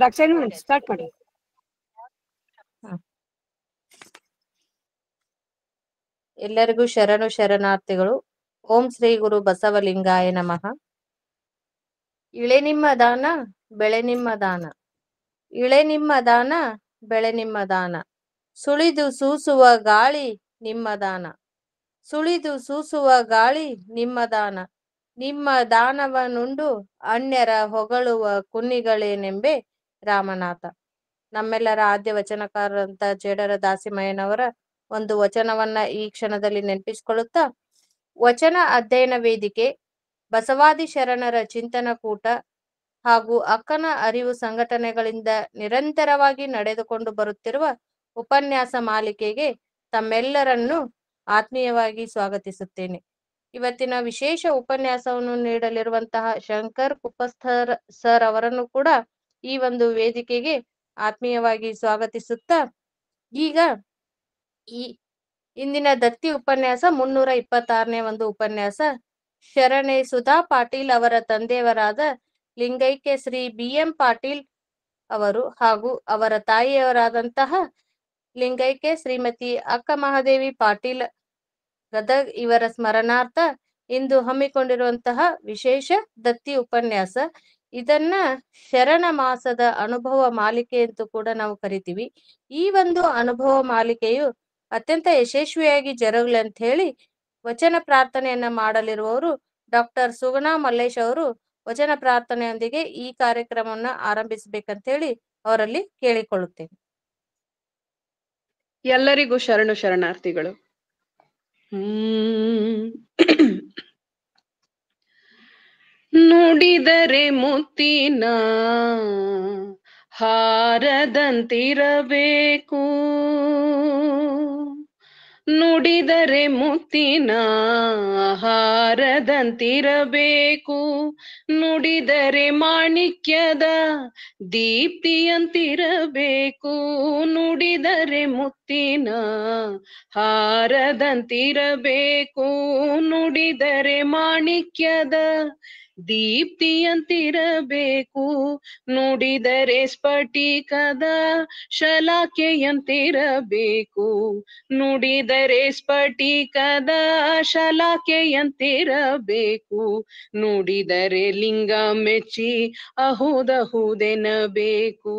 Dakshayani madam start ಮಾಡಿ. ಎಲ್ಲರಿಗೂ ಶರಣು ಶರಣಾರ್ಥಿಗಳು. ಓಂ ಶ್ರೀ ಗುರು ಬಸವಲಿಂಗಾಯ ನಮಃ. ಇಳೆ ನಿಮ್ಮ ದಾನ ಬೆಳೆ ನಿಮ್ಮ ದಾನ, ಇಳೆ ನಿಮ್ಮ ದಾನ ಬೆಳೆ ನಿಮ್ಮ ದಾನ, ಸುಳಿದು ಸೂಸುವ ಗಾಳಿ ನಿಮ್ಮ ದಾನ, ಸುಳಿದು ಸೂಸುವ ಗಾಳಿ ನಿಮ್ಮ ದಾನ, ನಿಮ್ಮ ದಾನವನುಂಡು ಅನ್ಯರ ಹೊಗಳುವ ಕುನ್ನಿಗಳೇನೆಂಬೆ ರಾಮನಾಥ. ನಮ್ಮೆಲ್ಲರ ಆದ್ಯ ವಚನಕಾರರಂತ ಜೇಡರ ದಾಸಿಮಯ್ಯನವರ ಒಂದು ವಚನವನ್ನ ಈ ಕ್ಷಣದಲ್ಲಿ ನೆನಪಿಸಿಕೊಳ್ಳುತ್ತಾ, ವಚನ ಅಧ್ಯಯನ ವೇದಿಕೆ, ಬಸವಾದಿ ಶರಣರ ಚಿಂತನ ಕೂಟ ಹಾಗೂ ಅಕ್ಕನ ಅರಿವು ಸಂಘಟನೆಗಳಿಂದ ನಿರಂತರವಾಗಿ ನಡೆದುಕೊಂಡು ಬರುತ್ತಿರುವ ಉಪನ್ಯಾಸ ಮಾಲಿಕೆಗೆ ತಮ್ಮೆಲ್ಲರನ್ನು ಆತ್ಮೀಯವಾಗಿ ಸ್ವಾಗತಿಸುತ್ತೇನೆ. ಇವತ್ತಿನ ವಿಶೇಷ ಉಪನ್ಯಾಸವನ್ನು ನೀಡಲಿರುವಂತಹ ಶಂಕರ್ ಕುಪ್ಪಸ್ಥರ್ ಸರ್ ಅವರನ್ನು ಕೂಡ ಈ ಒಂದು ವೇದಿಕೆಗೆ ಆತ್ಮೀಯವಾಗಿ ಸ್ವಾಗತಿಸುತ್ತಾ, ಈಗ ಈ ಇಂದಿನ ದತ್ತಿ ಉಪನ್ಯಾಸ 326ನೇ ಒಂದು ಉಪನ್ಯಾಸ ಶರಣೆ ಸುಧಾ ಪಾಟೀಲ್ ಅವರ ತಂದೆಯವರಾದ ಲಿಂಗೈಕ್ಯ ಶ್ರೀ BM ಪಾಟೀಲ್ ಅವರು ಹಾಗೂ ಅವರ ತಾಯಿಯವರಾದಂತಹ ಲಿಂಗೈಕ್ಯ ಶ್ರೀಮತಿ ಅಕ್ಕ ಮಹಾದೇವಿ ಪಾಟೀಲ್ ಗದಗ್ ಇವರ ಸ್ಮರಣಾರ್ಥ ಇಂದು ಹಮ್ಮಿಕೊಂಡಿರುವಂತಹ ವಿಶೇಷ ದತ್ತಿ ಉಪನ್ಯಾಸ. ಇದನ್ನ ಶರಣ ಮಾಸದ ಅನುಭವ ಮಾಲಿಕೆ ಅಂತೂ ಕೂಡ ನಾವು ಕರಿತೀವಿ. ಈ ಒಂದು ಅನುಭವ ಮಾಲಿಕೆಯು ಅತ್ಯಂತ ಯಶಸ್ವಿಯಾಗಿ ಜರುಗಲಿ ಅಂತ ಹೇಳಿ ವಚನ ಪ್ರಾರ್ಥನೆಯನ್ನ ಮಾಡಲಿರುವವರು ಡಾಕ್ಟರ್ ಸುಗುಣಾ ಮಲ್ಲೇಶ್ ಅವರು ವಚನ ಪ್ರಾರ್ಥನೆಯೊಂದಿಗೆ ಈ ಕಾರ್ಯಕ್ರಮವನ್ನ ಆರಂಭಿಸಬೇಕಂತ ಹೇಳಿ ಅವರಲ್ಲಿ ಕೇಳಿಕೊಳ್ಳುತ್ತೇನೆ. ಎಲ್ಲರಿಗೂ ಶರಣು ಶರಣಾರ್ಥಿಗಳು. ನುಡಿದರೆ ಮುತ್ತಿನ ಹಾರದಂತಿರಬೇಕು, ನುಡಿದರೆ ಮುತ್ತಿನ ಹಾರದಂತಿರಬೇಕು, ನುಡಿದರೆ ಮಾಣಿಕ್ಯದ ದೀಪ್ತಿಯಂತಿರಬೇಕು, ನುಡಿದರೆ ಮುತ್ತಿನ ಹಾರದಂತಿರಬೇಕು, ನುಡಿದರೆ ಮಾಣಿಕ್ಯದ ದೀಪ್ತಿಯಂತಿರಬೇಕು, ನುಡಿದರೆ ಸ್ಫಟಿಕದ ಶಲಾಕೆಯಂತಿರಬೇಕು, ನುಡಿದರೆ ಸ್ಫಟಿಕದ ಶಲಾಕೆಯಂತಿರಬೇಕು, ನುಡಿದರೆ ಲಿಂಗ ಮೆಚ್ಚಿ ಅಹುದಹುದೆನಬೇಕು,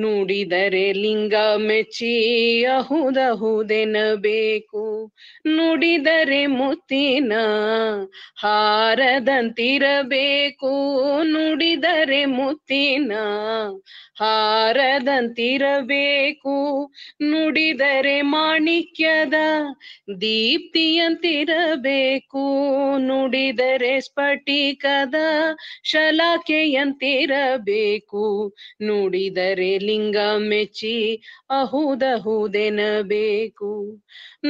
ನುಡಿದರೆ ಲಿಂಗ ಮೆಚ್ಚಿ ಅಹುದಹುದೆನಬೇಕು, ನುಡಿದರೆ ಮುತ್ತಿನ ಹಾರದಂತಿರಬೇಕು, ನುಡಿದರೆ ಮುತ್ತಿನ ಹಾರದಂತಿರಬೇಕು, ನುಡಿದರೆ ಮಾಣಿಕ್ಯದ ದೀಪ್ತಿಯಂತಿರಬೇಕು, ನುಡಿದರೆ ಸ್ಫಟಿಕದ ಶಲಾಕೆಯಂತಿರಬೇಕು, ನುಡಿದರೆ ಲಿಂಗ ಮೆಚ್ಚಿ ಅಹುದಹುದೆನಬೇಕು,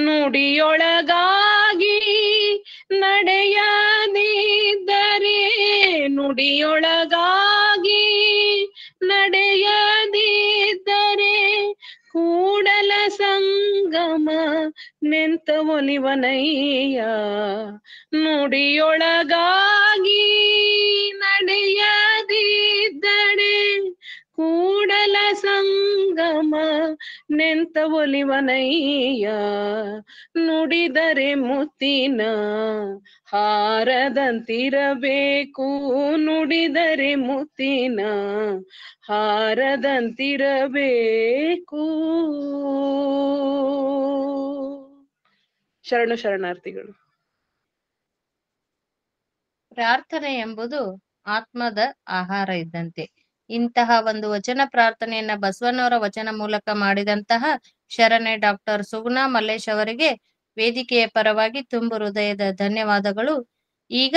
ನುಡಿಯೊಳಗಾಗಿ ನಡೆಯದಿದ್ದರೆ, ನುಡಿಯೊಳಗಾಗಿ ನಡೆಯದಿದ್ದರೆ ಕೂಡಲ ಸಂಗಮ ನೆಂತ ಒಲಿವನಯ್ಯ, ನುಡಿಯೊಳಗಾಗಿ ನಡೆಯದಿದ್ದರೆ ಕೂಡಲ ಸಂಗಮ ನೆಂತ ಒಲಿವನಯ್ಯ, ನುಡಿದರೆ ಮುತ್ತಿನ ಹಾರದಂತಿರಬೇಕು, ನುಡಿದರೆ ಮುತ್ತಿನ ಹಾರದಂತಿರಬೇಕು. ಶರಣು ಶರಣಾರ್ಥಿಗಳು. ಪ್ರಾರ್ಥನೆ ಎಂಬುದು ಆತ್ಮದ ಆಹಾರ ಇದ್ದಂತೆ. ಇಂತಹ ಒಂದು ವಚನ ಪ್ರಾರ್ಥನೆಯನ್ನ ಬಸವಣ್ಣವರ ವಚನ ಮೂಲಕ ಮಾಡಿದಂತಹ ಶರಣೆ ಡಾಕ್ಟರ್ ಸುಗುಣಾ ಮಲ್ಲೇಶ್ ಅವರಿಗೆ ವೇದಿಕೆಯ ಪರವಾಗಿ ತುಂಬು ಹೃದಯದ ಧನ್ಯವಾದಗಳು. ಈಗ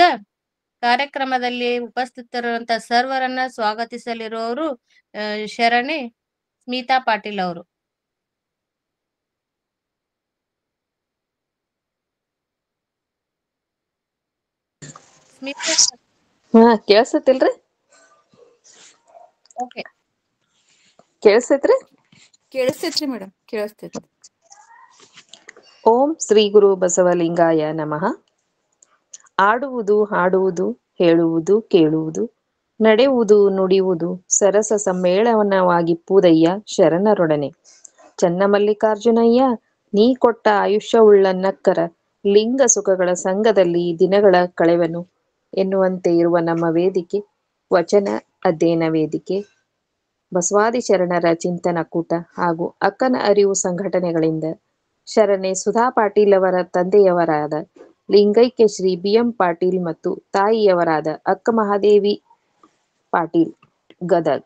ಕಾರ್ಯಕ್ರಮದಲ್ಲಿ ಉಪಸ್ಥಿತರಿರುವಂತಹ ಸರ್ವರನ್ನ ಸ್ವಾಗತಿಸಲಿರುವವರು ಶರಣೆ ಸ್ಮಿತಾ ಪಾಟೀಲ್ ಅವರು. ಸ್ಮಿತಾ ಕೇಳಿಸತಿಲ್ರಿ? ಓಕೆ, ಕೇಳಿಸ್ತೈತ್ರಿ? ಕೇಳಿಸ್ತೈತ್ರಿ ಮೇಡಮ್, ಕೇಳಿಸ್ತೈತ್ರಿ. ಓಂ ಶ್ರೀ ಗುರು ಬಸವಲಿಂಗಾಯ ನಮಃ. ಆಡುವುದು ಹಾಡುವುದು ಹೇಳುವುದು ಕೇಳುವುದು ನಡೆಯುವುದು ನುಡಿಯುವುದು ಸರಸ ಸಮ್ಮೇಳನವಾಗಿಪ್ಪುದಯ್ಯ ಶರಣರೊಡನೆ. ಚನ್ನಮಲ್ಲಿಕಾರ್ಜುನಯ್ಯ ನೀ ಕೊಟ್ಟ ಆಯುಷ್ಯವುಳ್ಳನ್ನಕ್ಕರ ಲಿಂಗ ಸುಖಗಳ ಸಂಘದಲ್ಲಿ ದಿನಗಳ ಕಳೆವನು ಎನ್ನುವಂತೆ ಇರುವ ನಮ್ಮ ವೇದಿಕೆ ವಚನ ಅಧ್ಯಯನ ವೇದಿಕೆ ಬಸವಾದಿ ಶರಣರ ಚಿಂತನ ಕೂಟ ಹಾಗೂ ಅಕ್ಕನ ಅರಿವು ಸಂಘಟನೆಗಳಿಂದ ಶರಣೆ ಸುಧಾ ಪಾಟೀಲ್ ಅವರ ತಂದೆಯವರಾದ ಲಿಂಗೈಕ್ಯ ಶ್ರೀ BM ಪಾಟೀಲ್ ಮತ್ತು ತಾಯಿಯವರಾದ ಅಕ್ಕ ಮಹಾದೇವಿ ಪಾಟೀಲ್ ಗದಗ್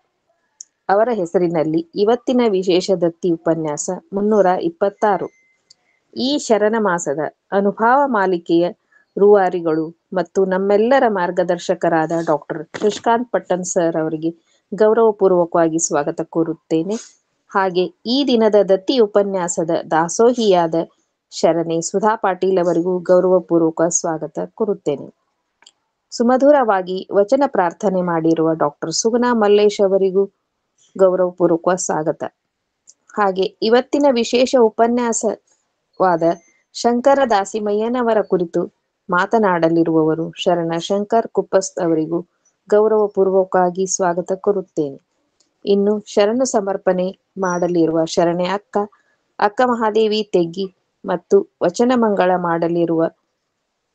ಅವರ ಹೆಸರಿನಲ್ಲಿ ಇವತ್ತಿನ ವಿಶೇಷ ದತ್ತಿ ಉಪನ್ಯಾಸ 326. ಈ ಶರಣ ಮಾಸದ ಅನುಭವ ಮಾಲಿಕೆಯ ರೂವಾರಿಗಳು ಮತ್ತು ನಮ್ಮೆಲ್ಲರ ಮಾರ್ಗದರ್ಶಕರಾದ ಡಾಕ್ಟರ್ ಶಶಿಕಾಂತ್ ಪಟ್ಟಣ್ ಸರ್ ಅವರಿಗೆ ಗೌರವಪೂರ್ವಕವಾಗಿ ಸ್ವಾಗತ ಕೋರುತ್ತೇನೆ. ಹಾಗೆ ಈ ದಿನದ ದತ್ತಿ ಉಪನ್ಯಾಸದ ದಾಸೋಹಿಯಾದ ಶರಣೆ ಸುಧಾ ಪಾಟೀಲ್ ಅವರಿಗೂ ಗೌರವಪೂರ್ವಕ ಸ್ವಾಗತ ಕೋರುತ್ತೇನೆ. ಸುಮಧುರವಾಗಿ ವಚನ ಪ್ರಾರ್ಥನೆ ಮಾಡಿರುವ ಡಾಕ್ಟರ್ ಸುಗುಣಾ ಮಲ್ಲೇಶ್ ಅವರಿಗೂ ಗೌರವಪೂರ್ವಕ ಸ್ವಾಗತ. ಹಾಗೆ ಇವತ್ತಿನ ವಿಶೇಷ ಉಪನ್ಯಾಸವಾದ ಶಂಕರ ದಾಸಿಮಯ್ಯನವರ ಕುರಿತು ಮಾತನಾಡಲಿರುವವರು ಶರಣ ಶಂಕರ್ ಕುಪ್ಪಸ್ ಅವರಿಗೂ ಗೌರವಪೂರ್ವಕವಾಗಿ ಸ್ವಾಗತ ಕೋರುತ್ತೇನೆ. ಇನ್ನು ಶರಣು ಸಮರ್ಪಣೆ ಮಾಡಲಿರುವ ಶರಣೆ ಅಕ್ಕ ಮಹಾದೇವಿ ತೆಗ್ಗಿ ಮತ್ತು ವಚನ ಮಂಗಳ ಮಾಡಲಿರುವ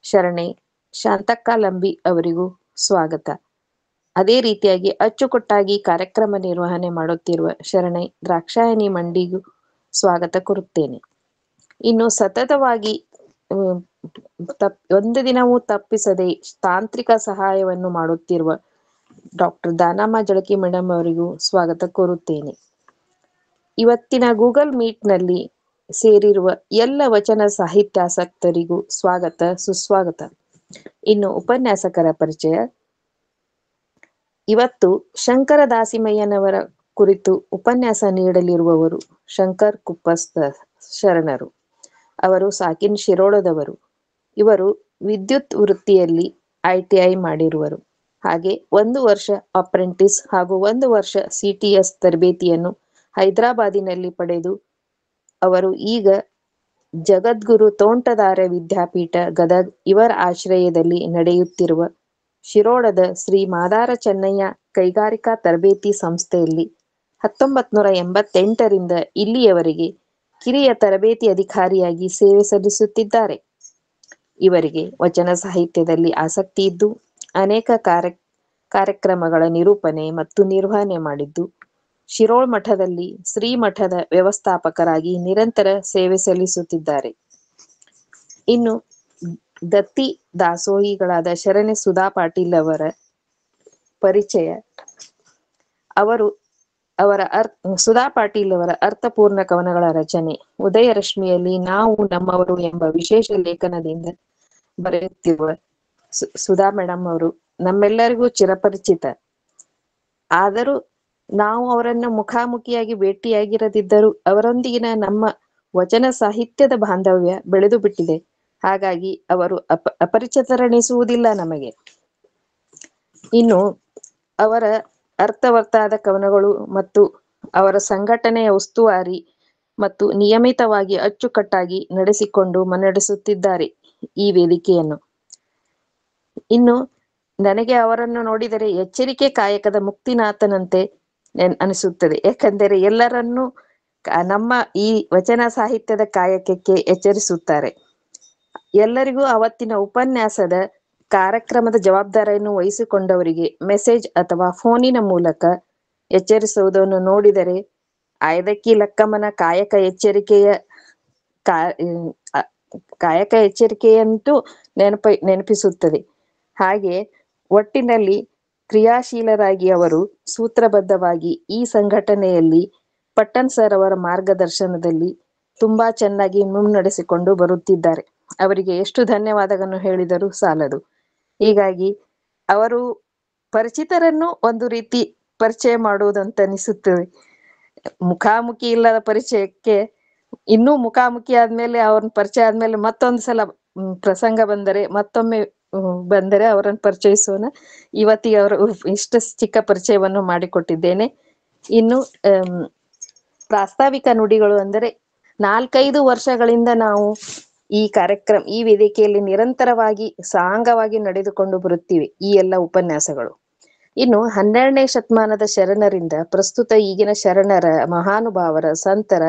ಶರಣೆ ಶಾಂತಕ್ಕ ಲಂಬಿ ಅವರಿಗೂ ಸ್ವಾಗತ. ಅದೇ ರೀತಿಯಾಗಿ ಅಚ್ಚುಕಟ್ಟಾಗಿ ಕಾರ್ಯಕ್ರಮ ನಿರ್ವಹಣೆ ಮಾಡುತ್ತಿರುವ ಶರಣೆ ದ್ರಾಕ್ಷಾಯಣಿ ಮಂಡಿಗೂ ಸ್ವಾಗತ ಕೋರುತ್ತೇನೆ. ಇನ್ನು ಸತತವಾಗಿ ಒಂದು ದಿನವೂ ತಪ್ಪಿಸದೆ ತಾಂತ್ರಿಕ ಸಹಾಯವನ್ನು ಮಾಡುತ್ತಿರುವ ಡಾಕ್ಟರ್ ದಾನಮ್ಮ ಜಳಕಿ ಮೇಡಮ್ ಅವರಿಗೂ ಸ್ವಾಗತ ಕೋರುತ್ತೇನೆ. ಇವತ್ತಿನ ಗೂಗಲ್ ಮೀಟ್ನಲ್ಲಿ ಸೇರಿರುವ ಎಲ್ಲ ವಚನ ಸಾಹಿತ್ಯಾಸಕ್ತರಿಗೂ ಸ್ವಾಗತ ಸುಸ್ವಾಗತ. ಇನ್ನು ಉಪನ್ಯಾಸಕರ ಪರಿಚಯ. ಇವತ್ತು ಶಂಕರ ದಾಸಿಮಯ್ಯನವರ ಕುರಿತು ಉಪನ್ಯಾಸ ನೀಡಲಿರುವವರು ಶಂಕರ್ ಕುಪ್ಪಸ್ ಶರಣರು. ಅವರು ಸಾಕಿನ್ ಶಿರೋಳದವರು. ಇವರು ವಿದ್ಯುತ್ ವೃತ್ತಿಯಲ್ಲಿ ITI ಮಾಡಿರುವರು. ಹಾಗೆ 1 ವರ್ಷ ಅಪ್ರೆಂಟಿಸ್ ಹಾಗೂ 1 ವರ್ಷ CTS ತರಬೇತಿಯನ್ನು ಹೈದರಾಬಾದಿನಲ್ಲಿ ಪಡೆದು ಅವರು ಈಗ ಜಗದ್ಗುರು ತೋಂಟದಾರ್ಯ ವಿದ್ಯಾಪೀಠ ಗದಗ್ ಇವರ ಆಶ್ರಯದಲ್ಲಿ ನಡೆಯುತ್ತಿರುವ ಶಿರೋಳದ ಶ್ರೀ ಮಾದಾರ ಚೆನ್ನಯ್ಯ ಕೈಗಾರಿಕಾ ತರಬೇತಿ ಸಂಸ್ಥೆಯಲ್ಲಿ 1988ರಿಂದ ಇಲ್ಲಿಯವರೆಗೆ ಕಿರಿಯ ತರಬೇತಿ ಅಧಿಕಾರಿಯಾಗಿ ಸೇವೆ ಸಲ್ಲಿಸುತ್ತಿದ್ದಾರೆ. ಇವರಿಗೆ ವಚನ ಸಾಹಿತ್ಯದಲ್ಲಿ ಆಸಕ್ತಿ ಇದ್ದು ಅನೇಕ ಕಾರ್ಯಕ್ರಮಗಳ ನಿರೂಪಣೆ ಮತ್ತು ನಿರ್ವಹಣೆ ಮಾಡಿದ್ದು ಶಿರೋಳ್ ಮಠದಲ್ಲಿ ಶ್ರೀ ಮಠದ ವ್ಯವಸ್ಥಾಪಕರಾಗಿ ನಿರಂತರ ಸೇವೆ ಸಲ್ಲಿಸುತ್ತಿದ್ದಾರೆ. ಇನ್ನು ದತ್ತಿ ದಾಸೋಹಿಗಳಾದ ಶರಣೆ ಸುಧಾ ಪಾಟೀಲ್ ಅವರ ಪರಿಚಯ. ಸುಧಾ ಪಾಟೀಲ್ ಅವರ ಅರ್ಥಪೂರ್ಣ ಕವನಗಳ ರಚನೆ ಉದಯ ರಶ್ಮಿಯಲ್ಲಿ ನಾವು ನಮ್ಮವರು ಎಂಬ ವಿಶೇಷ ಲೇಖನದಿಂದ ಬರೆಯುತ್ತಿರುವ ಸುಧಾ ಮೇಡಮ್ ಅವರು ನಮ್ಮೆಲ್ಲರಿಗೂ ಚಿರಪರಿಚಿತ. ಆದರೂ ನಾವು ಅವರನ್ನು ಮುಖಾಮುಖಿಯಾಗಿ ಭೇಟಿಯಾಗಿರದಿದ್ದರೂ ಅವರೊಂದಿಗಿನ ನಮ್ಮ ವಚನ ಸಾಹಿತ್ಯದ ಬಾಂಧವ್ಯ ಬೆಳೆದು ಬಿಟ್ಟಿದೆ. ಹಾಗಾಗಿ ಅವರು ಅಪರಿಚಿತರೆನಿಸುವುದಿಲ್ಲ ನಮಗೆ. ಇನ್ನು ಅವರ ಅರ್ಥವತ್ತಾದ ಕವನಗಳು ಮತ್ತು ಅವರ ಸಂಘಟನೆಯ ಉಸ್ತುವಾರಿ ಮತ್ತು ನಿಯಮಿತವಾಗಿ ಅಚ್ಚುಕಟ್ಟಾಗಿ ನಡೆಸಿಕೊಂಡು ಮುನ್ನಡೆಸುತ್ತಿದ್ದಾರೆ ಈ ವೇದಿಕೆಯನ್ನು. ಇನ್ನು ನನಗೆ ಅವರನ್ನು ನೋಡಿದರೆ ಎಚ್ಚರಿಕೆ ಕಾಯಕದ ಮುಕ್ತಿನಾಥನಂತೆ ಅನಿಸುತ್ತದೆ. ಯಾಕಂದರೆ ಎಲ್ಲರನ್ನೂ ನಮ್ಮ ಈ ವಚನ ಸಾಹಿತ್ಯದ ಕಾಯಕಕ್ಕೆ ಎಚ್ಚರಿಸುತ್ತಾರೆ. ಎಲ್ಲರಿಗೂ ಅವತ್ತಿನ ಉಪನ್ಯಾಸದ ಕಾರ್ಯಕ್ರಮದ ಜವಾಬ್ದಾರಿಯನ್ನು ವಹಿಸಿಕೊಂಡವರಿಗೆ ಮೆಸೇಜ್ ಅಥವಾ ಫೋನಿನ ಮೂಲಕ ಎಚ್ಚರಿಸುವುದನ್ನು ನೋಡಿದರೆ ಆಯ್ದಕ್ಕಿ ಲಕ್ಕಮ್ಮನ ಕಾಯಕ ಎಚ್ಚರಿಕೆಯಂತೂ ನೆನಪಿಸುತ್ತದೆ. ಹಾಗೆ ಒಟ್ಟಿನಲ್ಲಿ ಕ್ರಿಯಾಶೀಲರಾಗಿ ಅವರು ಸೂತ್ರಬದ್ಧವಾಗಿ ಈ ಸಂಘಟನೆಯಲ್ಲಿ ಪಟ್ಟಣ್ ಸರ್ ಅವರ ಮಾರ್ಗದರ್ಶನದಲ್ಲಿ ತುಂಬಾ ಚೆನ್ನಾಗಿ ಮುನ್ನಡೆಸಿಕೊಂಡು ಬರುತ್ತಿದ್ದಾರೆ. ಅವರಿಗೆ ಎಷ್ಟು ಧನ್ಯವಾದಗಳನ್ನು ಹೇಳಿದರೂ ಸಾಲದು. ಹೀಗಾಗಿ ಅವರು ಪರಿಚಿತರನ್ನು ಒಂದು ರೀತಿ ಪರಿಚಯ ಮಾಡುವುದಂತ ಅನಿಸುತ್ತದೆ. ಮುಖಾಮುಖಿ ಇಲ್ಲದ ಪರಿಚಯಕ್ಕೆ ಇನ್ನೂ ಮುಖಾಮುಖಿ ಆದ್ಮೇಲೆ ಅವ್ರನ್ನ ಪರಿಚಯ ಆದ್ಮೇಲೆ ಮತ್ತೊಂದು ಸಲ ಪ್ರಸಂಗ ಮತ್ತೊಮ್ಮೆ ಬಂದರೆ ಅವರನ್ನು ಪರಿಚಯಿಸೋಣ. ಇವತ್ತಿಗೆ ಅವರು ಇಷ್ಟು ಚಿಕ್ಕ ಪರಿಚಯವನ್ನು ಮಾಡಿಕೊಟ್ಟಿದ್ದೇನೆ. ಇನ್ನು ಪ್ರಾಸ್ತಾವಿಕ ನುಡಿಗಳು ಅಂದರೆ 4-5 ವರ್ಷಗಳಿಂದ ನಾವು ಈ ವೇದಿಕೆಯಲ್ಲಿ ನಿರಂತರವಾಗಿ ಸಾಂಗವಾಗಿ ನಡೆದುಕೊಂಡು ಬರುತ್ತೀವಿ ಈ ಎಲ್ಲ ಉಪನ್ಯಾಸಗಳು. ಇನ್ನು 12ನೇ ಶತಮಾನದ ಶರಣರಿಂದ ಪ್ರಸ್ತುತ ಈಗಿನ ಶರಣರ, ಮಹಾನುಭಾವರ, ಸಂತರ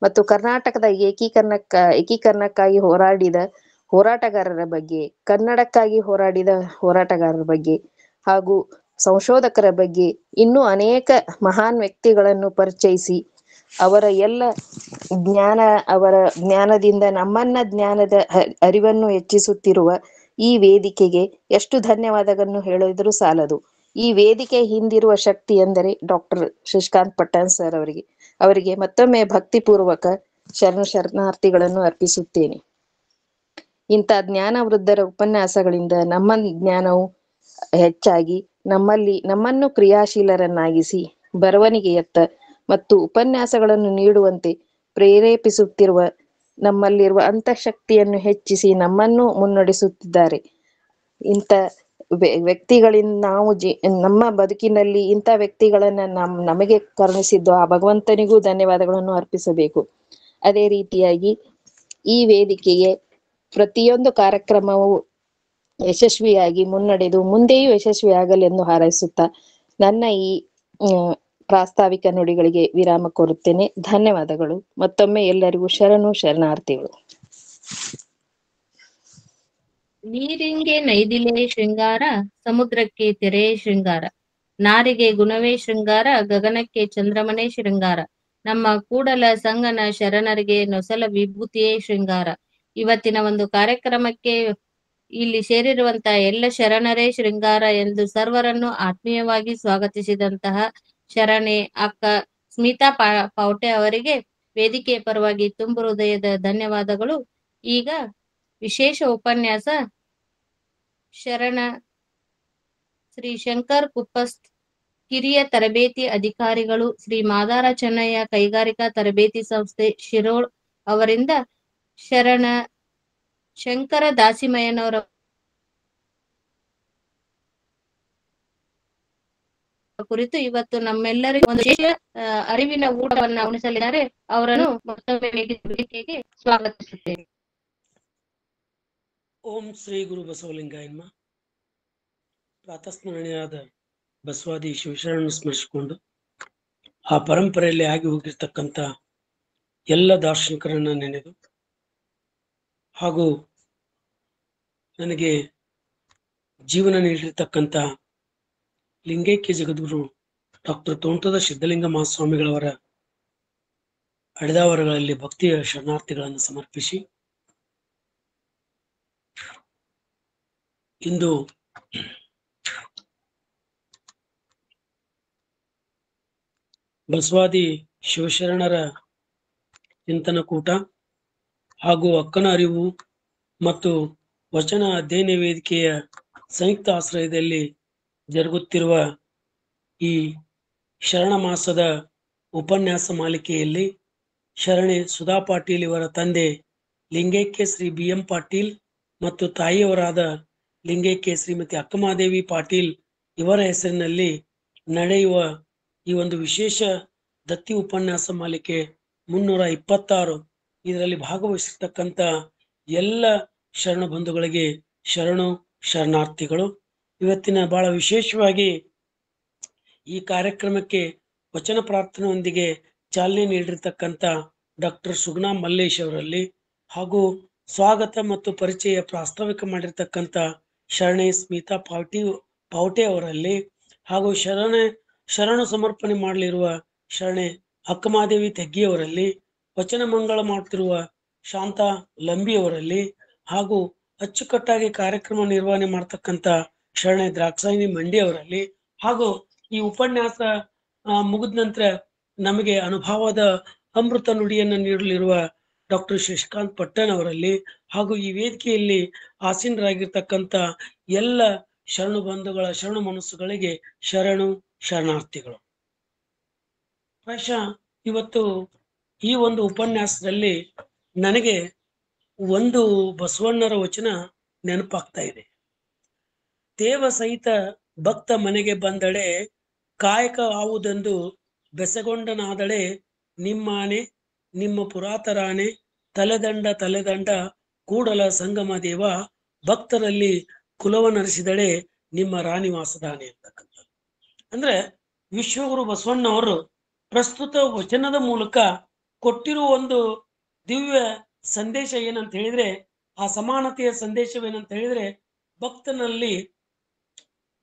ಮತ್ತು ಕರ್ನಾಟಕದ ಏಕೀಕರಣಕ್ಕಾಗಿ ಹೋರಾಡಿದ ಹೋರಾಟಗಾರರ ಬಗ್ಗೆ, ಕನ್ನಡಕ್ಕಾಗಿ ಹೋರಾಡಿದ ಹೋರಾಟಗಾರರ ಬಗ್ಗೆ ಹಾಗೂ ಸಂಶೋಧಕರ ಬಗ್ಗೆ ಇನ್ನೂ ಅನೇಕ ಮಹಾನ್ ವ್ಯಕ್ತಿಗಳನ್ನು ಪರಿಚಯಿಸಿ ಅವರ ಜ್ಞಾನದಿಂದ ನಮ್ಮನ್ನ ಜ್ಞಾನದ ಅರಿವನ್ನು ಹೆಚ್ಚಿಸುತ್ತಿರುವ ಈ ವೇದಿಕೆಗೆ ಎಷ್ಟು ಧನ್ಯವಾದಗಳನ್ನು ಹೇಳಿದರೂ ಸಾಲದು. ಈ ವೇದಿಕೆ ಹಿಂದಿರುವ ಶಕ್ತಿ ಎಂದರೆ ಡಾಕ್ಟರ್ ಶಶಿಕಾಂತ್ ಪಟ್ಟಣ್ ಸರ್ ಅವರಿಗೆ ಮತ್ತೊಮ್ಮೆ ಭಕ್ತಿಪೂರ್ವಕ ಶರಣಾರ್ಥಿಗಳನ್ನು ಅರ್ಪಿಸುತ್ತೇನೆ. ಇಂಥ ಜ್ಞಾನ ವೃದ್ಧರ ಉಪನ್ಯಾಸಗಳಿಂದ ನಮ್ಮ ಜ್ಞಾನವು ಹೆಚ್ಚಾಗಿ ನಮ್ಮನ್ನು ಕ್ರಿಯಾಶೀಲರನ್ನಾಗಿಸಿ ಬರವಣಿಗೆಯತ್ತ ಮತ್ತು ಉಪನ್ಯಾಸಗಳನ್ನು ನೀಡುವಂತೆ ಪ್ರೇರೇಪಿಸುತ್ತಿರುವ ನಮ್ಮಲ್ಲಿರುವ ಅಂತಃಶಕ್ತಿಯನ್ನು ಹೆಚ್ಚಿಸಿ ನಮ್ಮನ್ನು ಮುನ್ನಡೆಸುತ್ತಿದ್ದಾರೆ. ಇಂಥ ವ್ಯಕ್ತಿಗಳಿಂದ ನಾವು ನಮ್ಮ ಬದುಕಿನಲ್ಲಿ ಇಂಥ ವ್ಯಕ್ತಿಗಳನ್ನ ನಮಗೆ ಕರುಣಿಸಿದ್ದು ಆ ಭಗವಂತನಿಗೂ ಧನ್ಯವಾದಗಳನ್ನು ಅರ್ಪಿಸಬೇಕು. ಅದೇ ರೀತಿಯಾಗಿ ಈ ವೇದಿಕೆಗೆ ಪ್ರತಿಯೊಂದು ಕಾರ್ಯಕ್ರಮವು ಯಶಸ್ವಿಯಾಗಿ ಮುನ್ನಡೆದು ಮುಂದೆಯೂ ಯಶಸ್ವಿಯಾಗಲೆಂದು ಹಾರೈಸುತ್ತಾ ನನ್ನ ಈ ಪ್ರಾಸ್ತಾವಿಕ ನುಡಿಗಳಿಗೆ ವಿರಾಮ ಕೋರುತ್ತೇನೆ. ಧನ್ಯವಾದಗಳು. ಮತ್ತೊಮ್ಮೆ ಎಲ್ಲರಿಗೂ ಶರಣಾರ್ಥಿಗಳು. ನೀರಿಂಗೆ ನೈದಿಲೆ ಶೃಂಗಾರ, ಸಮುದ್ರಕ್ಕೆ ತೆರೆ ಶೃಂಗಾರ, ನಾರಿಗೆ ಗುಣವೇ ಶೃಂಗಾರ, ಗಗನಕ್ಕೆ ಚಂದ್ರಮನೆ ಶೃಂಗಾರ, ನಮ್ಮ ಕೂಡಲ ಸಂಗನ ಶರಣರಿಗೆ ನೊಸಲ ವಿಭೂತಿಯೇ ಶೃಂಗಾರ. ಇವತ್ತಿನ ಒಂದು ಕಾರ್ಯಕ್ರಮಕ್ಕೆ ಇಲ್ಲಿ ಸೇರಿರುವಂತಹ ಎಲ್ಲ ಶರಣರೇ ಶೃಂಗಾರ ಎಂದು ಸರ್ವರನ್ನು ಆತ್ಮೀಯವಾಗಿ ಸ್ವಾಗತಿಸಿದಂತಹ ಶರಣೆ ಅಕ್ಕ ಸ್ಮಿತಾ ಪಾವಟೆ ಅವರಿಗೆ ವೇದಿಕೆಯ ಪರವಾಗಿ ತುಂಬು ಹೃದಯದ ಧನ್ಯವಾದಗಳು. ಈಗ ವಿಶೇಷ ಉಪನ್ಯಾಸ ಶರಣ ಶ್ರೀ ಶಂಕರ್ ಕುಪ್ಪಸ್ತ್, ಕಿರಿಯ ತರಬೇತಿ ಅಧಿಕಾರಿಗಳು, ಶ್ರೀ ಮಾದಾರ ಚೆನ್ನಯ್ಯ ಕೈಗಾರಿಕಾ ತರಬೇತಿ ಸಂಸ್ಥೆ ಶಿರೋಳ್ ಅವರಿಂದ ಶರಣ ಶಂಕರ ದಾಸಿಮಯ್ಯನವರ ಕುರಿತು ಇವತ್ತು ನಮ್ಮೆಲ್ಲರಿಗೂ ಒಂದು ವಿಶೇಷ ಅರಿವಿನ ಊಟವನ್ನ ಉಣಿಸಲಿದ್ದಾರೆ. ಅವರನ್ನು ಮತ್ತೊಮ್ಮೆ ವೇದಿಕೆಗೆ ಸ್ವಾಗತಿಸುತ್ತೇನೆ. ಓಂ ಶ್ರೀ ಗುರು ಬಸವಲಿಂಗಾಯನ್ಮ. ಪ್ರಾತಸ್ಮರಣೀಯರಾದ ಬಸವಾದಿ ಶಿವಶರಣನ್ನು ಸ್ಮರಿಸಿಕೊಂಡು ಆ ಪರಂಪರೆಯಲ್ಲಿ ಆಗಿ ಹೋಗಿರ್ತಕ್ಕಂಥ ಎಲ್ಲ ದಾರ್ಶನಿಕರನ್ನ ನೆನೆದು ಹಾಗೂ ನನಗೆ ಜೀವನ ನೀಡಿರ್ತಕ್ಕಂಥ ಲಿಂಗೈಕ್ಯ ಜಗದ್ಗುರು ಡಾಕ್ಟರ್ ತೋಂಟದ ಸಿದ್ಧಲಿಂಗ ಮಹಾಸ್ವಾಮಿಗಳವರ ಅಡಿದಾವರಗಳಲ್ಲಿ ಭಕ್ತಿಯ ಶರಣಾರ್ಥಿಗಳನ್ನು ಸಮರ್ಪಿಸಿ ಇಂದು ಬಸವಾದಿ ಶಿವಶರಣರ ಚಿಂತನ ಕೂಟ ಹಾಗೂ ಅಕ್ಕನ ಅರಿವು ಮತ್ತು ವಚನ ಅಧ್ಯಯನ ವೇದಿಕೆಯ ಸಂಯುಕ್ತ ಆಶ್ರಯದಲ್ಲಿ ಜರುಗುತ್ತಿರುವ ಈ ಶರಣ ಮಾಸದ ಉಪನ್ಯಾಸ ಮಾಲಿಕೆಯಲ್ಲಿ ಶರಣೆ ಸುಧಾ ಪಾಟೀಲ್ ಇವರ ತಂದೆ ಲಿಂಗೈಕ್ಯ ಶ್ರೀ BM ಪಾಟೀಲ್ ಮತ್ತು ತಾಯಿಯವರಾದ ಲಿಂಗೈಕ್ಯ ಶ್ರೀಮತಿ ಅಕ್ಕಮಹಾದೇವಿ ಪಾಟೀಲ್ ಇವರ ಹೆಸರಿನಲ್ಲಿ ನಡೆಯುವ ಈ ಒಂದು ವಿಶೇಷ ದತ್ತಿ ಉಪನ್ಯಾಸ ಮಾಲಿಕೆ 326 ಇದರಲ್ಲಿ ಭಾಗವಹಿಸಿರ್ತಕ್ಕಂಥ ಎಲ್ಲ ಶರಣ ಬಂಧುಗಳಿಗೆ ಶರಣಾರ್ಥಿಗಳು. ಇವತ್ತಿನ ಬಹಳ ವಿಶೇಷವಾಗಿ ಈ ಕಾರ್ಯಕ್ರಮಕ್ಕೆ ವಚನ ಪ್ರಾರ್ಥನೆಯೊಂದಿಗೆ ಚಾಲನೆ ನೀಡಿರ್ತಕ್ಕಂಥ ಡಾಕ್ಟರ್ ಸುಗುಣಾ ಮಲ್ಲೇಶ್ ಅವರಲ್ಲಿ ಹಾಗೂ ಸ್ವಾಗತ ಮತ್ತು ಪರಿಚಯ ಪ್ರಾಸ್ತಾವಿಕ ಮಾಡಿರ್ತಕ್ಕಂಥ ಶರಣೆ ಸ್ಮಿತಾ ಪಾವಟೆ ಅವರಲ್ಲಿ ಹಾಗೂ ಶರಣ ಸಮರ್ಪಣೆ ಮಾಡಲಿರುವ ಶರಣೆ ಅಕ್ಕಮಹಾದೇವಿ ತೆಗ್ಗಿಯವರಲ್ಲಿ, ವಚನ ಮಂಗಳ ಮಾಡ್ತಿರುವ ಶಾಂತಾ ಲಂಬಿಯವರಲ್ಲಿ ಹಾಗೂ ಅಚ್ಚುಕಟ್ಟಾಗಿ ಕಾರ್ಯಕ್ರಮ ನಿರ್ವಹಣೆ ಮಾಡ್ತಕ್ಕಂಥ ಶರಣೆ ದ್ರಾಕ್ಷಾಯಿನಿ ಮಂಡಿ ಅವರಲ್ಲಿ ಹಾಗೂ ಈ ಉಪನ್ಯಾಸ ಮುಗಿದ ನಂತರ ನಮಗೆ ಅನುಭವದ ಅಮೃತ ನುಡಿಯನ್ನು ನೀಡಲಿರುವ ಡಾಕ್ಟರ್ ಶಶಿಕಾಂತ್ ಪಟ್ಟಣ್ ಅವರಲ್ಲಿ ಹಾಗೂ ಈ ವೇದಿಕೆಯಲ್ಲಿ ಆಸೀನರಾಗಿರ್ತಕ್ಕಂಥ ಎಲ್ಲ ಶರಣು ಬಂಧುಗಳ ಶರಣು ಮನಸ್ಸುಗಳಿಗೆ ಶರಣಾರ್ಥಿಗಳು. ಪ್ರಾಯಶಃ ಇವತ್ತು ಈ ಒಂದು ಉಪನ್ಯಾಸದಲ್ಲಿ ನನಗೆ ಒಂದು ಬಸವಣ್ಣರ ವಚನ ನೆನಪಾಗ್ತಾ ಇದೆ. ದೇವ ಸಹಿತ ಭಕ್ತ ಮನೆಗೆ ಬಂದಡೆ ಕಾಯಕ ಆವುದೆಂದು ಬೆಸಗೊಂಡನಾದಡೆ ನಿಮ್ಮಾನೆ ನಿಮ್ಮ ಪುರಾತರಾಣೆ ತಲೆದಂಡ ಕೂಡಲ ಸಂಗಮ ದೇವ ಭಕ್ತರಲ್ಲಿ ಕುಲವನರಿಸಿದಡೆ ನಿಮ್ಮ ರಾಣಿವಾಸದಾನೆ ಅಂತಕ್ಕಂಥದ್ದು. ಅಂದ್ರೆ ವಿಶ್ವಗುರು ಬಸವಣ್ಣವರು ಪ್ರಸ್ತುತ ವಚನದ ಮೂಲಕ ಕೊಟ್ಟಿರುವ ಒಂದು ದಿವ್ಯ ಸಂದೇಶ ಏನಂತ ಹೇಳಿದ್ರೆ, ಆ ಸಮಾನತೆಯ ಸಂದೇಶವೇನಂತ ಹೇಳಿದ್ರೆ, ಭಕ್ತನಲ್ಲಿ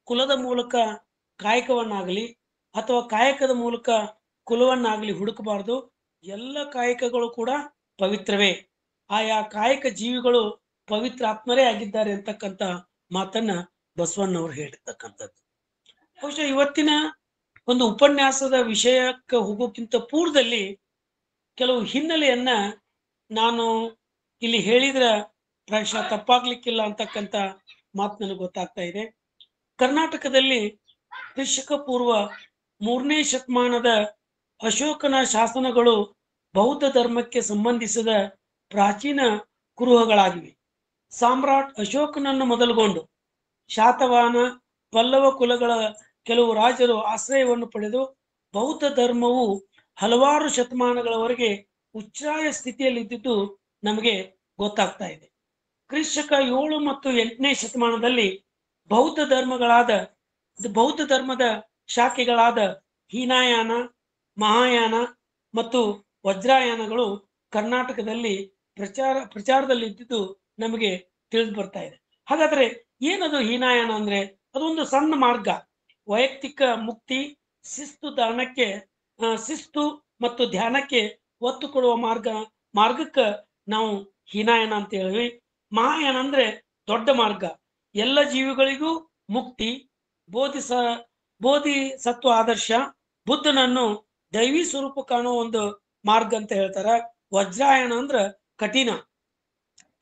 ಕುಲದ ಮೂಲಕ ಕಾಯಕವನ್ನಾಗಲಿ ಅಥವಾ ಕಾಯಕದ ಮೂಲಕ ಕುಲವನ್ನಾಗಲಿ ಹುಡುಕಬಾರದು. ಎಲ್ಲ ಕಾಯಕಗಳು ಕೂಡ ಪವಿತ್ರವೇ. ಆಯಾ ಕಾಯಕ ಜೀವಿಗಳು ಪವಿತ್ರ ಆತ್ಮರೇ ಆಗಿದ್ದಾರೆ ಅಂತಕ್ಕಂಥ ಮಾತನ್ನ ಬಸವಣ್ಣವರು ಹೇಳಿರ್ತಕ್ಕಂಥದ್ದು. ಬಹುಶಃ ಇವತ್ತಿನ ಒಂದು ಉಪನ್ಯಾಸದ ವಿಷಯಕ್ಕೆ ಹೋಗೋಕ್ಕಿಂತ ಪೂರ್ವದಲ್ಲಿ ಕೆಲವು ಹಿನ್ನೆಲೆಯನ್ನ ನಾನು ಇಲ್ಲಿ ಹೇಳಿದ್ರ ಪ್ರಾಯಶಃ ತಪ್ಪಾಗ್ಲಿಕ್ಕಿಲ್ಲ ಅಂತಕ್ಕಂಥ ಮಾತು ನನಗೆ ಗೊತ್ತಾಗ್ತಾ ಇದೆ. ಕರ್ನಾಟಕದಲ್ಲಿ ಕ್ರಿಶಕ ಪೂರ್ವ 3ನೇ ಶತಮಾನದ ಅಶೋಕನ ಶಾಸನಗಳು ಬೌದ್ಧ ಧರ್ಮಕ್ಕೆ ಸಂಬಂಧಿಸಿದ ಪ್ರಾಚೀನ ಕುರುಹಗಳಾಗಿವೆ. ಸಾಮ್ರಾಟ್ ಅಶೋಕನನ್ನು ಮೊದಲುಗೊಂಡು ಶಾತವಾಹನ ಪಲ್ಲವ ಕುಲಗಳ ಕೆಲವು ರಾಜರು ಆಶ್ರಯವನ್ನು ಪಡೆದು ಬೌದ್ಧ ಧರ್ಮವು ಹಲವಾರು ಶತಮಾನಗಳವರೆಗೆ ಉಚ್ಛ್ರಾಯ ಸ್ಥಿತಿಯಲ್ಲಿದ್ದುದು ನಮಗೆ ಗೊತ್ತಾಗ್ತಾ ಇದೆ. ಕ್ರಿಶಕ 7 ಮತ್ತು 8ನೇ ಶತಮಾನದಲ್ಲಿ ಬೌದ್ಧ ಧರ್ಮದ ಶಾಖೆಗಳಾದ ಹೀನಾಯಾನ, ಮಹಾಯಾನ ಮತ್ತು ವಜ್ರಾಯಾನಗಳು ಕರ್ನಾಟಕದಲ್ಲಿ ಪ್ರಚಾರದಲ್ಲಿದ್ದುದು ನಮಗೆ ತಿಳಿದು ಬರ್ತಾ ಇದೆ. ಹಾಗಾದ್ರೆ ಏನದು ಹೀನಾಯಾನ ಅಂದ್ರೆ? ಅದೊಂದು ಸಣ್ಣ ಮಾರ್ಗ, ವೈಯಕ್ತಿಕ ಮುಕ್ತಿ, ಶಿಸ್ತು ಮತ್ತು ಧ್ಯಾನಕ್ಕೆ ಒತ್ತು ಕೊಡುವ ಮಾರ್ಗಕ್ಕೆ ನಾವು ಹೀನಾಯನ ಅಂತ ಹೇಳಿವಿ. ಮಹಾಯಾನ ಅಂದ್ರೆ ದೊಡ್ಡ ಮಾರ್ಗ, ಎಲ್ಲ ಜೀವಿಗಳಿಗೂ ಮುಕ್ತಿ, ಬೋಧಿಸತ್ವ ಆದರ್ಶ, ಬುದ್ಧನನ್ನು ದೈವಿ ಸ್ವರೂಪ ಕಾಣುವ ಒಂದು ಮಾರ್ಗ ಅಂತ ಹೇಳ್ತಾರ. ವಜ್ರಾಯಣ ಅಂದ್ರ ಕಠಿಣ,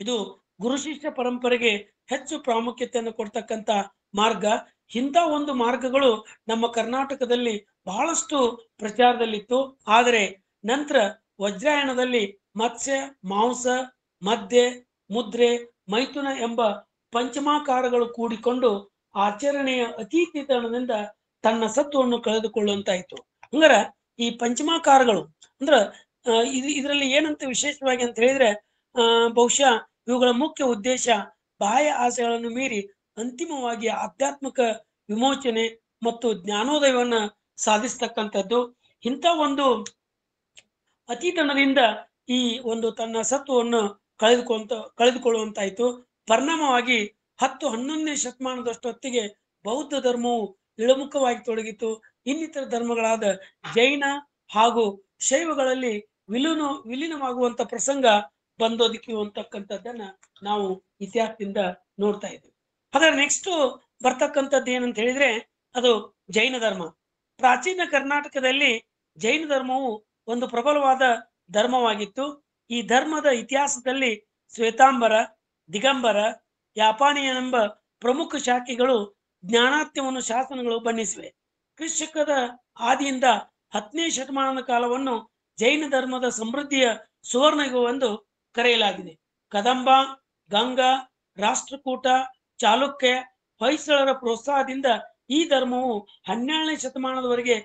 ಇದು ಗುರು ಶಿಷ್ಯ ಪರಂಪರೆಗೆ ಹೆಚ್ಚು ಪ್ರಾಮುಖ್ಯತೆಯನ್ನು ಕೊಡ್ತಕ್ಕಂಥ ಮಾರ್ಗ. ಇಂಥ ಒಂದು ಮಾರ್ಗಗಳು ನಮ್ಮ ಕರ್ನಾಟಕದಲ್ಲಿ ಬಹಳಷ್ಟು ಪ್ರಚಾರದಲ್ಲಿತ್ತು. ಆದರೆ ನಂತರ ವಜ್ರಾಯಣದಲ್ಲಿ ಮತ್ಸ್ಯ, ಮಾಂಸ, ಮದ್ಯ, ಮುದ್ರೆ, ಮೈಥುನ ಎಂಬ ಪಂಚಮಾಕಾರಗಳು ಕೂಡಿಕೊಂಡು ಆಚರಣೆಯ ಅತೀತನದಿಂದ ತನ್ನ ಸತ್ವವನ್ನು ಕಳೆದುಕೊಳ್ಳುವಂತಾಯ್ತು. ಹಂಗಾರ ಈ ಪಂಚಮಾಕಾರಗಳು ಅಂದ್ರ ಇದರಲ್ಲಿ ಏನಂತ ವಿಶೇಷವಾಗಿ ಅಂತ ಹೇಳಿದ್ರೆ, ಬಹುಶಃ ಇವುಗಳ ಮುಖ್ಯ ಉದ್ದೇಶ ಬಾಹ್ಯ ಆಸೆಗಳನ್ನು ಮೀರಿ ಅಂತಿಮವಾಗಿ ಆಧ್ಯಾತ್ಮಿಕ ವಿಮೋಚನೆ ಮತ್ತು ಜ್ಞಾನೋದಯವನ್ನ ಸಾಧಿಸ್ತಕ್ಕಂಥದ್ದು. ಇಂಥ ಒಂದು ಅತೀತನದಿಂದ ಈ ಒಂದು ತನ್ನ ಸತ್ವವನ್ನು ಕಳೆದುಕೊಳ್ಳುವಂತಾಯ್ತು. ಪರಿಣಾಮವಾಗಿ 10-11ನೇ ಶತಮಾನದಷ್ಟೊತ್ತಿಗೆ ಬೌದ್ಧ ಧರ್ಮವು ಇಳಮುಖವಾಗಿ ತೊಡಗಿತು. ಇನ್ನಿತರ ಧರ್ಮಗಳಾದ ಜೈನ ಹಾಗೂ ಶೈವಗಳಲ್ಲಿ ವಿಲೀನವಾಗುವಂತ ಪ್ರಸಂಗ ಬಂದೊದಕಿ ಅಂತಕ್ಕಂಥದ್ದನ್ನ ನಾವು ಇತಿಹಾಸದಿಂದ ನೋಡ್ತಾ ಇದ್ದೀವಿ. ಹಾಗಾದ್ರೆ ನೆಕ್ಸ್ಟ್ ಬರ್ತಕ್ಕಂಥದ್ದು ಏನಂತ ಹೇಳಿದ್ರೆ, ಅದು ಜೈನ ಧರ್ಮ. ಪ್ರಾಚೀನ ಕರ್ನಾಟಕದಲ್ಲಿ ಜೈನ ಧರ್ಮವು ಒಂದು ಪ್ರಬಲವಾದ ಧರ್ಮವಾಗಿತ್ತು. ಈ ಧರ್ಮದ ಇತಿಹಾಸದಲ್ಲಿ ಶ್ವೇತಾಂಬರ, ದಿಗಂಬರ, ಯಾಪಾನಿಯನೆಂಬ ಪ್ರಮುಖ ಶಾಖೆಗಳು ಜ್ಞಾನಾತ್ಯವನ್ನು ಶಾಸನಗಳು ಬಣ್ಣಿಸಿವೆ. ಕ್ರಿಶಕದ ಆದಿಯಿಂದ 10ನೇ ಶತಮಾನದ ಕಾಲವನ್ನು ಜೈನ ಧರ್ಮದ ಸಮೃದ್ಧಿಯ ಸುವರ್ಣಯುಗವೆಂದು ಕರೆಯಲಾಗಿದೆ. ಕದಂಬ, ಗಂಗಾ, ರಾಷ್ಟ್ರಕೂಟ, ಚಾಲುಕ್ಯ, ಹೊಯ್ಸಳರ ಪ್ರೋತ್ಸಾಹದಿಂದ ಈ ಧರ್ಮವು 12ನೇ ಶತಮಾನದವರೆಗೆ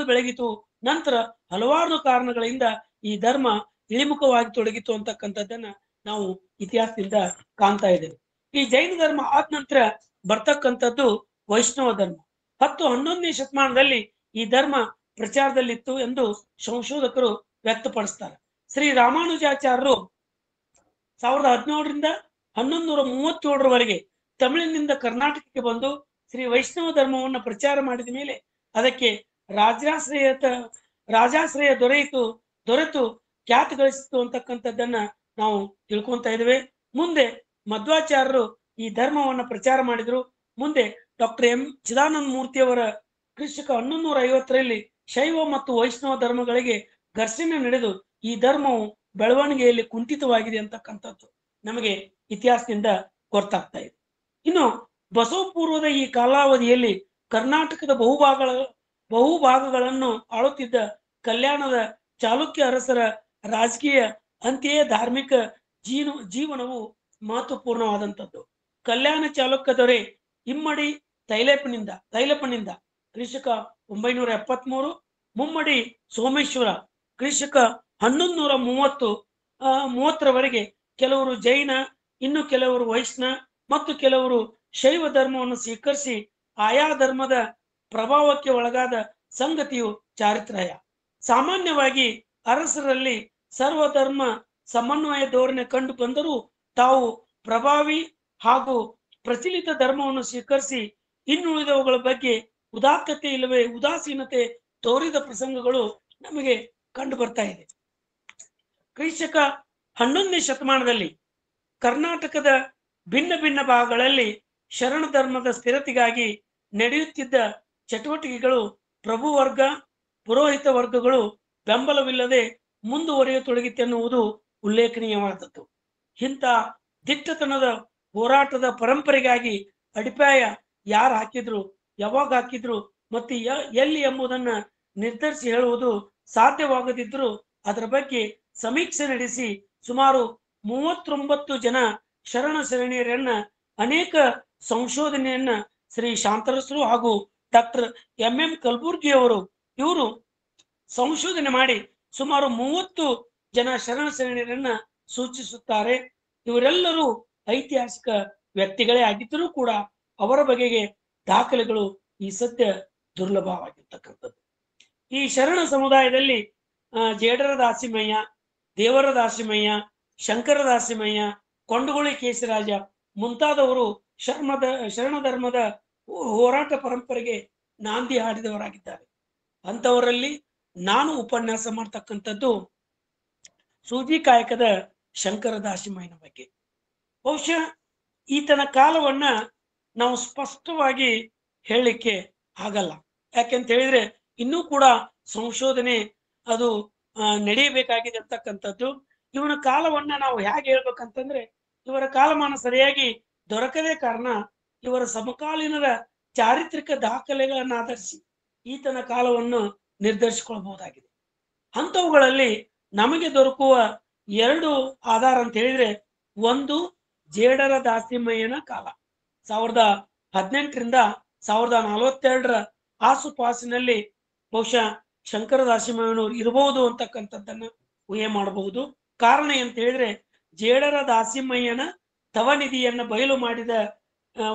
ಬೆಳೆಗಿತು. ನಂತರ ಹಲವಾರು ಕಾರಣಗಳಿಂದ ಈ ಧರ್ಮ ಇಳಿಮುಖವಾಗಿ ತೊಡಗಿತು ಅಂತಕ್ಕಂಥದ್ದನ್ನ ನಾವು ಇತಿಹಾಸದಿಂದ ಕಾಣ್ತಾ ಇದ್ದೇವೆ. ಈ ಜೈನ ಧರ್ಮ ಆದ ನಂತರ ಬರ್ತಕ್ಕಂಥದ್ದು ವೈಷ್ಣವ ಧರ್ಮ. 10-11ನೇ ಶತಮಾನದಲ್ಲಿ ಈ ಧರ್ಮ ಪ್ರಚಾರದಲ್ಲಿತ್ತು ಎಂದು ಸಂಶೋಧಕರು ವ್ಯಕ್ತಪಡಿಸ್ತಾರೆ. ಶ್ರೀ ರಾಮಾನುಜಾಚಾರ್ಯರು 1017ರಿಂದ 1137ರವರೆಗೆ ತಮಿಳಿನಿಂದ ಕರ್ನಾಟಕಕ್ಕೆ ಬಂದು ಶ್ರೀ ವೈಷ್ಣವ ಧರ್ಮವನ್ನು ಪ್ರಚಾರ ಮಾಡಿದ ಮೇಲೆ ಅದಕ್ಕೆ ರಾಜಾಶ್ರಯ ದೊರೆತು ಖ್ಯಾತಿ ಗಳಿಸಿತು ಅಂತಕ್ಕಂಥದ್ದನ್ನ ನಾವು ತಿಳ್ಕೊಂತ ಇದ್ದೇವೆ. ಮುಂದೆ ಮಧ್ವಾಚಾರ್ಯರು ಈ ಧರ್ಮವನ್ನ ಪ್ರಚಾರ ಮಾಡಿದ್ರು. ಮುಂದೆ ಡಾಕ್ಟರ್ ಎಂ ಚಿದಾನಂದ ಮೂರ್ತಿಯವರ ಕ್ರಿಶಕ 1150ರಲ್ಲಿ ಶೈವ ಮತ್ತು ವೈಷ್ಣವ ಧರ್ಮಗಳಿಗೆ ಘರ್ಷಣೆ ನಡೆದು ಈ ಧರ್ಮವು ಬೆಳವಣಿಗೆಯಲ್ಲಿ ಕುಂಠಿತವಾಗಿದೆ ಅಂತಕ್ಕಂಥದ್ದು ನಮಗೆ ಇತಿಹಾಸದಿಂದ ಗೊತ್ತಾಗ್ತಾ ಇದೆ. ಇನ್ನು ಬಸವ ಪೂರ್ವದ ಈ ಕಾಲಾವಧಿಯಲ್ಲಿ ಕರ್ನಾಟಕದ ಬಹುಭಾಗಗಳನ್ನು ಆಳುತ್ತಿದ್ದ ಕಲ್ಯಾಣದ ಚಾಲುಕ್ಯ ಅರಸರ ರಾಜಕೀಯ ಅಂತೆಯೇ ಧಾರ್ಮಿಕ ಜೀವನವು ಮಹತ್ವಪೂರ್ಣವಾದಂಥದ್ದು. ಕಲ್ಯಾಣ ಚಾಲುಕ್ಯ ದೊರೆ ಇಮ್ಮಡಿ ತೈಲಪ್ಪನಿಂದ ಕ್ರಿಶಕ 973, ಮುಮ್ಮಡಿ ಸೋಮೇಶ್ವರ ಕ್ರಿಶಕ 1130ರವರೆಗೆ ಕೆಲವರು ಜೈನ, ಇನ್ನು ಕೆಲವರು ವೈಷ್ಣವ ಮತ್ತು ಕೆಲವರು ಶೈವ ಧರ್ಮವನ್ನು ಸ್ವೀಕರಿಸಿ ಆಯಾ ಧರ್ಮದ ಪ್ರಭಾವಕ್ಕೆ ಒಳಗಾದ ಸಂಗತಿಯು ಚಾರಿತ್ರ್ಯ. ಸಾಮಾನ್ಯವಾಗಿ ಅರಸರಲ್ಲಿ ಸರ್ವಧರ್ಮ ಸಮನ್ವಯ ಧೋರಣೆ ಕಂಡು ಬಂದರೂ ತಾವು ಪ್ರಭಾವಿ ಹಾಗೂ ಪ್ರಚಲಿತ ಧರ್ಮವನ್ನು ಸ್ವೀಕರಿಸಿ ಇನ್ನುಳಿದವುಗಳ ಬಗ್ಗೆ ಉದಾತ್ತತೆ ಇಲ್ಲವೇ ಉದಾಸೀನತೆ ತೋರಿದ ಪ್ರಸಂಗಗಳು ನಮಗೆ ಕಂಡು ಬರ್ತಾ ಇದೆ. ಕ್ರಿಸ್ತಕ 11ನೇ ಶತಮಾನದಲ್ಲಿ ಕರ್ನಾಟಕದ ಭಿನ್ನ ಭಿನ್ನ ಭಾಗಗಳಲ್ಲಿ ಶರಣ ಧರ್ಮದ ಸ್ಥಿರತೆಗಾಗಿ ನಡೆಯುತ್ತಿದ್ದ ಚಟುವಟಿಕೆಗಳು ಪ್ರಭು ವರ್ಗ ಪುರೋಹಿತ ವರ್ಗಗಳು ಬೆಂಬಲವಿಲ್ಲದೆ ಮುಂದುವರಿಯತೊಡಗಿತೆನ್ನುವುದು ಉಲ್ಲೇಖನೀಯವಾದದ್ದು. ಇಂಥ ದಿಟ್ಟತನದ ಹೋರಾಟದ ಪರಂಪರೆಗಾಗಿ ಅಡಿಪಾಯ ಯಾರು ಹಾಕಿದ್ರು, ಯಾವಾಗ ಹಾಕಿದ್ರು ಮತ್ತು ಎಲ್ಲಿ ಎಂಬುದನ್ನ ನಿರ್ಧರಿಸಿ ಹೇಳುವುದು ಸಾಧ್ಯವಾಗದಿದ್ದರೂ ಅದರ ಬಗ್ಗೆ ಸಮೀಕ್ಷೆ ನಡೆಸಿ ಸುಮಾರು 39 ಜನ ಶರಣ ಶರಣೆಯರನ್ನ ಅನೇಕ ಸಂಶೋಧನೆಯನ್ನ ಶ್ರೀ ಶಾಂತರಸರು ಹಾಗೂ ಡಾಕ್ಟರ್ MM ಕಲಬುರ್ಗಿ ಇವರು ಸಂಶೋಧನೆ ಮಾಡಿ ಸುಮಾರು 30 ಜನ ಶರಣ ಶರಣೆಯರನ್ನ ಸೂಚಿಸುತ್ತಾರೆ. ಇವರೆಲ್ಲರೂ ಐತಿಹಾಸಿಕ ವ್ಯಕ್ತಿಗಳೇ ಆಗಿದ್ದರೂ ಕೂಡ ಅವರ ಬಗೆಗೆ ದಾಖಲೆಗಳು ಈ ಸದ್ಯ ದುರ್ಲಭವಾಗಿರ್ತಕ್ಕಂಥದ್ದು. ಈ ಶರಣ ಸಮುದಾಯದಲ್ಲಿ ಜೇಡರ ದಾಸಿಮಯ್ಯ, ದೇವರ ದಾಸಿಮಯ್ಯ, ಶಂಕರ ದಾಸಿಮಯ್ಯ, ಕೊಂಡಗುಳಿ ಕೇಶರಾಜ ಮುಂತಾದವರು ಶರಣ ಧರ್ಮದ ಹೋರಾಟ ಪರಂಪರೆಗೆ ನಾಂದಿ ಹಾಡಿದವರಾಗಿದ್ದಾರೆ. ಅಂತವರಲ್ಲಿ ನಾನು ಉಪನ್ಯಾಸ ಮಾಡ್ತಕ್ಕಂಥದ್ದು ಸೂಜಿ ಕಾಯಕದ ಶಂಕರ ದಾಸಿಮಯ್ಯನ ಬಗ್ಗೆ. ಬಹುಶಃ ಈತನ ಕಾಲವನ್ನ ನಾವು ಸ್ಪಷ್ಟವಾಗಿ ಹೇಳಲಿಕ್ಕೆ ಆಗಲ್ಲ. ಯಾಕೆಂತ ಹೇಳಿದ್ರೆ ಇನ್ನೂ ಕೂಡ ಸಂಶೋಧನೆ ಅದು ನಡೆಯಬೇಕಾಗಿದೆ ಅಂತಕ್ಕಂಥದ್ದು. ಇವನ ಕಾಲವನ್ನ ನಾವು ಹೇಗೆ ಹೇಳ್ಬೇಕಂತಂದ್ರೆ ಇವರ ಕಾಲಮಾನ ಸರಿಯಾಗಿ ದೊರಕದೇ ಕಾರಣ ಇವರ ಸಮಕಾಲೀನರ ಚಾರಿತ್ರಿಕ ದಾಖಲೆಗಳನ್ನ ಆಧರಿಸಿ ಈತನ ಕಾಲವನ್ನು ನಿರ್ಧರಿಸಿಕೊಳ್ಬಹುದಾಗಿದೆ. ಅಂಥವುಗಳಲ್ಲಿ ನಮಗೆ ದೊರಕುವ 2 ಆಧಾರ ಅಂತ ಹೇಳಿದ್ರೆ, ಒಂದು ಜೇಡರ ದಾಸಿಮಯ್ಯನ ಕಾಲ 1018ರಿಂದ 1042 ಆಸುಪಾಸಿನಲ್ಲಿ ಬಹುಶಃ ಶಂಕರ ದಾಸಿಮಯ್ಯನವರು ಇರಬಹುದು ಅಂತಕ್ಕಂಥದ್ದನ್ನ ಊಹೆ ಮಾಡಬಹುದು. ಕಾರಣ ಅಂತ ಹೇಳಿದ್ರೆ ಜೇಡರ ದಾಸಿಮಯ್ಯನ ತವನಿಧಿಯನ್ನ ಬಯಲು ಮಾಡಿದ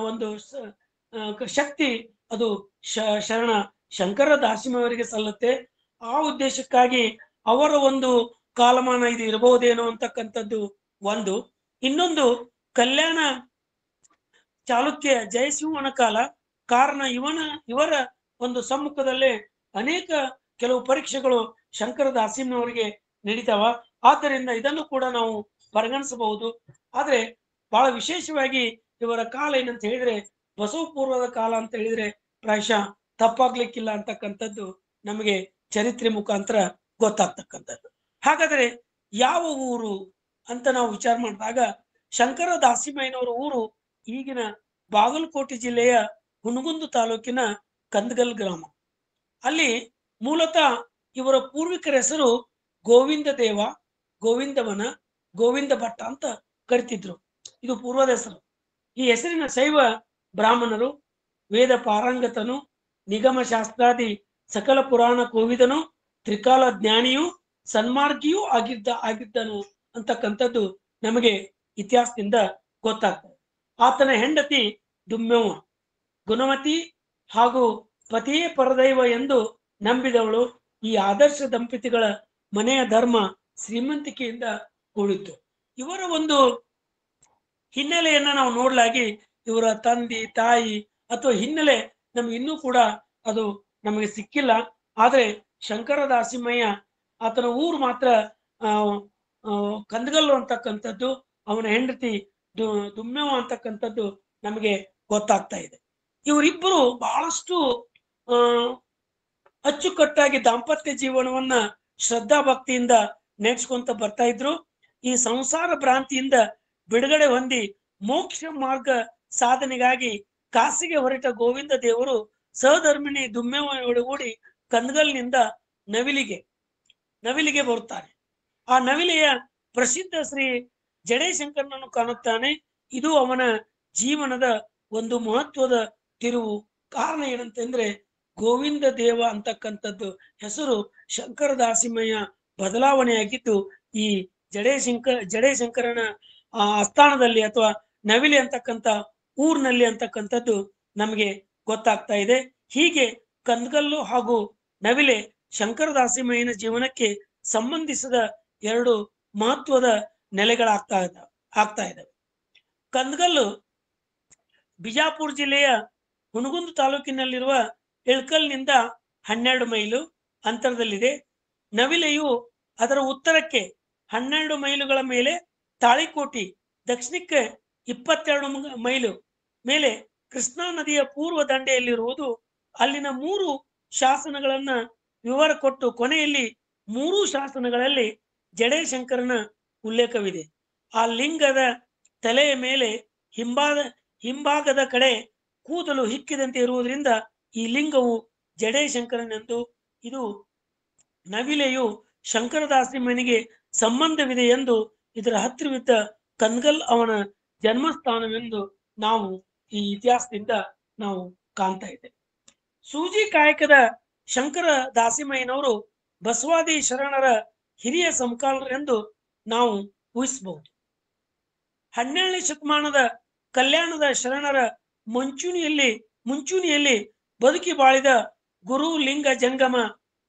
ಒಂದು ಶಕ್ತಿ ಅದು ಶರಣ ಶಂಕರ ದಾಸಿಮಯ್ಯವರಿಗೆ ಸಲ್ಲುತ್ತೆ. ಆ ಉದ್ದೇಶಕ್ಕಾಗಿ ಅವರ ಒಂದು ಕಾಲಮಾನ ಇದು ಇರಬಹುದೇನೋ ಅಂತಕ್ಕಂಥದ್ದು ಒಂದು. ಇನ್ನೊಂದು ಕಲ್ಯಾಣ ಚಾಲುಕ್ಯ ಜಯಸಿಂಹನ ಕಾಲ. ಕಾರಣ ಇವರ ಒಂದು ಸಮ್ಮುಖದಲ್ಲೇ ಅನೇಕ ಕೆಲವು ಪರೀಕ್ಷೆಗಳು ಶಂಕರ ದಾಸಿಮಯ್ಯವರಿಗೆ ನಡೀತಾವ. ಆದ್ದರಿಂದ ಇದನ್ನು ಕೂಡ ನಾವು ಪರಿಗಣಿಸಬಹುದು. ಆದ್ರೆ ಬಹಳ ವಿಶೇಷವಾಗಿ ಇವರ ಕಾಲ ಏನಂತ ಹೇಳಿದ್ರೆ ಬಸವ ಪೂರ್ವದ ಕಾಲ ಅಂತ ಹೇಳಿದ್ರೆ ಪ್ರಾಯಶಃ ತಪ್ಪಾಗ್ಲಿಕ್ಕಿಲ್ಲ ಅಂತಕ್ಕಂಥದ್ದು ನಮಗೆ ಚರಿತ್ರೆ ಮುಖಾಂತರ ಗೊತ್ತಾಗ್ತಕ್ಕಂಥದ್ದು. ಹಾಗಾದ್ರೆ ಯಾವ ಊರು ಅಂತ ನಾವು ವಿಚಾರ ಮಾಡಿದಾಗ ಶಂಕರ ದಾಸಿಮಯ್ಯನವರ ಊರು ಈಗಿನ ಬಾಗಲಕೋಟೆ ಜಿಲ್ಲೆಯ ಹುನಗುಂದ ತಾಲೂಕಿನ ಕಂದಗಲ್ ಗ್ರಾಮ. ಅಲ್ಲಿ ಮೂಲತಃ ಇವರ ಪೂರ್ವಿಕರ ಹೆಸರು ಗೋವಿಂದ ದೇವ, ಗೋವಿಂದವನ, ಗೋವಿಂದ ಭಟ್ಟ ಅಂತ ಕರಿತಿದ್ರು. ಇದು ಪೂರ್ವದ ಹೆಸರು. ಈ ಹೆಸರಿನ ಶೈವ ಬ್ರಾಹ್ಮಣರು, ವೇದ ಪಾರಂಗತನು, ನಿಗಮ ಶಾಸ್ತ್ರಾದಿ ಸಕಲ ಪುರಾಣ ಕೋವಿದನು, ತ್ರಿಕಾಲ ಜ್ಞಾನಿಯು, ಸನ್ಮಾರ್ಗಿಯೂ ಆಗಿದ್ದನು ಅಂತಕ್ಕಂಥದ್ದು ನಮಗೆ ಇತಿಹಾಸದಿಂದ ಗೊತ್ತಾಗ್ತದೆ. ಆತನ ಹೆಂಡತಿ ದುಮ್ಮೆವ್ವ ಗುಣಮತಿ ಹಾಗೂ ಪತಿಯೇ ಪರದೈವ ಎಂದು ನಂಬಿದವಳು. ಈ ಆದರ್ಶ ದಂಪತಿಗಳ ಮನೆಯ ಧರ್ಮ ಶ್ರೀಮಂತಿಕೆಯಿಂದ ಕೂಡಿತ್ತು. ಇವರ ಒಂದು ಹಿನ್ನೆಲೆಯನ್ನ ನಾವು ನೋಡ್ಲಾಗಿ ಇವರ ತಂದೆ ತಾಯಿ ಅಥವಾ ಹಿನ್ನೆಲೆ ನಮ್ಗೆ ಇನ್ನೂ ಕೂಡ ಅದು ನಮಗೆ ಸಿಕ್ಕಿಲ್ಲ. ಆದ್ರೆ ಶಂಕರ ದಾಸಿಮಯ್ಯ ಆತನ ಊರು ಮಾತ್ರ ಕಂದಗಲ್ಲು ಅಂತಕ್ಕಂಥದ್ದು, ಅವನ ಹೆಂಡತಿ ದುಮ್ಮೆವ್ವ ಅಂತಕ್ಕಂಥದ್ದು ನಮಗೆ ಗೊತ್ತಾಗ್ತಾ ಇದೆ. ಇವರಿಬ್ಬರು ಬಹಳಷ್ಟು ಅಚ್ಚುಕಟ್ಟಾಗಿ ದಾಂಪತ್ಯ ಜೀವನವನ್ನ ಶ್ರದ್ಧಾ ಭಕ್ತಿಯಿಂದ ನಡೆಸ್ಕೊಂತ ಬರ್ತಾ ಇದ್ರು. ಈ ಸಂಸಾರ ಭ್ರಾಂತಿಯಿಂದ ಬಿಡುಗಡೆ ಹೊಂದಿ ಮೋಕ್ಷ ಮಾರ್ಗ ಸಾಧನೆಗಾಗಿ ಕಾಸಿಗೆ ಹೊರಟ ಗೋವಿಂದ ದೇವರು ಸಹಧರ್ಮಿಣಿ ದುಮ್ಮೆವ್ವೊಡಗೂಡಿ ಕಂದಗಲ್ನಿಂದ ನವಿಲಿಗೆ ಬರುತ್ತಾನೆ. ಆ ನವಿಲೆಯ ಪ್ರಸಿದ್ಧ ಶ್ರೀ ಜಡೇಶಂಕರನನ್ನು ಕಾಣುತ್ತಾನೆ. ಇದು ಅವನ ಜೀವನದ ಒಂದು ಮಹತ್ವದ ತಿರುವು. ಕಾರಣ ಏನಂತಂದ್ರೆ ಗೋವಿಂದ ದೇವ ಅಂತಕ್ಕಂಥದ್ದು ಹೆಸರು ಶಂಕರ ದಾಸಿಮಯ್ಯ ಬದಲಾವಣೆಯಾಗಿದ್ದು ಈ ಜಡೇಶಂಕರನ ಆಸ್ಥಾನದಲ್ಲಿ ಅಥವಾ ನವಿಲೆ ಅಂತಕ್ಕಂಥ ಊರಿನಲ್ಲಿ ಅಂತಕ್ಕಂಥದ್ದು ನಮಗೆ ಗೊತ್ತಾಗ್ತಾ ಇದೆ. ಹೀಗೆ ಕಂದಗಲ್ಲು ಹಾಗೂ ನವಿಲೆ ಶಂಕರದಾಸಿಮಯ್ಯನ ಜೀವನಕ್ಕೆ ಸಂಬಂಧಿಸಿದ ಎರಡು ಮಹತ್ವದ ನೆಲೆಗಳಾಗ್ತಾ ಇದ್ದಾವೆ. ಕಂದಗಲ್ಲು ಬಿಜಾಪುರ ಜಿಲ್ಲೆಯ ಹುನಗುಂದ ತಾಲೂಕಿನಲ್ಲಿರುವ ಇಳಕಲ್ನಿಂದ 12 ಮೈಲು ಅಂತರದಲ್ಲಿದೆ. ನವಿಲೆಯು ಅದರ ಉತ್ತರಕ್ಕೆ 12 ಮೈಲುಗಳ ಮೇಲೆ, ತಾಳಿಕೋಟಿ ದಕ್ಷಿಣಕ್ಕೆ 22 ಮೈಲು ಮೇಲೆ ಕೃಷ್ಣಾ ನದಿಯ ಪೂರ್ವ ದಂಡೆಯಲ್ಲಿರುವುದು. ಅಲ್ಲಿನ 3 ಶಾಸನಗಳನ್ನ ವಿವರ ಕೊಟ್ಟು ಕೊನೆಯಲ್ಲಿ 3 ಶಾಸನಗಳಲ್ಲಿ ಜಡೇಶಂಕರನ ಉಲ್ಲೇಖವಿದೆ. ಆ ಲಿಂಗದ ತಲೆಯ ಮೇಲೆ ಹಿಂಭಾಗದ ಕಡೆ ಕೂದಲು ಹಿಕ್ಕಿದಂತೆ ಇರುವುದರಿಂದ ಈ ಲಿಂಗವು ಜಡೇಶಂಕರನೆಂದು, ಇದು ನವಿಲೆಯು ಶಂಕರದಾಸಿಮನಿಗೆ ಸಂಬಂಧವಿದೆ ಎಂದು, ಇದರ ಹತ್ತಿರವಿದ್ದ ಕಂದಗಲ್ ಅವನ ಜನ್ಮಸ್ಥಾನವೆಂದು ನಾವು ಈ ಇತಿಹಾಸದಿಂದ ನಾವು ಕಾಣ್ತಾ ಇದ್ದೇವೆ. ಸೂಜಿ ಕಾಯಕದ ಶಂಕರ ದಾಸಿಮಯ್ಯನವರು ಬಸವಾದಿ ಶರಣರ ಹಿರಿಯ ಸಮಕಾಲರೆಂದು ನಾವು ಊಹಿಸಬಹುದು. 12ನೇ ಶತಮಾನದ ಕಲ್ಯಾಣದ ಶರಣರ ಮುಂಚೂಣಿಯಲ್ಲಿ ಬದುಕಿ ಬಾಳಿದ ಗುರು ಲಿಂಗ ಜಂಗಮ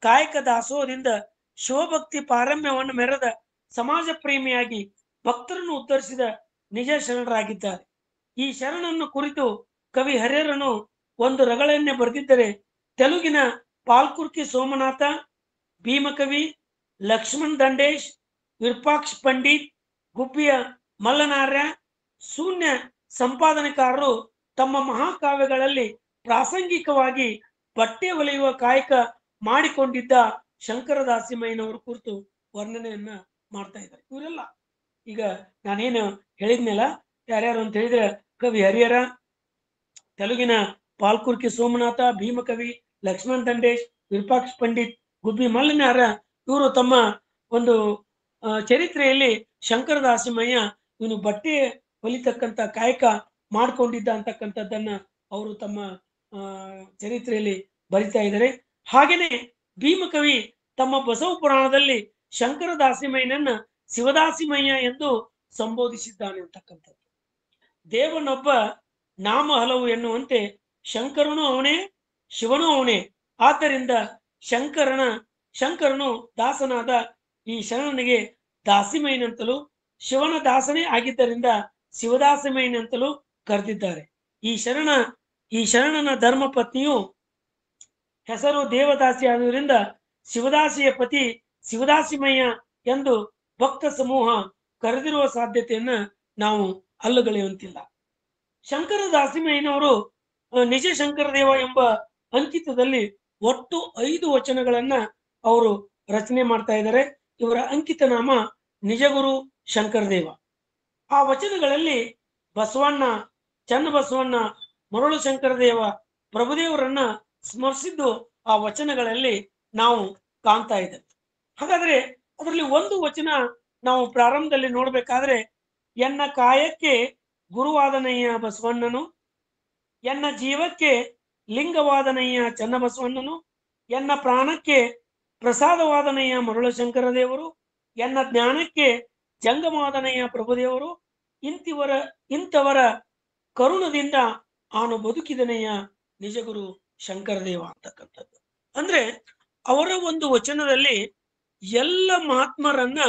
ಕಾಯಕ ದಾಸೋಹದಿಂದ ಶಿವಭಕ್ತಿ ಪಾರಮ್ಯವನ್ನು ಮೆರೆದ ಸಮಾಜ ಪ್ರೇಮಿಯಾಗಿ ಭಕ್ತರನ್ನು ಉದ್ಧರಿಸಿದ ನಿಜ ಶರಣರಾಗಿದ್ದಾರೆ. ಈ ಶರಣನ್ನು ಕುರಿತು ಕವಿ ಹರಿಹರನು ಒಂದು ರಗಳೆಯನ್ನೇ ಬರೆದಿದ್ದರೆ, ತೆಲುಗಿನ ಪಾಲ್ಕುರ್ಕಿ ಸೋಮನಾಥ, ಭೀಮಕವಿ, ಲಕ್ಷ್ಮಣ್ ದಂಡೇಶ್, ವಿರೂಪಾಕ್ಷ ಪಂಡಿತ್, ಗುಬ್ಬಿಯ ಮಲ್ಲನಾರ್ಯ, ಶೂನ್ಯ ಸಂಪಾದನೆಕಾರರು ತಮ್ಮ ಮಹಾಕಾವ್ಯಗಳಲ್ಲಿ ಪ್ರಾಸಂಗಿಕವಾಗಿ ಬಟ್ಟೆ ಹೊಲೆಯುವ ಕಾಯಕ ಮಾಡಿಕೊಂಡಿದ್ದ ಶಂಕರದಾಸಿಮಯ್ಯನವರ ಕುರಿತು ವರ್ಣನೆಯನ್ನ ಮಾಡ್ತಾ ಇದ್ದಾರೆ. ಇವರೆಲ್ಲ ಈಗ ನಾನೇನು ಹೇಳಿದ್ನಲ್ಲ, ಯಾರ್ಯಾರು ಅಂತ ಹೇಳಿದ್ರೆ ಕವಿ ಹರಿಹರ, ತೆಲುಗಿನ ಪಾಲ್ಕುರ್ಕಿ ಸೋಮನಾಥ, ಭೀಮಕವಿ, ಲಕ್ಷ್ಮಣ್ ದಂಡೇಶ್, ವಿರೂಪಾಕ್ಷ ಪಂಡಿತ್, ಗುಬ್ಬಿ ಮಲ್ಲನಾರ್ಯ, ಇವರು ತಮ್ಮ ಒಂದು ಚರಿತ್ರೆಯಲ್ಲಿ ಶಂಕರದಾಸಿಮಯ್ಯ ಇವನು ಬಟ್ಟೆ ಹೊಲಿತಕ್ಕಂಥ ಕಾಯಕ ಮಾಡ್ಕೊಂಡಿದ್ದ ಅಂತಕ್ಕಂಥದ್ದನ್ನ ಅವರು ತಮ್ಮ ಚರಿತ್ರೆಯಲ್ಲಿ ಬರಿತಾ ಇದ್ದಾರೆ. ಹಾಗೇನೆ ಭೀಮಕವಿ ತಮ್ಮ ಬಸವ ಪುರಾಣದಲ್ಲಿ ಶಂಕರದಾಸಿಮಯ್ಯನನ್ನ ಶಿವದಾಸಿಮಯ್ಯ ಎಂದು ಸಂಬೋಧಿಸಿದ್ದಾನೆ ಅಂತಕ್ಕಂಥದ್ದು. ದೇವನೊಬ್ಬ ನಾಮ ಹಲವು ಎನ್ನುವಂತೆ ಶಂಕರನು ಅವನೇ, ಶಿವನು ಅವನೇ. ಆದ್ದರಿಂದ ಶಂಕರನು ದಾಸನಾದ ಈ ಶರಣನಿಗೆ ದಾಸಿಮಯ್ಯನಂತಲೂ, ಶಿವನ ದಾಸನೇ ಆಗಿದ್ದರಿಂದ ಶಿವದಾಸಿಮಯ್ಯನಂತಲೂ ಕರೆದಿದ್ದಾರೆ. ಈ ಶರಣನ ಧರ್ಮ ಪತ್ನಿಯು ಹೆಸರು ದೇವದಾಸಿ ಆದುದರಿಂದ ಶಿವದಾಸಿಯ ಪತಿ ಶಿವದಾಸಿಮಯ್ಯ ಎಂದು ಭಕ್ತ ಸಮೂಹ ಕರೆದಿರುವ ಸಾಧ್ಯತೆಯನ್ನ ನಾವು ಅಲ್ಲಗಳೆಯುವಂತಿಲ್ಲ. ಶಂಕರದಾಸಿಮಯ್ಯನವರು ನಿಜ ಶಂಕರದೇವ ಎಂಬ ಅಂಕಿತದಲ್ಲಿ ಒಟ್ಟು 5 ವಚನಗಳನ್ನ ಅವರು ರಚನೆ ಮಾಡ್ತಾ ಇದ್ದಾರೆ. ಇವರ ಅಂಕಿತ ನಾಮ ನಿಜಗುರು ಶಂಕರದೇವ. ಆ ವಚನಗಳಲ್ಲಿ ಬಸವಣ್ಣ, ಚನ್ನಬಸವಣ್ಣ, ಮರುಳು ಶಂಕರದೇವ, ಪ್ರಭುದೇವರನ್ನ ಸ್ಮರಿಸಿದ್ದು ಆ ವಚನಗಳಲ್ಲಿ ನಾವು ಕಾಣ್ತಾ ಇದ್ದೇವೆ. ಹಾಗಾದ್ರೆ ಅದರಲ್ಲಿ ಒಂದು ವಚನ ನಾವು ಪ್ರಾರಂಭದಲ್ಲಿ ನೋಡ್ಬೇಕಾದ್ರೆ, ಎನ್ನ ಕಾಯಕ್ಕೆ ಗುರುವಾದನಯ್ಯ ಬಸವಣ್ಣನು, ಎನ್ನ ಜೀವಕ್ಕೆ ಲಿಂಗವಾದನಯ್ಯ ಚನ್ನಬಸವಣ್ಣನು, ಎನ್ನ ಪ್ರಾಣಕ್ಕೆ ಪ್ರಸಾದವಾದನಯ್ಯ ಮರುಳ ಶಂಕರದೇವರು, ಎನ್ನ ಜ್ಞಾನಕ್ಕೆ ಜಂಗಮಾದನಯ್ಯ ಪ್ರಭುದೇವರು, ಇಂಥವರ ಕರುಣದಿಂದ ಆನು ಬದುಕಿದನಯ್ಯ ನಿಜಗುರು ಶಂಕರದೇವ ಅಂತಕ್ಕಂಥದ್ದು. ಅಂದ್ರೆ ಅವರ ಒಂದು ವಚನದಲ್ಲಿ ಎಲ್ಲ ಮಹಾತ್ಮರನ್ನ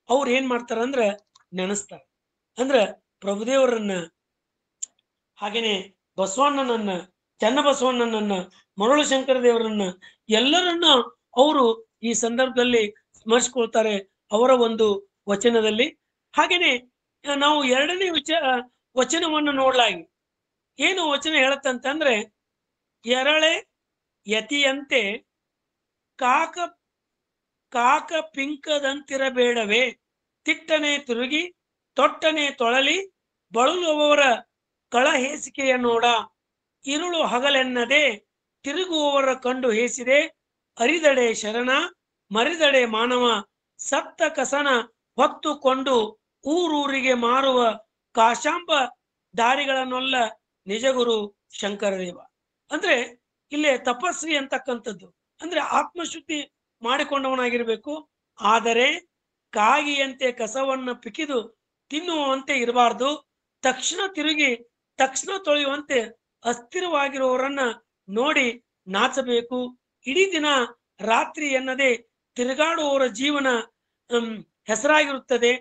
ಅವ್ರು ಏನ್ ಮಾಡ್ತಾರಂದ್ರ ನೆನೆಸ್ತಾರೆ. ಅಂದ್ರ ಪ್ರಭುದೇವರನ್ನ, ಹಾಗೇನೆ ಬಸವಣ್ಣನನ್ನ, ಚನ್ನಬಸವಣ್ಣನನ್ನ, ಮರುಳು ಶಂಕರದೇವರನ್ನ ಎಲ್ಲರನ್ನ ಅವರು ಈ ಸಂದರ್ಭದಲ್ಲಿ ಸ್ಮರಿಸ್ಕೊಳ್ತಾರೆ ಅವರ ಒಂದು ವಚನದಲ್ಲಿ. ಹಾಗೇನೆ ನಾವು ಎರಡನೇ ವಚನವನ್ನು ನೋಡ್ಲಾಗಿ ಏನು ವಚನ ಹೇಳತ್ತಂತಂದ್ರೆ, ಎರಳೆ ಯತಿಯಂತೆ ಕಾಕ ಪಿಂಕದಂತಿರಬೇಡವೇ, ತಿಟ್ಟನೆ ತಿರುಗಿ ತೊಟ್ಟನೆ ತೊಳಲಿ ಬಳಲುವವರ ಕಳಹೇಸಿಕೆಯ ನೋಡ, ಇರುಳು ಹಗಲೆನ್ನದೆ ತಿರುಗುವವರ ಕಂಡು ಹೇಸಿದೆ, ಅರಿದಡೆ ಶರಣ ಮರಿದಡೆ ಮಾನವ, ಸತ್ತ ಕಸನ ಹೊತ್ತುಕೊಂಡು ಊರೂರಿಗೆ ಮಾರುವ ಕಾಶಾಂಬ ದಾರಿಗಳನ್ನೊಲ್ಲ ನಿಜಗುರು ಶಂಕರದೇವ. ಅಂದ್ರೆ ಇಲ್ಲೇ ತಪಸ್ವಿ ಅಂತಕ್ಕಂಥದ್ದು ಅಂದ್ರೆ ಆತ್ಮಶುದ್ಧಿ ಮಾಡಿಕೊಂಡವನಾಗಿರ್ಬೇಕು. ಆದರೆ ಕಾಗಿಯಂತೆ ಕಸವನ್ನ ಪಿಕಿದು ತಿನ್ನುವಂತೆ ಇರಬಾರ್ದು. ತಕ್ಷಣ ತಿರುಗಿ ತಕ್ಷಣ ತೊಳೆಯುವಂತೆ ಅಸ್ಥಿರವಾಗಿರುವವರನ್ನ ನೋಡಿ ನಾಚಬೇಕು. ಇಡೀ ದಿನ ರಾತ್ರಿ ಎನ್ನದೆ ತಿರುಗಾಡುವವರ ಜೀವನ ಹೆಸರಾಗಿರುತ್ತದೆ.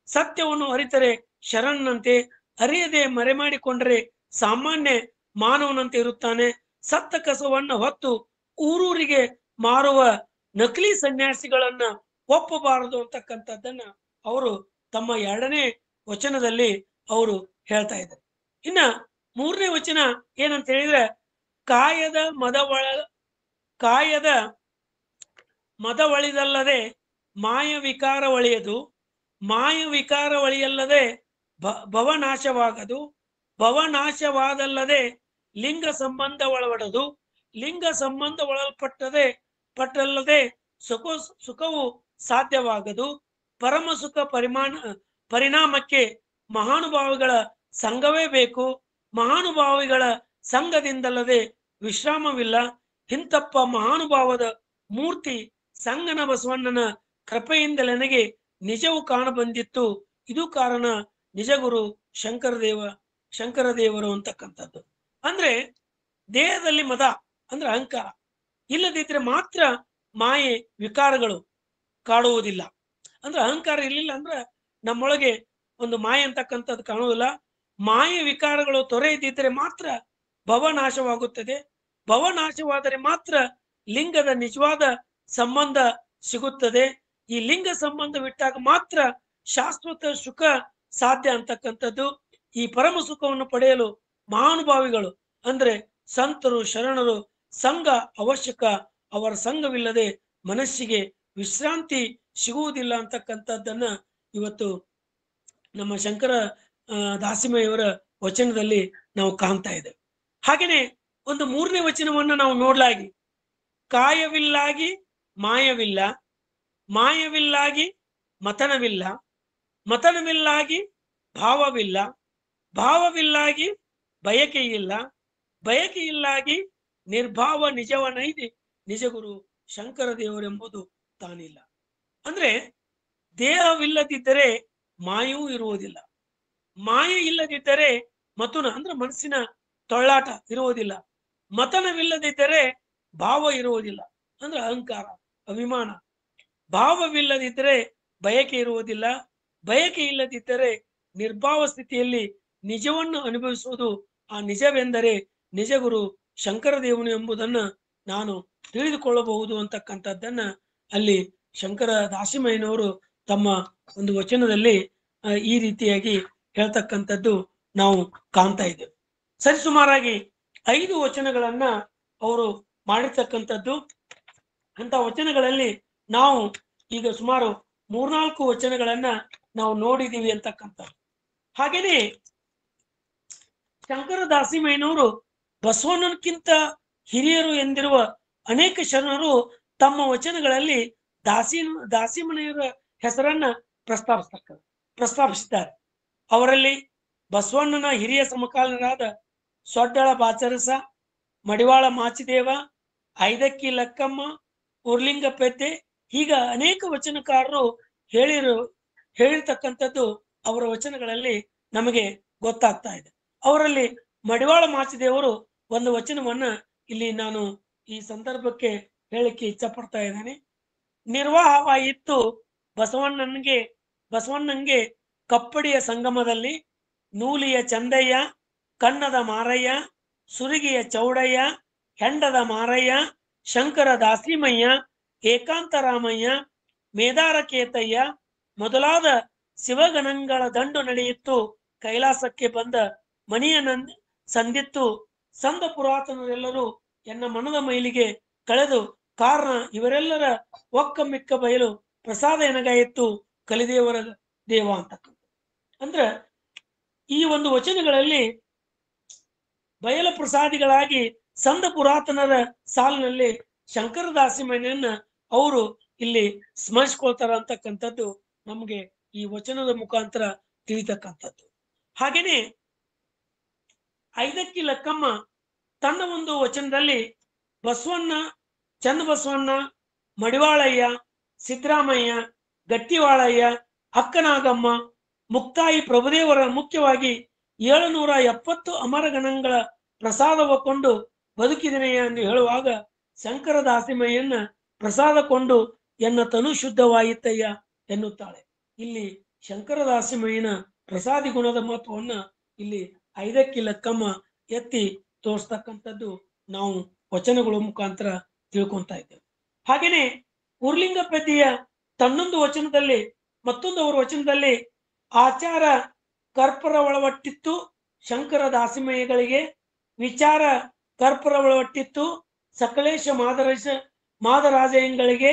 ಸತ್ಯವನ್ನು ಅರಿತರೆ ಶರಣನಂತೆ, ಅರಿಯದೆ ಮರೆಮಾಡಿಕೊಂಡರೆ ಸಾಮಾನ್ಯ ಮಾನವನಂತೆ ಇರುತ್ತಾನೆ. ಸತ್ತ ಕಸವನ್ನ ಹೊತ್ತು ಊರೂರಿಗೆ ಮಾರುವ ನಕಲಿ ಸನ್ಯಾಸಿಗಳನ್ನ ಒಪ್ಪಬಾರದು ಅಂತಕ್ಕಂಥದ್ದನ್ನ ಅವರು ತಮ್ಮ 2ನೇ ವಚನದಲ್ಲಿ ಅವರು ಹೇಳ್ತಾ ಇದ್ದಾರೆ. ಇನ್ನ 3ನೇ ವಚನ ಏನಂತ ಹೇಳಿದ್ರೆ, ಕಾಯದ ಮದವಳಿದಲ್ಲದೆ ಮಾಯ ವಿಕಾರ ಒಳೆಯದು, ಮಾಯ ವಿಕಾರ ಒಳೆಯಲ್ಲದೆ ಭವನಾಶವಾಗದು, ಭವನಾಶವಾದಲ್ಲದೆ ಲಿಂಗ ಸಂಬಂಧ ಒಳಪಡದು, ಲಿಂಗ ಸಂಬಂಧ ಪಟ್ಟಲ್ಲದೆ ಸುಖವು ಸಾಧ್ಯವಾಗದು. ಪರಮ ಸುಖ ಪರಿಣಾಮಕ್ಕೆ ಮಹಾನುಭಾವಿಗಳ ಸಂಘವೇ ಬೇಕು, ಮಹಾನುಭಾವಿಗಳ ಸಂಘದಿಂದಲ್ಲದೆ ವಿಶ್ರಾಮವಿಲ್ಲ. ಇಂತಪ್ಪ ಮಹಾನುಭಾವದ ಮೂರ್ತಿ ಸಂಗನ ಬಸವಣ್ಣನ ಕೃಪೆಯಿಂದ ನನಗೆ ನಿಜವು ಕಾಣಬಂದಿತ್ತು. ಇದು ಕಾರಣ ನಿಜಗುರು ಶಂಕರ ದೇವರು ಅಂತಕ್ಕಂಥದ್ದು. ಅಂದ್ರೆ ದೇಹದಲ್ಲಿ ಮದ ಅಂದ್ರೆ ಅಹಂಕಾರ ಇಲ್ಲದಿದ್ರೆ ಮಾತ್ರ ಮಾಯೆ ವಿಕಾರಗಳು ಕಾಡುವುದಿಲ್ಲ. ಅಂದ್ರೆ ಅಹಂಕಾರ ಇರ್ಲಿಲ್ಲ ಅಂದ್ರೆ ನಮ್ಮೊಳಗೆ ಒಂದು ಮಾಯೆ ಅಂತಕ್ಕಂಥದ್ದು ಕಾಣುವುದಿಲ್ಲ. ಮಾಯೆ ವಿಕಾರಗಳು ತೊರೆಯದಿದ್ದರೆ ಮಾತ್ರ ಭವನಾಶವಾಗುತ್ತದೆ. ಭವನಾಶವಾದರೆ ಮಾತ್ರ ಲಿಂಗದ ನಿಜವಾದ ಸಂಬಂಧ ಸಿಗುತ್ತದೆ. ಈ ಲಿಂಗ ಸಂಬಂಧವಿಟ್ಟಾಗ ಮಾತ್ರ ಶಾಶ್ವತ ಸುಖ ಸಾಧ್ಯ ಅಂತಕ್ಕಂಥದ್ದು. ಈ ಪರಮ ಸುಖವನ್ನು ಪಡೆಯಲು ಮಹಾನುಭಾವಿಗಳು ಅಂದ್ರೆ ಸಂತರು ಶರಣರು ಸಂಘ ಅವಶ್ಯಕ. ಅವರ ಸಂಘವಿಲ್ಲದೆ ಮನಸ್ಸಿಗೆ ವಿಶ್ರಾಂತಿ ಸಿಗುವುದಿಲ್ಲ ಅಂತಕ್ಕಂಥದ್ದನ್ನ ಇವತ್ತು ನಮ್ಮ ಶಂಕರ ದಾಸಿಮಯ್ಯವರ ವಚನದಲ್ಲಿ ನಾವು ಕಾಣ್ತಾ ಇದ್ದೇವೆ. ಹಾಗೇನೆ ಒಂದು 3ನೇ ವಚನವನ್ನ ನಾವು ನೋಡ್ಲಾಗಿ, ಕಾಯವಿಲ್ಲಾಗಿ ಮಾಯವಿಲ್ಲ, ಮಾಯವಿಲ್ಲಾಗಿ ಮತನವಿಲ್ಲ, ಮತನವಿಲ್ಲಾಗಿ ಭಾವವಿಲ್ಲ, ಭಾವವಿಲ್ಲಾಗಿ ಬಯಕೆಯಿಲ್ಲ, ಬಯಕೆಯಿಲ್ಲಾಗಿ ನಿರ್ಭಾವ ನಿಜವನೈದಿ ನಿಜಗುರು ಶಂಕರ ದೇವರೆಂಬುದು ತಾನಿಲ್ಲ. ಅಂದ್ರೆ ದೇಹವಿಲ್ಲದಿದ್ದರೆ ಮಾಯವೂ ಇರುವುದಿಲ್ಲ, ಮಾಯೆ ಇಲ್ಲದಿದ್ದರೆ ಮತುನ ಅಂದ್ರೆ ಮನಸ್ಸಿನ ತೊಳ್ಳಾಟ ಇರುವುದಿಲ್ಲ, ಮತನವಿಲ್ಲದಿದ್ದರೆ ಭಾವ ಇರುವುದಿಲ್ಲ ಅಂದ್ರೆ ಅಹಂಕಾರ ಅಭಿಮಾನ, ಭಾವವಿಲ್ಲದಿದ್ದರೆ ಬಯಕೆ ಇರುವುದಿಲ್ಲ, ಬಯಕೆ ಇಲ್ಲದಿದ್ದರೆ ನಿರ್ಭಾವ ಸ್ಥಿತಿಯಲ್ಲಿ ನಿಜವನ್ನು ಅನುಭವಿಸುವುದು. ಆ ನಿಜವೆಂದರೆ ನಿಜಗುರು ಶಂಕರ ದೇವನು ಎಂಬುದನ್ನ ನಾನು ತಿಳಿದುಕೊಳ್ಳಬಹುದು ಅಂತಕ್ಕಂಥದ್ದನ್ನ ಅಲ್ಲಿ ಶಂಕರ ದಾಸಿಮಯ್ಯನವರು ತಮ್ಮ ಒಂದು ವಚನದಲ್ಲಿ ಈ ರೀತಿಯಾಗಿ ಹೇಳ್ತಕ್ಕಂಥದ್ದು ನಾವು ಕಾಣ್ತಾ ಇದ್ದೇವೆ. ಸರಿಸುಮಾರಾಗಿ 5 ವಚನಗಳನ್ನ ಅವರು ಮಾಡಿರ್ತಕ್ಕಂಥದ್ದು. ಅಂತ ವಚನಗಳಲ್ಲಿ ನಾವು ಈಗ ಸುಮಾರು 3-4 ವಚನಗಳನ್ನ ನಾವು ನೋಡಿದೀವಿ ಅಂತಕ್ಕಂಥದ್ದು. ಹಾಗೇನೆ ಶಂಕರ ದಾಸಿಮಯ್ಯನವರು ಬಸವಣ್ಣನಕ್ಕಿಂತ ಹಿರಿಯರು ಎಂದಿರುವ ಅನೇಕ ಶರಣರು ತಮ್ಮ ವಚನಗಳಲ್ಲಿ ದಾಸಿಮಯ್ಯರ ಹೆಸರನ್ನ ಪ್ರಸ್ತಾಪಿಸಿದ್ದಾರೆ. ಅವರಲ್ಲಿ ಬಸವಣ್ಣನ ಹಿರಿಯ ಸಮಕಾಲೀನರಾದ ಸೊಡ್ಡಳ ಬಾಚರಸ, ಮಡಿವಾಳ ಮಾಚಿದೇವ, ಐದಕ್ಕಿ ಲಕ್ಕಮ್ಮ, ಉರ್ಲಿಂಗ ಪೆದ್ದೆ ಹೀಗ ಅನೇಕ ವಚನಕಾರರು ಹೇಳಿರ್ತಕ್ಕಂಥದ್ದು ಅವರ ವಚನಗಳಲ್ಲಿ ನಮಗೆ ಗೊತ್ತಾಗ್ತಾ ಇದೆ. ಅವರಲ್ಲಿ ಮಡಿವಾಳ ಮಾಚಿದೇವರು ಒಂದು ವಚನವನ್ನ ಇಲ್ಲಿ ನಾನು ಈ ಸಂದರ್ಭಕ್ಕೆ ಹೇಳಿಕ್ಕೆ ಇಚ್ಛೆ ಪಡ್ತಾ ಇದ್ದೇನೆ. ನಿರ್ವಾಹವಾಯಿತ್ತು ಬಸವಣ್ಣಂಗೆ ಕಪ್ಪಡಿಯ ಸಂಗಮದಲ್ಲಿ, ನೂಲಿಯ ಚಂದಯ್ಯ, ಕನ್ನದ ಮಾರಯ್ಯ, ಸುರಿಗಿಯ ಚೌಡಯ್ಯ, ಹೆಂಡದ ಮಾರಯ್ಯ, ಶಂಕರ ದಾಸಿಮಯ್ಯ, ಏಕಾಂತರಾಮಯ್ಯ, ಮೇದಾರಕೇತಯ್ಯ ಮೊದಲಾದ ಶಿವಗಣಗಳ ದಂಡು ನಡೆಯಿತ್ತು. ಕೈಲಾಸಕ್ಕೆ ಬಂದ ಮಣಿಯ ಸಂದಿತ್ತು. ಸಂದ ಪುರಾತನರೆಲ್ಲರೂ ಎನ್ನ ಮನದ ಮೈಲಿಗೆ ಕಳೆದು ಕಾರಣ ಇವರೆಲ್ಲರ ಒಕ್ಕ ಮಿಕ್ಕ ಬಯಲು ಪ್ರಸಾದ ಎನಗಾಯಿತ್ತು ಕಲಿದೇವರ ದೇವ ಅಂತಕ್ಕಂಥ. ಅಂದ್ರ ಈ ಒಂದು ವಚನಗಳಲ್ಲಿ ಬಯಲ ಪ್ರಸಾದಿಗಳಾಗಿ ಸಂದ ಪುರಾತನರ ಸಾಲಿನಲ್ಲಿ ಶಂಕರ ದಾಸಿಮಯ್ಯನನ್ನ ಅವರು ಇಲ್ಲಿ ಸ್ಮರಿಸ್ಕೊಳ್ತಾರ ಅಂತಕ್ಕಂಥದ್ದು ನಮ್ಗೆ ಈ ವಚನದ ಮುಖಾಂತರ ತಿಳಿತಕ್ಕಂಥದ್ದು. ಹಾಗೇನೆ ಐದಕ್ಕಿ ಲಕ್ಕಮ್ಮ ತನ್ನ ಒಂದು ವಚನದಲ್ಲಿ ಬಸವಣ್ಣ, ಚನ್ನಬಸವಣ್ಣ, ಮಡಿವಾಳಯ್ಯ, ಸಿದ್ದರಾಮಯ್ಯ, ಗಟ್ಟಿವಾಳಯ್ಯ, ಅಕ್ಕನಾಗಮ್ಮ, ಮುಕ್ತಾಯಿ ಪ್ರಭುದೇವರ ಮುಖ್ಯವಾಗಿ 770 ಅಮರಗಣಗಳ ಪ್ರಸಾದವ ಕೊಂಡು ಬದುಕಿದನೆಯ ಎಂದು ಹೇಳುವಾಗ ಶಂಕರ ದಾಸಿಮಯ್ಯನ್ನ ಪ್ರಸಾದಕೊಂಡು ಎನ್ನ ತನು ಶುದ್ಧವಾಯಿತಯ್ಯ ಎನ್ನುತ್ತಾಳೆ. ಇಲ್ಲಿ ಶಂಕರ ದಾಸಿಮಯ್ಯನ ಪ್ರಸಾದಿ ಗುಣದ ಮಹತ್ವವನ್ನ ಇಲ್ಲಿ 5ಕ್ಕೆ ಲೆಕ್ಕಮ್ಮ ಎತ್ತಿ ತೋರಿಸ್ತಕ್ಕಂಥದ್ದು ನಾವು ವಚನಗಳ ಮುಖಾಂತರ ತಿಳ್ಕೊಂತಾ ಇದ್ದೇವೆ. ಹಾಗೇನೆ ಉರ್ಲಿಂಗ ಪೆದ್ದಿಯ ತನ್ನೊಂದು ವಚನದಲ್ಲಿ ಮತ್ತೊಂದು ಅವರ ವಚನದಲ್ಲಿ ಆಚಾರ ಕರ್ಪರ ಒಳವಟ್ಟಿತ್ತು ಶಂಕರ ದಾಸಿಮಯ್ಯಗಳಿಗೆ, ವಿಚಾರ ಕರ್ಪರ ಒಳವಟ್ಟಿತ್ತು ಸಕಲೇಶ ಮಾದರಾಜಯ್ಯಗಳಿಗೆ,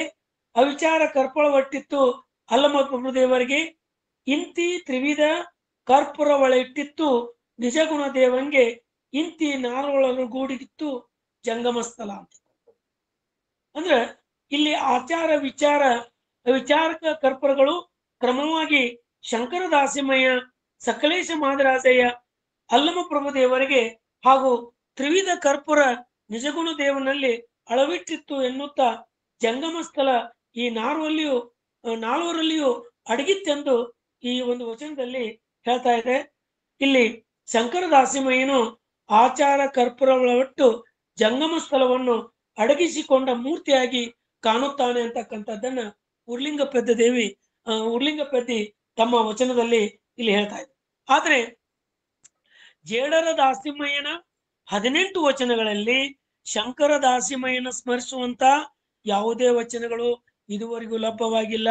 ಅವಿಚಾರ ಕರ್ಪರ ಒಟ್ಟಿತ್ತು ಅಲ್ಲಮ ಪ್ರಭುದೇವರಿಗೆ, ಇಂತಿ ತ್ರಿವಿಧ ಕರ್ಪೂರ ಒಳಟ್ಟಿತ್ತು ನಿಜಗುಣ ದೇವಂಗೆ, ಇಂತಿ ನಾರೊಳರು ಗೂಡಿಗಿತ್ತು ಜಂಗಮಸ್ಥಳ ಅಂತ. ಅಂದ್ರೆ ಇಲ್ಲಿ ಆಚಾರ ವಿಚಾರಕ ಕರ್ಪೂರಗಳು ಕ್ರಮವಾಗಿ ಶಂಕರ ದಾಸಿಮಯ್ಯ, ಸಕಲೇಶ ಮಾದರಾಜಯ್ಯ, ಅಲ್ಲಮ ಪ್ರಭುದೇವರಿಗೆ ಹಾಗೂ ತ್ರಿವಿಧ ಕರ್ಪೂರ ನಿಜಗುಣ ದೇವನಲ್ಲಿ ಅಳವಿಟ್ಟಿತ್ತು ಎನ್ನುತ್ತಾ ಜಂಗಮಸ್ಥಳ ಈ ನಾಲ್ವರಲ್ಲಿಯೂ ಅಡಗಿತ್ತೆಂದು ಈ ಒಂದು ವಚನದಲ್ಲಿ ಹೇಳ್ತಾ ಇದೆ. ಇಲ್ಲಿ ಶಂಕರ ದಾಸಿಮಯ್ಯನು ಆಚಾರ ಕರ್ಪೂರವೊಟ್ಟು ಜಂಗಮ ಸ್ಥಳವನ್ನು ಅಡಗಿಸಿಕೊಂಡ ಮೂರ್ತಿಯಾಗಿ ಕಾಣುತ್ತಾನೆ ಅಂತಕ್ಕಂಥದ್ದನ್ನ ಉರ್ಲಿಂಗ ಪೆದ್ದಿ ತಮ್ಮ ವಚನದಲ್ಲಿ ಇಲ್ಲಿ ಹೇಳ್ತಾ ಇದೆ. ಆದ್ರೆ ಜೇಡರ ದಾಸಿಮಯ್ಯನ 18 ವಚನಗಳಲ್ಲಿ ಶಂಕರ ದಾಸಿಮಯ್ಯನ ಸ್ಮರಿಸುವಂತ ಯಾವುದೇ ವಚನಗಳು ಇದುವರೆಗೂ ಲಭ್ಯವಾಗಿಲ್ಲ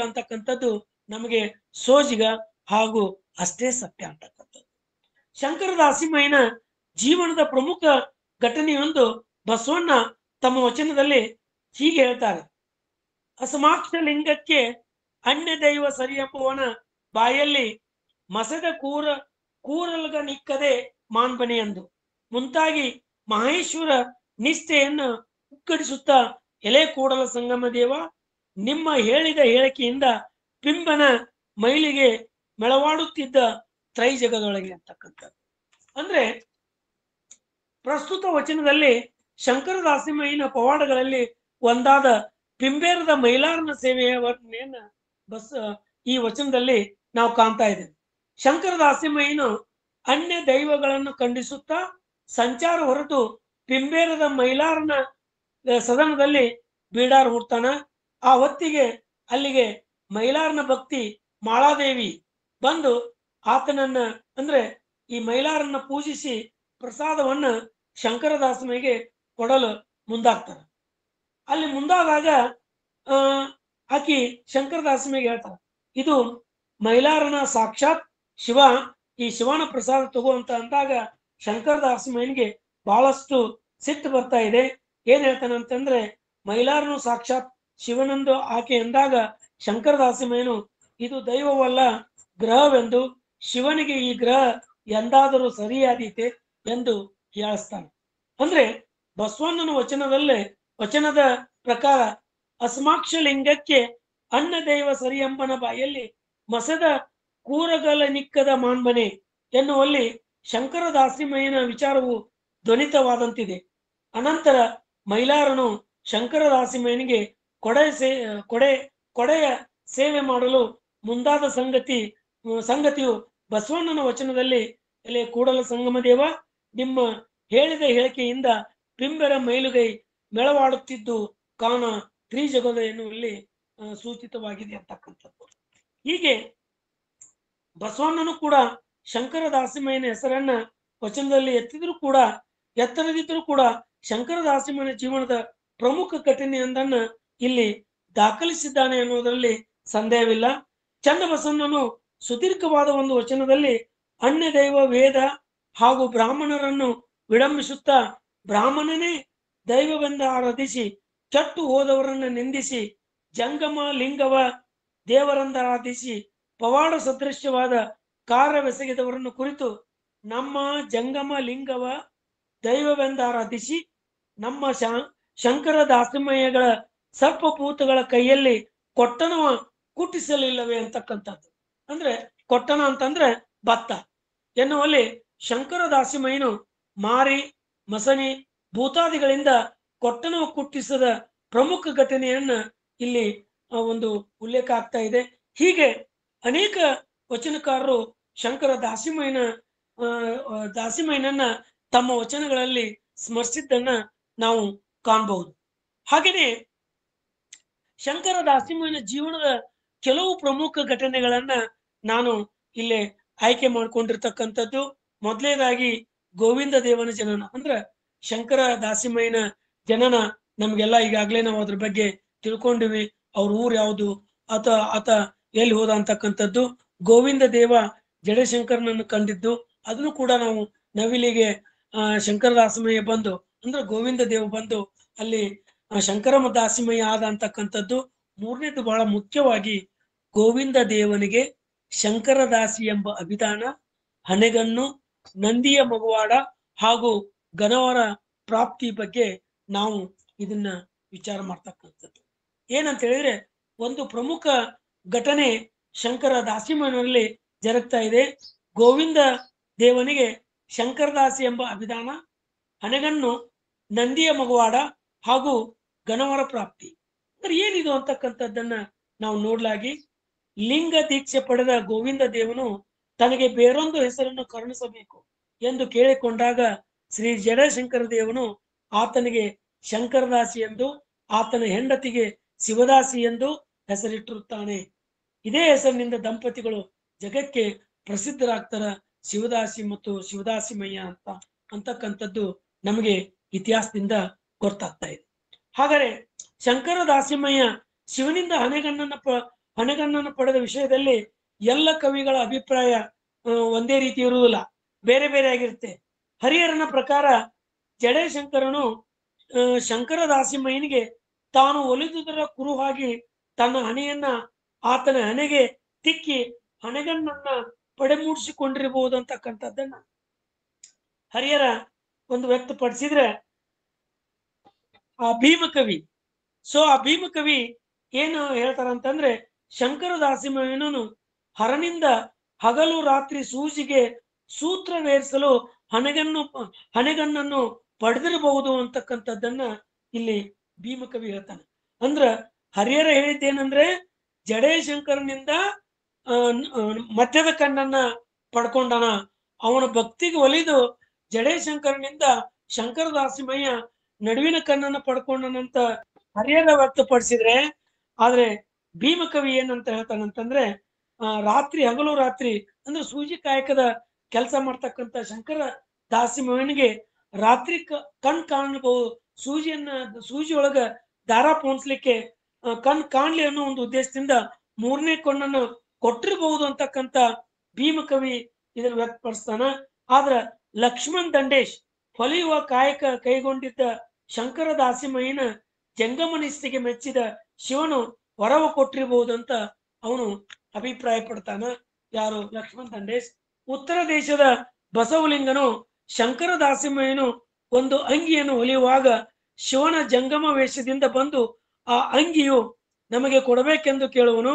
ಅಂತಕ್ಕಂಥದ್ದು ನಮಗೆ ಸೋಜಿಗ ಹಾಗೂ ಅಷ್ಟೇ ಸತ್ಯ ಅಂತಕ್ಕಂಥದ್ದು. ಶಂಕರ ದಾಸಿಮಯ್ಯನ ಜೀವನದ ಪ್ರಮುಖ ಘಟನೆಯೊಂದು ಬಸವಣ್ಣ ತಮ್ಮ ವಚನದಲ್ಲಿ ಹೀಗೆ ಹೇಳ್ತಾರೆ. ಅಸಮಾಕ್ಷ ಲಿಂಗಕ್ಕೆ ಅನ್ಯ ದೈವ ಸರಿಯಂಬುವನ ಬಾಯಲ್ಲಿ ಮಸದ ಕೂರಲ್ಗ ನಿಕ್ಕದೆ ಮಾನ್ಬನೆ ಎಂದು ಮುಂತಾಗಿ ಮಹೇಶ್ವರ ನಿಷ್ಠೆಯನ್ನು ಉಕ್ಕಡಿಸುತ್ತಾ, ಎಲೆ ಕೂಡಲ ಸಂಗಮ ದೇವ, ನಿಮ್ಮ ಹೇಳಿದ ಹೇಳಿಕೆಯಿಂದ ಪಿಂಬನ ಮೈಲಿಗೆ ಮೆಳವಾಡುತ್ತಿದ್ದ ತ್ರೈಜಗದೊಳಗೆ ಅಂತಕ್ಕಂಥದ್ದು. ಅಂದ್ರೆ ಪ್ರಸ್ತುತ ವಚನದಲ್ಲಿ ಶಂಕರ ದಾಸಿಮಯ್ಯನ ಪವಾಡಗಳಲ್ಲಿ ಒಂದಾದ ಪಿಂಬೇರದ ಮೈಲಾರನ ಸೇವೆಯ ವರ್ಣನೆಯನ್ನ ಈ ವಚನದಲ್ಲಿ ನಾವು ಕಾಣ್ತಾ ಇದ್ದೇವೆ. ಶಂಕರ ದಾಸಿಮಯ್ಯನು ಅನ್ಯ ದೈವಗಳನ್ನು ಖಂಡಿಸುತ್ತಾ ಸಂಚಾರ ಹೊರಟು ಪಿಂಬೇರದ ಮೈಲಾರನ ಸದನದಲ್ಲಿ ಬೀಡಾರ್ ಹುಡ್ತಾನ. ಆ ಹೊತ್ತಿಗೆ ಅಲ್ಲಿಗೆ ಮೈಲಾರನ ಭಕ್ತಿ ಮಾಳಾದೇವಿ ಬಂದು ಆತನನ್ನ ಅಂದ್ರೆ ಈ ಮೈಲಾರನ್ನ ಪೂಜಿಸಿ ಪ್ರಸಾದವನ್ನ ಶಂಕರ ದಾಸಿಮಯ್ಯಗೆ ಕೊಡಲು ಮುಂದಾಗ್ತಾರೆ. ಅಲ್ಲಿ ಮುಂದಾದಾಗ ಆಕಿ ಶಂಕರ ದಾಸಿಮಯ್ಯಗೆ ಹೇಳ್ತಾರೆ, ಇದು ಮೈಲಾರನ ಸಾಕ್ಷಾತ್ ಶಿವ, ಈ ಶಿವನ ಪ್ರಸಾದ ತಗೋ ಅಂದಾಗ ಶಂಕರ ದಾಸಿಮಯ್ಯನಿಗೆ ಬಹಳಷ್ಟು ಸಿಟ್ಟು ಬರ್ತಾ ಇದೆ. ಏನ್ ಹೇಳ್ತಾನಂತಂದ್ರೆ, ಮೈಲಾರನು ಸಾಕ್ಷಾತ್ ಶಿವನಂದು ಆಕೆ ಎಂದಾಗ ಶಂಕರ ದಾಸಿಮಯ್ಯನು ಇದು ದೈವವಲ್ಲ ಗ್ರಹವೆಂದು, ಶಿವನಿಗೆ ಈ ಗ್ರಹ ಎಂದಾದರೂ ಸರಿಯಾದೀತೆ ಎಂದು ಹೇಳಿಸ್ತಾನೆ. ಅಂದ್ರೆ ಬಸವಣ್ಣನ ವಚನದ ಪ್ರಕಾರ ಅಸ್ಮಾಕ್ಷ ಲಿಂಗಕ್ಕೆ ಅನ್ನ ದೈವ ಸರಿಯಂಬನ ಬಾಯಲ್ಲಿ ಮಸದ ಕೂರಗಲ ನಿಕ್ಕದ ಮಾನ್ಬನೆ ಎನ್ನುವಲ್ಲಿ ಶಂಕರ ದಾಸಿಮಯ್ಯನ ವಿಚಾರವು ಧ್ವನಿತವಾದಂತಿದೆ. ಅನಂತರ ಮೈಲಾರನು ಶಂಕರ ದಾಸಿಮಯ್ಯನಿಗೆ ಕೊಡೆಯ ಸೇವೆ ಮಾಡಲು ಮುಂದಾದ ಸಂಗತಿಯು ಬಸವಣ್ಣನ ವಚನದಲ್ಲಿ ಎಲೆ ಕೂಡಲ ಸಂಗಮ ದೇವ, ನಿಮ್ಮ ಹೇಳಿದ ಹೇಳಿಕೆಯಿಂದ ಪಿಂಬರ ಮೈಲುಗೈ ಮೆಳವಾಡುತ್ತಿದ್ದು ಕಾಣ ತ್ರಿಜಗದ ಎನ್ನುವಲ್ಲಿ ಸೂಚಿತವಾಗಿದೆ ಅಂತಕ್ಕಂಥದ್ದು. ಹೀಗೆ ಬಸವಣ್ಣನು ಕೂಡ ಶಂಕರ ದಾಸಿಮಯ್ಯನ ಹೆಸರನ್ನ ವಚನದಲ್ಲಿ ಎತ್ತರದಿದ್ರೂ ಕೂಡ ಶಂಕರ ದಾಸಿಮಯ್ಯನ ಜೀವನದ ಪ್ರಮುಖ ಘಟನೆಯೊಂದನ್ನ ಇಲ್ಲಿ ದಾಖಲಿಸಿದ್ದಾನೆ ಅನ್ನೋದರಲ್ಲಿ ಸಂದೇಹವಿಲ್ಲ. ಚನ್ನಬಸವಣ್ಣನು ಸುದೀರ್ಘವಾದ ಒಂದು ವಚನದಲ್ಲಿ ಅನ್ಯ ದೈವ ವೇದ ಹಾಗೂ ಬ್ರಾಹ್ಮಣರನ್ನು ವಿಡಂಬಿಸುತ್ತಾ ಬ್ರಾಹ್ಮಣನೇ ದೈವವೆಂದ ಆರಾಧಿಸಿ ಕೆಟ್ಟು ಹೋದವರನ್ನ ನಿಂದಿಸಿ ಜಂಗಮ ಲಿಂಗವ ದೇವರೆಂದ ಆರಾಧಿಸಿ ಪವಾಡ ಸದೃಶ್ಯವಾದ ಕಾರ್ಯವೆಸಗಿದವರನ್ನು ಕುರಿತು ನಮ್ಮ ಜಂಗಮ ಲಿಂಗವ ದೈವವೆಂದ ಆರಾಧಿಸಿ ನಮ್ಮ ಶಂಕರ ದಾಸಿಮಯ್ಯಗಳ ಸರ್ಪಭೂತಗಳ ಕೈಯಲ್ಲಿ ಕೊಟ್ಟನವ ಕುಟ್ಟಿಸಲಿಲ್ಲವೇ ಅಂತಕ್ಕಂಥದ್ದು. ಅಂದ್ರೆ ಕೊಟ್ಟನ ಅಂತಂದ್ರೆ ಭತ್ತ ಎನ್ನುವಲ್ಲಿ ಶಂಕರ ದಾಸಿಮಯ್ಯನು ಮಾರಿ ಮಸನಿ ಭೂತಾದಿಗಳಿಂದ ಕೊಟ್ಟನವ ಕುಟ್ಟಿಸದ ಪ್ರಮುಖ ಘಟನೆಯನ್ನ ಇಲ್ಲಿ ಒಂದು ಉಲ್ಲೇಖ ಆಗ್ತಾ ಇದೆ. ಹೀಗೆ ಅನೇಕ ವಚನಕಾರರು ಶಂಕರ ದಾಸಿಮಯ್ಯನನ್ನ ತಮ್ಮ ವಚನಗಳಲ್ಲಿ ಸ್ಮರಿಸಿದ್ದನ್ನ ನಾವು ಕಾಣಬಹುದು. ಹಾಗೆಯೇ ಶಂಕರ ದಾಸಿಮಯ್ಯನ ಜೀವನದ ಕೆಲವು ಪ್ರಮುಖ ಘಟನೆಗಳನ್ನ ನಾನು ಇಲ್ಲೇ ಆಯ್ಕೆ ಮಾಡ್ಕೊಂಡಿರ್ತಕ್ಕಂಥದ್ದು. ಮೊದಲನೇದಾಗಿ ಗೋವಿಂದ ದೇವನ ಜನನ, ಅಂದ್ರ ಶಂಕರ ದಾಸಿಮಯ್ಯನ ಜನನ ನಮ್ಗೆಲ್ಲ ಈಗಾಗ್ಲೇ ನಾವು ಅದ್ರ ಬಗ್ಗೆ ತಿಳ್ಕೊಂಡಿವಿ. ಅವ್ರ ಊರ್ ಯಾವುದು, ಆತ ಎಲ್ಲಿ ಹೋದ ಅಂತಕ್ಕಂಥದ್ದು. ಗೋವಿಂದ ದೇವ ಜಡಶಂಕರನನ್ನು ಕಂಡಿದ್ದು ಅದನ್ನು ಕೂಡ ನಾವು ನವಿಲಿಗೆ ಶಂಕರ ದಾಸಿಮಯ್ಯ ಬಂದು, ಅಂದ್ರೆ ಗೋವಿಂದ ದೇವ ಬಂದು ಅಲ್ಲಿ ಶಂಕರ ದಾಸಿಮಯ್ಯ ಆದ ಅಂತಕ್ಕಂಥದ್ದು. ಮೂರನೇದು ಬಹಳ ಮುಖ್ಯವಾಗಿ ಗೋವಿಂದ ದೇವನಿಗೆ ಶಂಕರ ದಾಸಿ ಎಂಬ ಅಭಿಧಾನ, ಹನೆಗಣ್ಣು, ನಂದಿಯ ಮಗುವಾಡ ಹಾಗೂ ಗಣವರ ಪ್ರಾಪ್ತಿ ಬಗ್ಗೆ ನಾವು ಇದನ್ನ ವಿಚಾರ ಮಾಡ್ತಕ್ಕಂಥದ್ದು. ಏನಂತ ಹೇಳಿದ್ರೆ, ಒಂದು ಪ್ರಮುಖ ಘಟನೆ ಶಂಕರ ದಾಸಿಮಯ್ಯನಲ್ಲಿ ಜರುಗ್ತಾ ಇದೆ. ಗೋವಿಂದ ದೇವನಿಗೆ ಶಂಕರದಾಸಿ ಎಂಬ ಅಭಿಧಾನ, ಹನೆಗಣ್ಣು, ನಂದಿಯ ಮಗುವಾಡ ಹಾಗೂ ಗಣವರ ಪ್ರಾಪ್ತಿ. ಅಂದ್ರೆ ಏನಿದು ಅಂತಕ್ಕಂಥದ್ದನ್ನ ನಾವು ನೋಡ್ಲಾಗಿ, ಲಿಂಗ ದೀಕ್ಷೆ ಪಡೆದ ಗೋವಿಂದ ದೇವನು ತನಗೆ ಬೇರೊಂದು ಹೆಸರನ್ನು ಕರುಣಿಸಬೇಕು ಎಂದು ಕೇಳಿಕೊಂಡಾಗ ಶ್ರೀ ಜಡಶಂಕರ ದೇವನು ಆತನಿಗೆ ಶಂಕರದಾಸಿ ಎಂದು, ಆತನ ಹೆಂಡತಿಗೆ ಶಿವದಾಸಿ ಎಂದು ಹೆಸರಿಟ್ಟಿರುತ್ತಾನೆ. ಇದೇ ಹೆಸರಿನಿಂದ ದಂಪತಿಗಳು ಜಗಕ್ಕೆ ಪ್ರಸಿದ್ಧರಾಗ್ತಾರ, ಶಿವದಾಸಿ ಮತ್ತು ಶಿವದಾಸಿಮಯ್ಯ ಅಂತಕ್ಕಂಥದ್ದು ನಮಗೆ ಇತಿಹಾಸದಿಂದ ಗೊತ್ತಾಗ್ತಾ ಇದೆ. ಹಾಗಾದ್ರೆ ಶಂಕರ ದಾಸಿಮಯ್ಯ ಶಿವನಿಂದ ಹನೆಗಣ್ಣನ್ನು ಪಡೆದ ವಿಷಯದಲ್ಲಿ ಎಲ್ಲ ಕವಿಗಳ ಅಭಿಪ್ರಾಯ ಒಂದೇ ರೀತಿ ಇರುವುದಿಲ್ಲ, ಬೇರೆ ಬೇರೆ ಆಗಿರುತ್ತೆ. ಹರಿಹರನ ಪ್ರಕಾರ ಜಡೇಶಂಕರನು ಶಂಕರ ದಾಸಿಮಯ್ಯನಿಗೆ ತಾನು ಒಲಿದುದರ ಕುರುಹಾಗಿ ತನ್ನ ಹಣೆಯನ್ನ ಆತನ ಹಣೆಗೆ ತಿಕ್ಕಿ ಹಣೆಗಣ್ಣನ್ನ ಪಡೆಮೂಡಿಸಿಕೊಂಡಿರಬಹುದು ಅಂತಕ್ಕಂಥದ್ದನ್ನ ಹರಿಹರ ಒಂದು ವ್ಯಕ್ತಪಡಿಸಿದ್ರೆ, ಆ ಭೀಮಕವಿ ಆ ಭೀಮಕವಿ ಏನು ಹೇಳ್ತಾರಂತಂದ್ರೆ, ಶಂಕರ ದಾಸಿಮಯ್ಯನನು ಹರನಿಂದ ಹಗಲು ರಾತ್ರಿ ಸೂಜಿಗೆ ಸೂತ್ರವೇರಿಸಲು ಹಣೆಗಣ್ಣನ್ನು ಪಡೆದಿರಬಹುದು ಅಂತಕ್ಕಂಥದ್ದನ್ನ ಇಲ್ಲಿ ಭೀಮಕವಿ ಹೇಳ್ತಾನೆ. ಅಂದ್ರ ಹರಿಹರ ಹೇಳಿದ್ದೇನಂದ್ರೆ, ಜಡೇಶಂಕರನಿಂದ ಮಧ್ಯದ ಕಣ್ಣನ್ನ ಪಡ್ಕೊಂಡನ, ಅವನ ಭಕ್ತಿಗೆ ಒಲಿದು ಜಡೇಶಂಕರನಿಂದ ಶಂಕರ ದಾಸಿಮಯ್ಯ ನಡುವಿನ ಕಣ್ಣನ್ನ ಪಡ್ಕೊಂಡನಂತ ಹರಿಹರ ವ್ಯಕ್ತಪಡಿಸಿದ್ರೆ, ಆದ್ರೆ ಭೀಮಕವಿ ಏನಂತ ಹೇಳ್ತಾನಂತಂದ್ರೆ, ಹಗಲು ರಾತ್ರಿ ಅಂದ್ರೆ ಸೂಜಿ ಕಾಯಕದ ಕೆಲಸ ಮಾಡ್ತಕ್ಕಂಥ ಶಂಕರ ದಾಸಿಮಯ್ಯನಿಗೆ ರಾತ್ರಿ ಕಣ್ ಕಾಣಬಹುದು, ಸೂಜಿ ಒಳಗ ದಾರ ಪೋಣಿಸ್ಲಿಕ್ಕೆ ಕಣ್ ಕಾಣ್ಲಿ ಅನ್ನೋ ಒಂದು ಉದ್ದೇಶದಿಂದ ಮೂರನೇ ಕಣ್ಣನ್ನು ಕೊಟ್ಟಿರಬಹುದು ಅಂತಕ್ಕಂಥ ಭೀಮಕವಿ ಇದನ್ನ ವ್ಯಕ್ತಪಡಿಸ್ತಾನ. ಆದ್ರ ಲಕ್ಷ್ಮಣ್ ದಂಡೇಶ್ ಹೊಲಿಯುವ ಕಾಯಕ ಕೈಗೊಂಡಿದ್ದ ಶಂಕರ ದಾಸಿಮಯ್ಯನ ಜಂಗಮನಿಷ್ಠೆಗೆ ಮೆಚ್ಚಿದ ಶಿವನು ವರವ ಕೊಟ್ಟಿರಬಹುದು ಅಂತ ಅವನು ಅಭಿಪ್ರಾಯ ಪಡ್ತಾನ. ಯಾರು? ಲಕ್ಷ್ಮಣ್ ದಂಡೇಶ್. ಉತ್ತರ ದೇಶದ ಬಸವಲಿಂಗನು ಶಂಕರ ದಾಸಿಮಯ್ಯನು ಒಂದು ಅಂಗಿಯನ್ನು ಹೊಲಿಯುವಾಗ ಶಿವನ ಜಂಗಮ ವೇಷದಿಂದ ಬಂದು ಆ ಅಂಗಿಯು ನಮಗೆ ಕೊಡಬೇಕೆಂದು ಕೇಳುವನು.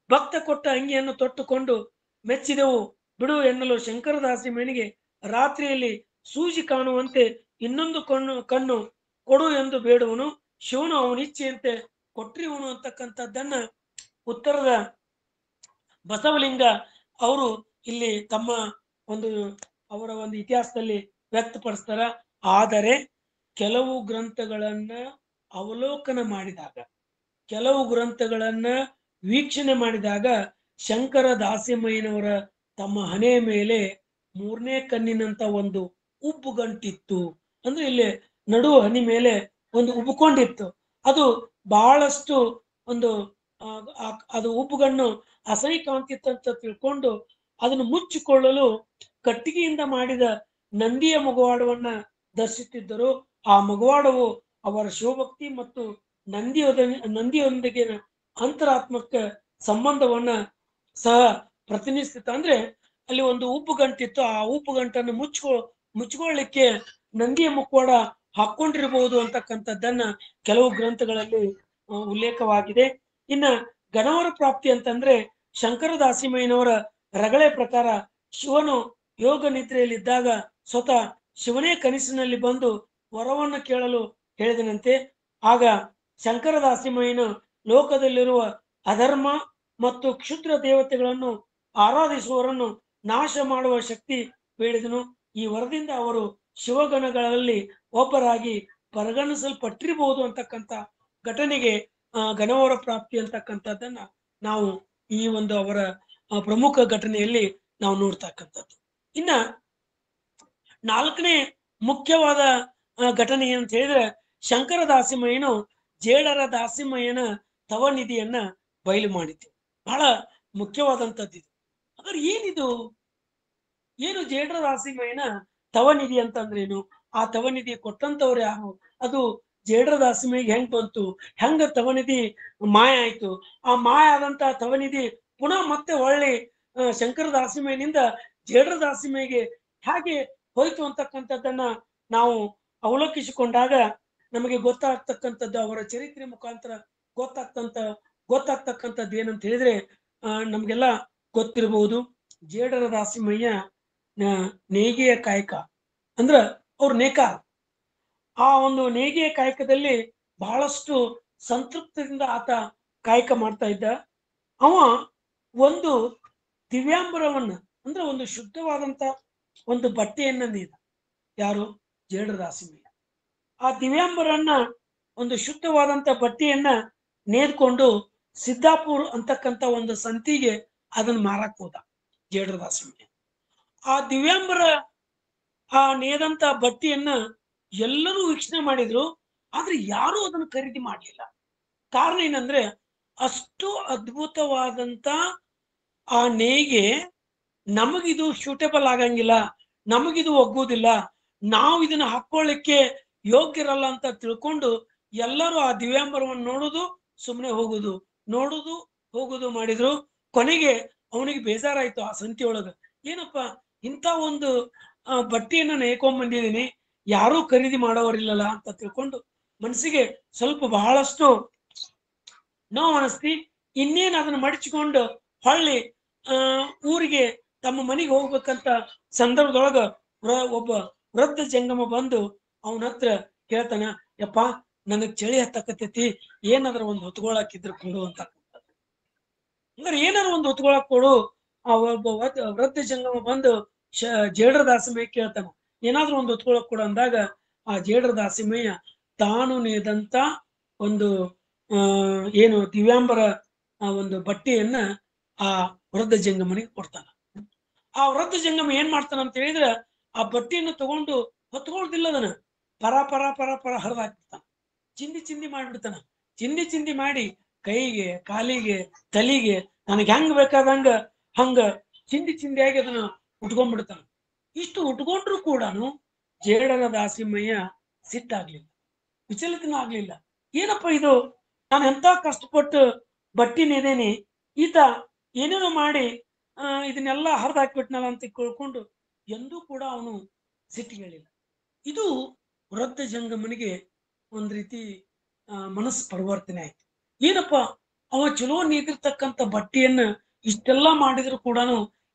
ಭಕ್ತ ಕೊಟ್ಟ ಅಂಗಿಯನ್ನು ತೊಟ್ಟುಕೊಂಡು ಮೆಚ್ಚಿದೆವು ಬಿಡು ಎನ್ನಲು ಶಂಕರ ದಾಸಿಮಯ್ಯನಿಗೆ ರಾತ್ರಿಯಲ್ಲಿ ಸೂಜಿ ಕಾಣುವಂತೆ ಇನ್ನೊಂದು ಕಣ್ಣು ಕೊಡು ಎಂದು ಬೇಡುವನು. ಶಿವನು ಅವನ ಇಚ್ಛೆಯಂತೆ ಕೊಟ್ಟಿರುವನು ಅಂತಕ್ಕಂಥದ್ದನ್ನ ಉತ್ತರದ ಬಸವಲಿಂಗ ಅವರು ಇಲ್ಲಿ ತಮ್ಮ ಅವರ ಒಂದು ಇತಿಹಾಸದಲ್ಲಿ ವ್ಯಕ್ತಪಡಿಸ್ತಾರ. ಆದರೆ ಕೆಲವು ಗ್ರಂಥಗಳನ್ನ ಅವಲೋಕನ ಮಾಡಿದಾಗ, ಕೆಲವು ಗ್ರಂಥಗಳನ್ನ ವೀಕ್ಷಣೆ ಮಾಡಿದಾಗ ಶಂಕರ ದಾಸಿಮಯ್ಯನವರ ತಮ್ಮ ಹಣೆಯ ಮೇಲೆ ಮೂರನೇ ಕಣ್ಣಿನಂತ ಒಂದು ಉಬ್ಬು ಗಂಟಿತ್ತು. ಅಂದ್ರೆ ಇಲ್ಲಿ ನಡುವ ಹನಿ ಮೇಲೆ ಒಂದು ಉಬ್ಕೊಂಡಿತ್ತು. ಅದು ಬಹಳಷ್ಟು ಅದು ಉಬ್ಬುಗಣ್ಣು ಅಸಹ್ಯ ಕಾಣ್ತಿತ್ತಂತ ತಿಳ್ಕೊಂಡು ಅದನ್ನು ಮುಚ್ಚಿಕೊಳ್ಳಲು ಕಟ್ಟಿಗೆಯಿಂದ ಮಾಡಿದ ನಂದಿಯ ಮಗುವಾಡವನ್ನ ಧರಿಸುತ್ತಿದ್ದರು. ಆ ಮಗುವಾಡವು ಅವರ ಶಿವಭಕ್ತಿ ಮತ್ತು ನಂದಿಯೊಂದಿಗಿನ ಅಂತರಾತ್ಮಕ ಸಂಬಂಧವನ್ನ ಸಹ ಪ್ರತಿನಿಧಿಸ್ತಿತ್ತು. ಅಂದ್ರೆ ಅಲ್ಲಿ ಒಂದು ಉಪ್ಪು ಗಂಟಿತ್ತು, ಆ ಉಪ್ಪು ಗಂಟನ್ನು ಮುಚ್ಕೊಳ್ಳಿಕ್ಕೆ ನಂದಿಯ ಮುಖವಾಡ ಹಾಕೊಂಡಿರಬಹುದು ಅಂತಕ್ಕಂಥದ್ದನ್ನ ಕೆಲವು ಗ್ರಂಥಗಳಲ್ಲಿ ಉಲ್ಲೇಖವಾಗಿದೆ. ಇನ್ನ ಗಣವರ ಪ್ರಾಪ್ತಿ ಅಂತಂದ್ರೆ, ಶಂಕರ ದಾಸಿಮಯ್ಯನವರ ರಗಳೆ ಪ್ರಕಾರ ಶಿವನು ಯೋಗ ನಿದ್ರೆಯಲ್ಲಿದ್ದಾಗ ಸ್ವತಃ ಶಿವನೇ ಕನಸಿನಲ್ಲಿ ಬಂದು ವರವನ್ನು ಕೇಳಲು ಹೇಳಿದನಂತೆ. ಆಗ ಶಂಕರ ದಾಸಿಮಯ್ಯನು ಲೋಕದಲ್ಲಿರುವ ಅಧರ್ಮ ಮತ್ತು ಕ್ಷುದ್ರ ದೇವತೆಗಳನ್ನು ಆರಾಧಿಸುವವರನ್ನು ನಾಶ ಮಾಡುವ ಶಕ್ತಿ ಬೇಡಿದನು. ಈ ವರದಿಂದ ಅವರು ಶಿವಗಣಗಳಲ್ಲಿ ಒಬ್ಬರಾಗಿ ಪರಿಗಣಿಸಲ್ಪಟ್ಟಿರಬಹುದು ಅಂತಕ್ಕಂಥ ಘಟನೆಗೆ ಗಣವರ ಪ್ರಾಪ್ತಿ ಅಂತಕ್ಕಂಥದ್ದನ್ನ ನಾವು ಈ ಒಂದು ಅವರ ಪ್ರಮುಖ ಘಟನೆಯಲ್ಲಿ ನಾವು ನೋಡ್ತಕ್ಕಂಥದ್ದು. ಇನ್ನ ನಾಲ್ಕನೇ ಮುಖ್ಯವಾದ ಘಟನೆ ಏನಂತ ಹೇಳಿದ್ರೆ, ಶಂಕರ ದಾಸಿಮಯ್ಯನು ಜೇಡರ ದಾಸಿಮಯ್ಯನ ತವನಿಧಿಯನ್ನ ಬಯಲು ಮಾಡಿದ್ದು. ಬಹಳ ಮುಖ್ಯವಾದಂಥದ್ದು ಇದು. ಹಾಗಾದ್ರೆ ಏನಿದು, ಏನು ಜೇಡರ ದಾಸಿಮಯ್ಯನ ತವನಿಧಿ ಅಂತಂದ್ರೇನು, ಆ ತವನಿಧಿ ಕೊಟ್ಟಂತವ್ರು ಯಾರು, ಅದು ಜೇಡರ ದಾಸಿಮಯ್ಯಗೆ ಹೆಂಗ್ ಬಂತು, ಹೆಂಗ ತವನಿಧಿ ಮಾಯ ಆಯ್ತು, ಆ ಮಾಯ ಆದಂತಹ ತವನಿಧಿ ಪುನಃ ಮತ್ತೆ ಒಳ್ಳೆ ಶಂಕರ ದಾಸಿಮಯ್ಯನಿಂದ ಜೇಡರ ದಾಸಿಮಯ್ಯಗೆ ಹೇಗೆ ಹೋಯ್ತು ಅಂತಕ್ಕಂಥದ್ದನ್ನ ನಾವು ಅವಲೋಕಿಸಿಕೊಂಡಾಗ ನಮಗೆ ಗೊತ್ತಾಗ್ತಕ್ಕಂಥದ್ದು, ಅವರ ಚರಿತ್ರೆ ಮುಖಾಂತರ ಗೊತ್ತಾಗ್ತಕ್ಕಂಥದ್ದು ಏನಂತ ಹೇಳಿದ್ರೆ, ನಮ್ಗೆಲ್ಲ ಗೊತ್ತಿರಬಹುದು. ಜೇಡರ ದಾಸಿಮಯ್ಯ ನೇಯ್ಗೆಯ ಕಾಯಕ ಅಂದ್ರ ಅವ್ರ ನೇಕಾರ. ಆ ಒಂದು ನೇಯ್ಗೆಯ ಕಾಯಕದಲ್ಲಿ ಬಹಳಷ್ಟು ಸಂತೃಪ್ತಿಯಿಂದ ಆತ ಕಾಯಕ ಮಾಡ್ತಾ ಇದ್ದ. ಅವ ಒಂದು ದಿವ್ಯಾಂಬರವನ್ನ ಅಂದ್ರೆ ಒಂದು ಶುದ್ಧವಾದಂತ ಒಂದು ಬಟ್ಟೆಯನ್ನ ನೇಯ್ದ. ಯಾರು? ಜೇಡರ ದಾಸಿಮಯ್ಯ. ಆ ದಿವ್ಯಾಂಬರನ್ನ ಒಂದು ಶುದ್ಧವಾದಂತ ಬಟ್ಟೆಯನ್ನ ನೇದ್ಕೊಂಡು ಸಿದ್ದಾಪುರ್ ಅಂತಕ್ಕಂಥ ಒಂದು ಸಂತಿಗೆ ಅದನ್ನ ಮಾರಕ್ ಹೋದ ಜೇಡರ ದಾಸಿಮಯ್ಯ. ಆ ದಿವ್ಯಾಂಬರ ಆ ನೇದಂತ ಬಟ್ಟೆಯನ್ನ ಎಲ್ಲರೂ ವೀಕ್ಷಣೆ ಮಾಡಿದ್ರು, ಆದ್ರೆ ಯಾರೂ ಅದನ್ನು ಖರೀದಿ ಮಾಡ್ಲಿಲ್ಲ. ಕಾರಣ ಏನಂದ್ರೆ, ಅಷ್ಟು ಅದ್ಭುತವಾದಂತ ಆ ನೇಯ್ಗೆ ನಮಗಿದು ಸೂಟೇಬಲ್ ಆಗಂಗಿಲ್ಲ, ನಮಗಿದು ಒಗ್ಗುವುದಿಲ್ಲ, ನಾವು ಇದನ್ನ ಹಾಕೊಳ್ಳಿಕ್ಕೆ ಯೋಗ್ಯರಲ್ಲ ಅಂತ ತಿಳ್ಕೊಂಡು ಎಲ್ಲರೂ ಆ ದಿವ್ಯಾಂಬರವನ್ನು ನೋಡುದು, ಸುಮ್ಮನೆ ಹೋಗುದು, ನೋಡುದು ಹೋಗುದು ಮಾಡಿದ್ರು. ಕೊನೆಗೆ ಅವನಿಗೆ ಬೇಜಾರಾಯ್ತು ಆ ಸಂತಿಯೊಳಗ. ಏನಪ್ಪ, ಇಂಥ ಒಂದು ಬಟ್ಟೆಯನ್ನ ನೇಯ್ಕೊಂಡ್ ಬಂದಿದ್ದೀನಿ, ಯಾರೂ ಖರೀದಿ ಮಾಡೋವರಿಲ್ಲಲ್ಲ ಅಂತ ತಿಳ್ಕೊಂಡು ಮನಸ್ಸಿಗೆ ಸ್ವಲ್ಪ ಬಹಳಷ್ಟು ನೋವು ಅನಿಸ್ತಿ. ಇನ್ನೇನು ಅದನ್ನ ಮಡಚಿಕೊಂಡು ಹೊಳ್ಳಿ ಊರಿಗೆ ತಮ್ಮ ಮನೆಗೆ ಹೋಗ್ಬೇಕಂತ ಸಂದರ್ಭದೊಳಗ ಒಬ್ಬ ವೃದ್ಧ ಜಂಗಮ ಬಂದು ಅವನ ಹತ್ರ ಕೇಳ್ತಾನ, ಯಪ್ಪ ನನಗ್ ಚಳಿ ಹತ್ತಕತೈತಿ, ಏನಾದ್ರ ಒಂದು ಹೊತ್ಕೊಳಕಿದ್ರು ಕೊಡು ಅಂತಕ್ಕಂಥದ್ದು. ಅಂದ್ರೆ ಏನಾದ್ರು ಒಂದು ಹೊತ್ಕೊಳಕ್ ಕೊಡು. ಆ ಒಬ್ಬ ವೃದ್ಧ ಜಂಗಮ ಬಂದು ಜೇಡರ ದಾಸಿಮಯ್ಯ ಕೇಳ್ತಾನ, ಏನಾದ್ರೂ ಒಂದು ಹೊತ್ಕೊಳಕ್ ಕೊಡು ಅಂದಾಗ ಆ ಜೇಡರ ದಾಸಿಮಯ್ಯ ತಾನು ನೇದಂತ ಒಂದು ಏನು ದಿವ್ಯಾಂಬರ ಒಂದು ಬಟ್ಟೆಯನ್ನ ಆ ವೃದ್ಧ ಜಂಗಮನಿಗೆ ಕೊಡ್ತಾನ. ಆ ವೃದ್ಧ ಜಂಗಮ ಏನ್ ಮಾಡ್ತಾನ ಅಂತ ಹೇಳಿದ್ರೆ, ಆ ಬಟ್ಟೆಯನ್ನು ತಗೊಂಡು ಹೊತ್ಕೊಳ್ದಿಲ್ಲ, ಅದನ್ನ ಪರ ಪರ ಪರ ಪರ ಹರಿದಾಕ್ಬಿಡ್ತಾನ, ಚಿಂದಿ ಚಿಂದಿ ಮಾಡ್ಬಿಡ್ತಾನ. ಚಿಂದಿ ಮಾಡಿ ಕೈಗೆ, ಕಾಲಿಗೆ, ತಲಿಗೆ ನನಗೆ ಹೆಂಗ್ ಬೇಕಾದಂಗ ಹಂಗ ಚಿಂದಿಯಾಗಿ ಅದನ್ನ ಉಟ್ಕೊಂಡ್ಬಿಡ್ತಾನ. ಇಷ್ಟು ಉಟ್ಕೊಂಡ್ರು ಕೂಡ ಜೇಡರ ದಾಸಿಮಯ್ಯ ಸಿಟ್ಟಾಗ್ಲಿಲ್ಲ, ವಿಚಲಿತನ ಆಗ್ಲಿಲ್ಲ. ಏನಪ್ಪ ಇದು, ನಾನು ಎಂತ ಕಷ್ಟಪಟ್ಟು ಬಟ್ಟಿ ನೇದೇನಿ, ಈತ ಏನೇನೋ ಮಾಡಿ ಇದನ್ನೆಲ್ಲ ಹರಿದಾಕ್ಬಿಟ್ನಲ್ಲ ಅಂತ ಕೇಳ್ಕೊಂಡು ಎಂದೂ ಕೂಡ ಅವನು ಸಿಟ್ಟಿಗಳಿಲ್ಲ. ಇದು ವೃದ್ಧ ಜಂಗಮನಿಗೆ ಒಂದ್ ರೀತಿ ಮನಸ್ಸು ಪರಿವರ್ತನೆ ಆಯ್ತು. ಏನಪ್ಪ, ಅವ ಚಲೋ ನೀದಿರ್ತಕ್ಕಂಥ ಬಟ್ಟೆಯನ್ನ ಇಷ್ಟೆಲ್ಲ ಮಾಡಿದ್ರು ಕೂಡ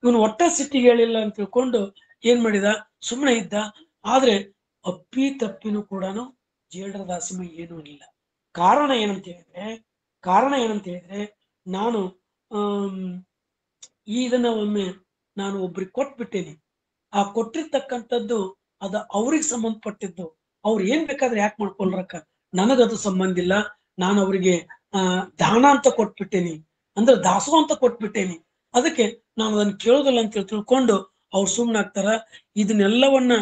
ಇವನು ಒಟ್ಟ ಸಿಟ್ಟಿಗೆ ಹೇಳಿಲ್ಲ ಅಂತ ತಿಳ್ಕೊಂಡು ಏನ್ ಮಾಡಿದ, ಸುಮ್ಮನೆ ಇದ್ದ. ಆದ್ರೆ ಅಪ್ಪಿ ತಪ್ಪಿನೂ ಕೂಡ ಜೇಡರ ದಾಸಿಮಯ್ಯ ಏನೂ ಇಲ್ಲ. ಕಾರಣ ಏನಂತ ಹೇಳಿದ್ರೆ ನಾನು ಇದನ್ನ ಒಮ್ಮೆ ನಾನು ಒಬ್ರಿಗೆ ಕೊಟ್ಬಿಟ್ಟೇನೆ. ಆ ಕೊಟ್ಟಿರ್ತಕ್ಕಂಥದ್ದು ಅದು ಅವ್ರಿಗೆ ಸಂಬಂಧಪಟ್ಟಿದ್ದು, ಅವ್ರು ಏನ್ ಬೇಕಾದ್ರೆ ಯಾಕೆ ಮಾಡ್ಕೊಳ್ರಕ್ಕ, ನನಗದು ಸಂಬಂಧ ಇಲ್ಲ. ನಾನು ಅವ್ರಿಗೆ ದಾನ ಅಂತ ಕೊಟ್ಬಿಟ್ಟೇನಿ, ಅಂದ್ರೆ ದಾಸೋ ಅಂತ ಕೊಟ್ಬಿಟ್ಟೇನಿ, ಅದಕ್ಕೆ ನಾನು ಅದನ್ನ ಕೇಳೋದಿಲ್ಲ ಅಂತ ತಿಳ್ಕೊಂಡು ಅವ್ರು ಸುಮ್ಮನಾಗ್ತಾರ. ಇದನ್ನೆಲ್ಲವನ್ನ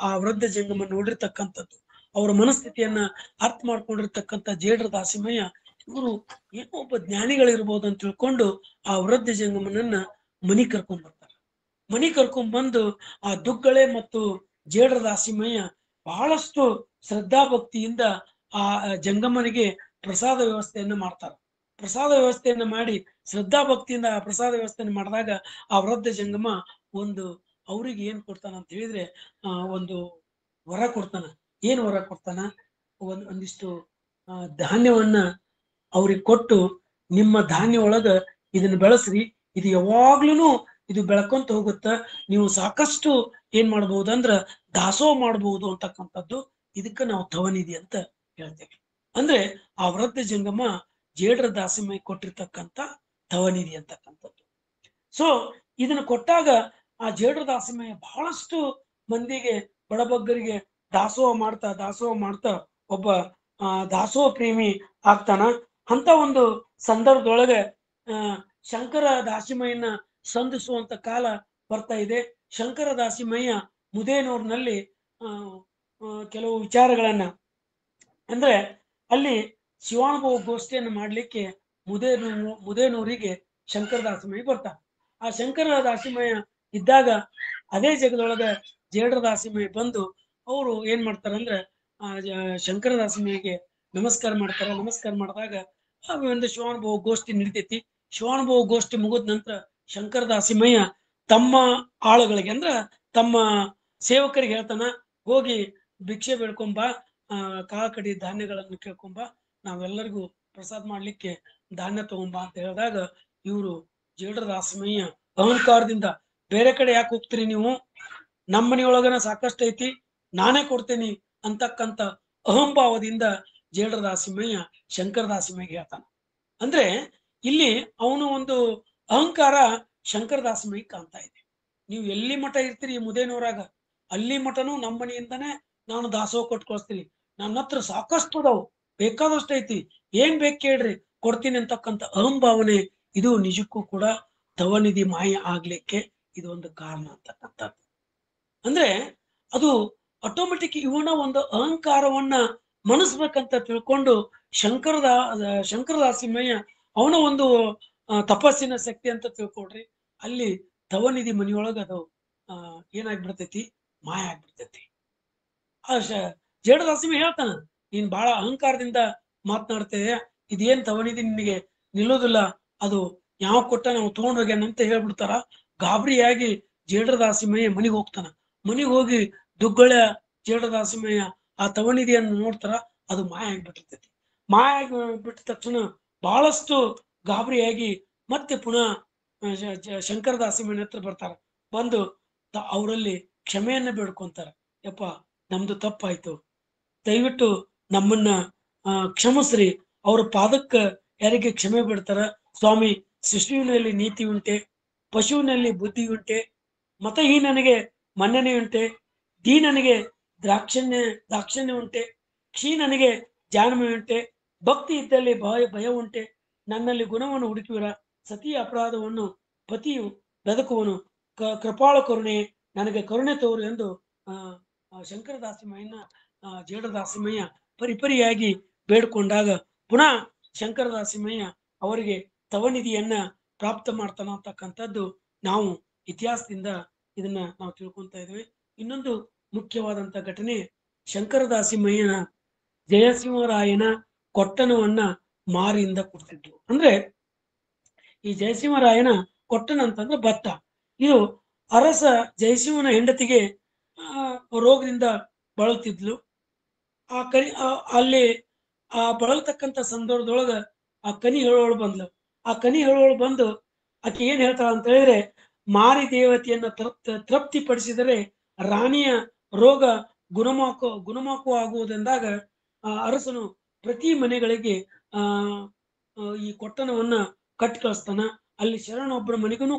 ಆ ವೃದ್ಧ ಜಂಗಮ ನೋಡಿರ್ತಕ್ಕಂಥದ್ದು, ಅವರ ಮನಸ್ಥಿತಿಯನ್ನ ಅರ್ಥ ಮಾಡ್ಕೊಂಡಿರ್ತಕ್ಕಂಥ ಜೇಡರ ದಾಸಿಮಯ್ಯ ಇವರು ಏನೋ ಒಬ್ಬ ಜ್ಞಾನಿಗಳಿರ್ಬೋದು ಅಂತ ತಿಳ್ಕೊಂಡು ಆ ವೃದ್ಧ ಜಂಗಮನನ್ನ ಮನಿ ಕರ್ಕೊಂಡ್ ಬರ್ತಾರೆ. ಮನಿ ಕರ್ಕೊಂಡ್ ಬಂದು ಆ ದುಗ್ಗಳೆ ಮತ್ತು ಜೇಡರ ದಾಸಿಮಯ್ಯ ಬಹಳಷ್ಟು ಶ್ರದ್ಧಾಭಕ್ತಿಯಿಂದ ಆ ಜಂಗಮನಿಗೆ ಪ್ರಸಾದ ವ್ಯವಸ್ಥೆಯನ್ನ ಮಾಡ್ತಾರೆ. ಪ್ರಸಾದ ವ್ಯವಸ್ಥೆಯನ್ನ ಮಾಡಿ ಶ್ರದ್ಧಾಭಕ್ತಿಯಿಂದ ಆ ಪ್ರಸಾದ ವ್ಯವಸ್ಥೆಯನ್ನು ಮಾಡಿದಾಗ ಆ ವೃದ್ಧ ಜಂಗಮ ಒಂದು ಅವ್ರಿಗೆ ಏನ್ ಕೊಡ್ತಾನ ಅಂತ ಹೇಳಿದ್ರೆ, ಒಂದು ವರ ಕೊಡ್ತಾನ. ಏನ್ ವರ ಕೊಡ್ತಾನ, ಒಂದಿಷ್ಟು ಧಾನ್ಯವನ್ನ ಅವ್ರಿಗೆ ಕೊಟ್ಟು, ನಿಮ್ಮ ಧಾನ್ಯ ಒಳಗ ಇದನ್ನ ಬೆಳೆಸ್ರಿ, ಇದು ಯಾವಾಗ್ಲೂ ಇದು ಬೆಳ್ಕೊಂತ ಹೋಗುತ್ತ, ನೀವು ಸಾಕಷ್ಟು ಏನ್ ಮಾಡ್ಬಹುದಂದ್ರ ದಾಸೋಹ ಮಾಡ್ಬಹುದು ಅಂತಕ್ಕಂಥದ್ದು. ಇದಕ್ಕ ನಾವು ತವನಿಧಿ ಅಂತ ಹೇಳ್ತೇವೆ. ಅಂದ್ರೆ ಆ ವೃದ್ಧ ಜಂಗಮ ಜೇಡರ ದಾಸಿಮಯ್ಯ ಕೊಟ್ಟಿರ್ತಕ್ಕಂಥ ತವನಿಧಿ ಅಂತಕ್ಕಂಥದ್ದು. ಸೊ ಇದನ್ನ ಕೊಟ್ಟಾಗ ಆ ಜೇಡರ ದಾಸಿಮಯ್ಯ ಬಹಳಷ್ಟು ಮಂದಿಗೆ ಬಡಬಗ್ಗರಿಗೆ ದಾಸೋಹ ಮಾಡ್ತಾ ಒಬ್ಬ ದಾಸೋಹ ಪ್ರೇಮಿ ಆಗ್ತಾನ. ಅಂತ ಒಂದು ಸಂದರ್ಭದೊಳಗೆ ಶಂಕರ ದಾಸಿಮಯ್ಯನ ಸಂಧಿಸುವಂತ ಕಾಲ ಬರ್ತಾ ಇದೆ. ಶಂಕರ ದಾಸಿಮಯ್ಯ ಮುದೇನೂರಿನಲ್ಲಿ ಕೆಲವು ವಿಚಾರಗಳನ್ನ ಅಂದ್ರೆ ಅಲ್ಲಿ ಶಿವಾನುಭವ ಗೋಷ್ಠಿಯನ್ನು ಮಾಡ್ಲಿಕ್ಕೆ ಮುದೇನೂರಿಗೆ ಶಂಕರ ದಾಸಿಮಯ್ಯ ಬರ್ತಾನೆ. ಆ ಶಂಕರ ದಾಸಿಮಯ್ಯ ಇದ್ದಾಗ ಅದೇ ಜಗದೊಳಗ ಜೇಡರ ದಾಸಿಮಯ್ಯ ಬಂದು ಅವರು ಏನ್ ಮಾಡ್ತಾರಂದ್ರೆ ಶಂಕರ ದಾಸಿಮಯ್ಯಗೆ ನಮಸ್ಕಾರ ಮಾಡ್ತಾರ. ನಮಸ್ಕಾರ ಮಾಡಿದಾಗ ಒಂದು ಶಿವಾನುಭವ ಗೋಷ್ಠಿ ನಡಿತೈತಿ. ಶಿವಾನುಭವ ಗೋಷ್ಠಿ ಮುಗಿದ ನಂತರ ಶಂಕರ ದಾಸಿಮಯ್ಯ ತಮ್ಮ ಆಳುಗಳಿಗೆ ಅಂದ್ರ ತಮ್ಮ ಸೇವಕರಿಗೆ ಹೇಳ್ತಾನ, ಹೋಗಿ ಭಿಕ್ಷೆ ಬೇಡ್ಕೊಂಬ, ಕಾಳ ಕಡಿ ಧಾನ್ಯಗಳನ್ನು ಕೇಳ್ಕೊಂಬ, ನಾವೆಲ್ಲರಿಗೂ ಪ್ರಸಾದ ಮಾಡ್ಲಿಕ್ಕೆ ಧಾನ್ಯ ತಗೊಂಬ ಅಂತ ಹೇಳಿದಾಗ ಇವರು ಜೇಡರ ದಾಸಿಮಯ್ಯ ಅಹಂಕಾರದಿಂದ ಬೇರೆ ಕಡೆ ಯಾಕೆ ಹೋಗ್ತೀರಿ ನೀವು, ನಮ್ಮ ಮನೆಯೊಳಗನ ಸಾಕಷ್ಟು ಐತಿ, ನಾನೇ ಕೊಡ್ತೇನಿ ಅಂತಕ್ಕಂಥ ಅಹಂಭಾವದಿಂದ ಜೇಡರ ದಾಸಿಮಯ್ಯ ಶಂಕರ ದಾಸಿಮಯ್ಯಗೆ ಹೇಳ್ತಾನ. ಅಂದ್ರೆ ಇಲ್ಲಿ ಅವನು ಒಂದು ಅಹಂಕಾರ ಶಂಕರ ದಾಸಿಮಯ್ಯ ಕಾಣ್ತಾ ಇದೆ. ನೀವು ಎಲ್ಲಿ ಮಠ ಇರ್ತೀರಿ ಮುದೇನೂರಾಗ, ಅಲ್ಲಿ ಮಠನೂ ನಮ್ಮ ಮನೆಯಿಂದಾನೆ ನಾನು ದಾಸೋಹ ಕೊಟ್ಟು ಕಳಿಸ್ತೀನಿ, ನನ್ನ ಹತ್ರ ಸಾಕಷ್ಟು ಅದಾವು, ಬೇಕಾದಷ್ಟು ಐತಿ, ಏನ್ ಬೇಕು ಕೇಳ್ರಿ ಕೊಡ್ತೀನಿ ಅಂತಕ್ಕಂಥ ಅಹಂಭಾವನೆ ಇದು ನಿಜಕ್ಕೂ ಕೂಡ ತವನಿಧಿ ಮಾಯ ಆಗ್ಲಿಕ್ಕೆ ಇದು ಒಂದು ಕಾರಣ ಅಂತಕ್ಕಂಥದ್ದು. ಅಂದ್ರೆ ಅದು ಆಟೋಮೆಟಿಕ್ ಇವನ ಒಂದು ಅಹಂಕಾರವನ್ನ ಮನಸ್ಬೇಕಂತ ತಿಳ್ಕೊಂಡು ಶಂಕರ ದಾಸಿಮಯ್ಯ ಅವನ ಒಂದು ತಪಸ್ಸಿನ ಶಕ್ತಿ ಅಂತ ತಿಳ್ಕೊಡ್ರಿ. ಅಲ್ಲಿ ತವನಿಧಿ ಮನೆಯೊಳಗ ಅದು ಏನಾಗ್ಬಿಡ್ತೈತಿ, ಮಾಯ ಆಗ್ಬಿಡ್ತೈತಿ. ಜೇಡರ ದಾಸಿಮಯ್ಯ ಹೇಳ್ತಾನ, ನೀನ್ ಬಹಳ ಅಹಂಕಾರದಿಂದ ಮಾತನಾಡ್ತೇವೆ, ಇದೇನ್ ತವನಿಧಿ ನಿನಗೆ ನಿಲ್ಲೋದಿಲ್ಲ, ಅದು ಯಾವ ಕೊಟ್ಟ ನಾವು ತಗೊಂಡೋಗ್ಯಾನಂತ ಹೇಳ್ಬಿಡ್ತಾರ. ಗಾಬರಿಯಾಗಿ ಜೇಡರ ದಾಸಿಮಯ್ಯ ಮನೆಗೆ ಹೋಗ್ತಾನ. ಮನೆಗೆ ಹೋಗಿ ದುಗ್ಗಳ ಜೇಡರ ದಾಸಿಮಯ್ಯ ಆ ತವನಿಧಿಯನ್ನು ನೋಡ್ತಾರ, ಅದು ಮಾಯ ಆಗ್ಬಿಟ್ಟಿರ್ತೈತಿ. ಮಾಯ ಆಗಿಬಿಟ್ಟ ತಕ್ಷಣ ಬಹಳಷ್ಟು ಗಾಬರಿಯಾಗಿ ಮತ್ತೆ ಪುನಃ ಶಂಕರ ದಾಸಿಮಯ್ಯನ ಹತ್ರ ಬರ್ತಾರ. ಬಂದು ಅವರಲ್ಲಿ ಕ್ಷಮೆಯನ್ನ ಬೇಡ್ಕೊಂತಾರ. ಯಪ್ಪ, ನಮ್ದು ತಪ್ಪಾಯ್ತು, ದಯವಿಟ್ಟು ನಮ್ಮನ್ನ ಕ್ಷಮಿಸ್ರಿ. ಅವ್ರ ಪಾದಕ್ಕ ಯಾರಿಗೆ ಕ್ಷಮೆ ಬಿಡ್ತಾರ, ಸ್ವಾಮಿ ಶಿಶುವಿನಲ್ಲಿ ನೀತಿ ಉಂಟೆ, ಪಶುವಿನಲ್ಲಿ ಬುದ್ಧಿ ಉಂಟೆ, ಮತಹೀನನಿಗೆ ಮನ್ನಣೆ ಉಂಟೆ, ದೀನನಿಗೆ ದಾಕ್ಷಿಣ್ಯ ಉಂಟೆ, ಕ್ಷೀಣನಿಗೆ ಜಾಣ್ಮೆ ಉಂಟೆ, ಭಕ್ತಿ ಇದ್ದಲ್ಲಿ ಭಯ ಉಂಟೆ, ನನ್ನಲ್ಲಿ ಗುಣವನ್ನು ಹುಡುಕುವಿರ, ಸತಿಯ ಅಪರಾಧವನ್ನು ಪತಿಯು ಬದುಕುವನು, ಕೃಪಾಳ ಕರುಣೆ ನನಗೆ ಕರುಣೆ ತೋರು ಎಂದು ಶಂಕರ ದಾಸಿಮಯ್ಯನ ಜೇಡರ ದಾಸಿಮಯ್ಯ ಪರಿಪರಿಯಾಗಿ ಬೇಡ್ಕೊಂಡಾಗ ಪುನಃ ಶಂಕರ ದಾಸಿಮಯ್ಯ ಅವರಿಗೆ ತವನಿಧಿಯನ್ನ ಪ್ರಾಪ್ತ ಮಾಡ್ತಾನ ಅಂತಕ್ಕಂಥದ್ದು ನಾವು ಇತಿಹಾಸದಿಂದ ಇದನ್ನ ನಾವು ತಿಳ್ಕೊಂತ ಇದ್ವಿ. ಇನ್ನೊಂದು ಮುಖ್ಯವಾದಂತ ಘಟನೆ, ಶಂಕರ ದಾಸಿಮಯ್ಯನ ಜಯಸಿಂಹರಾಯನ ಕೊಟ್ಟಣವನ್ನ ಮಾರಿಯಿಂದ ಕೊಡ್ತಿದ್ರು. ಅಂದ್ರೆ ಈ ಜಯಸಿಂಹರಾಯನ ಕೊಟ್ಟಣ ಅಂತಂದ್ರೆ ಭತ್ತ. ಇದು ಅರಸ ಜಯಸಿಂಹನ ಹೆಂಡತಿಗೆ ರೋಗದಿಂದ ಬಳಲ್ತಿದ್ಲು. ಅಲ್ಲಿ ಆ ಬಳಲ್ತಕ್ಕಂಥ ಸಂದರ್ಭದೊಳಗ ಆ ಕನಿ ಹೇಳೋಳು ಬಂದ್ಲು. ಆ ಕನಿ ಹೇಳೋಳು ಬಂದು ಆಕೆ ಏನ್ ಹೇಳ್ತಾಳ ಅಂತ ಹೇಳಿದ್ರೆ, ಮಾರಿ ದೇವತೆಯನ್ನ ತೃಪ್ತಿ ಪಡಿಸಿದರೆ ರಾಣಿಯ ರೋಗ ಗುಣಮುಖವಾಗುವುದೆಂದಾಗ ಅರಸನು ಪ್ರತಿ ಮನೆಗಳಿಗೆ ಈ ಕೊಟ್ಟಣವನ್ನ ಕಟ್ಟಿ ಕಳಿಸ್ತಾನ. ಅಲ್ಲಿ ಶರಣೊಬ್ಬರ ಮನೆಗೂ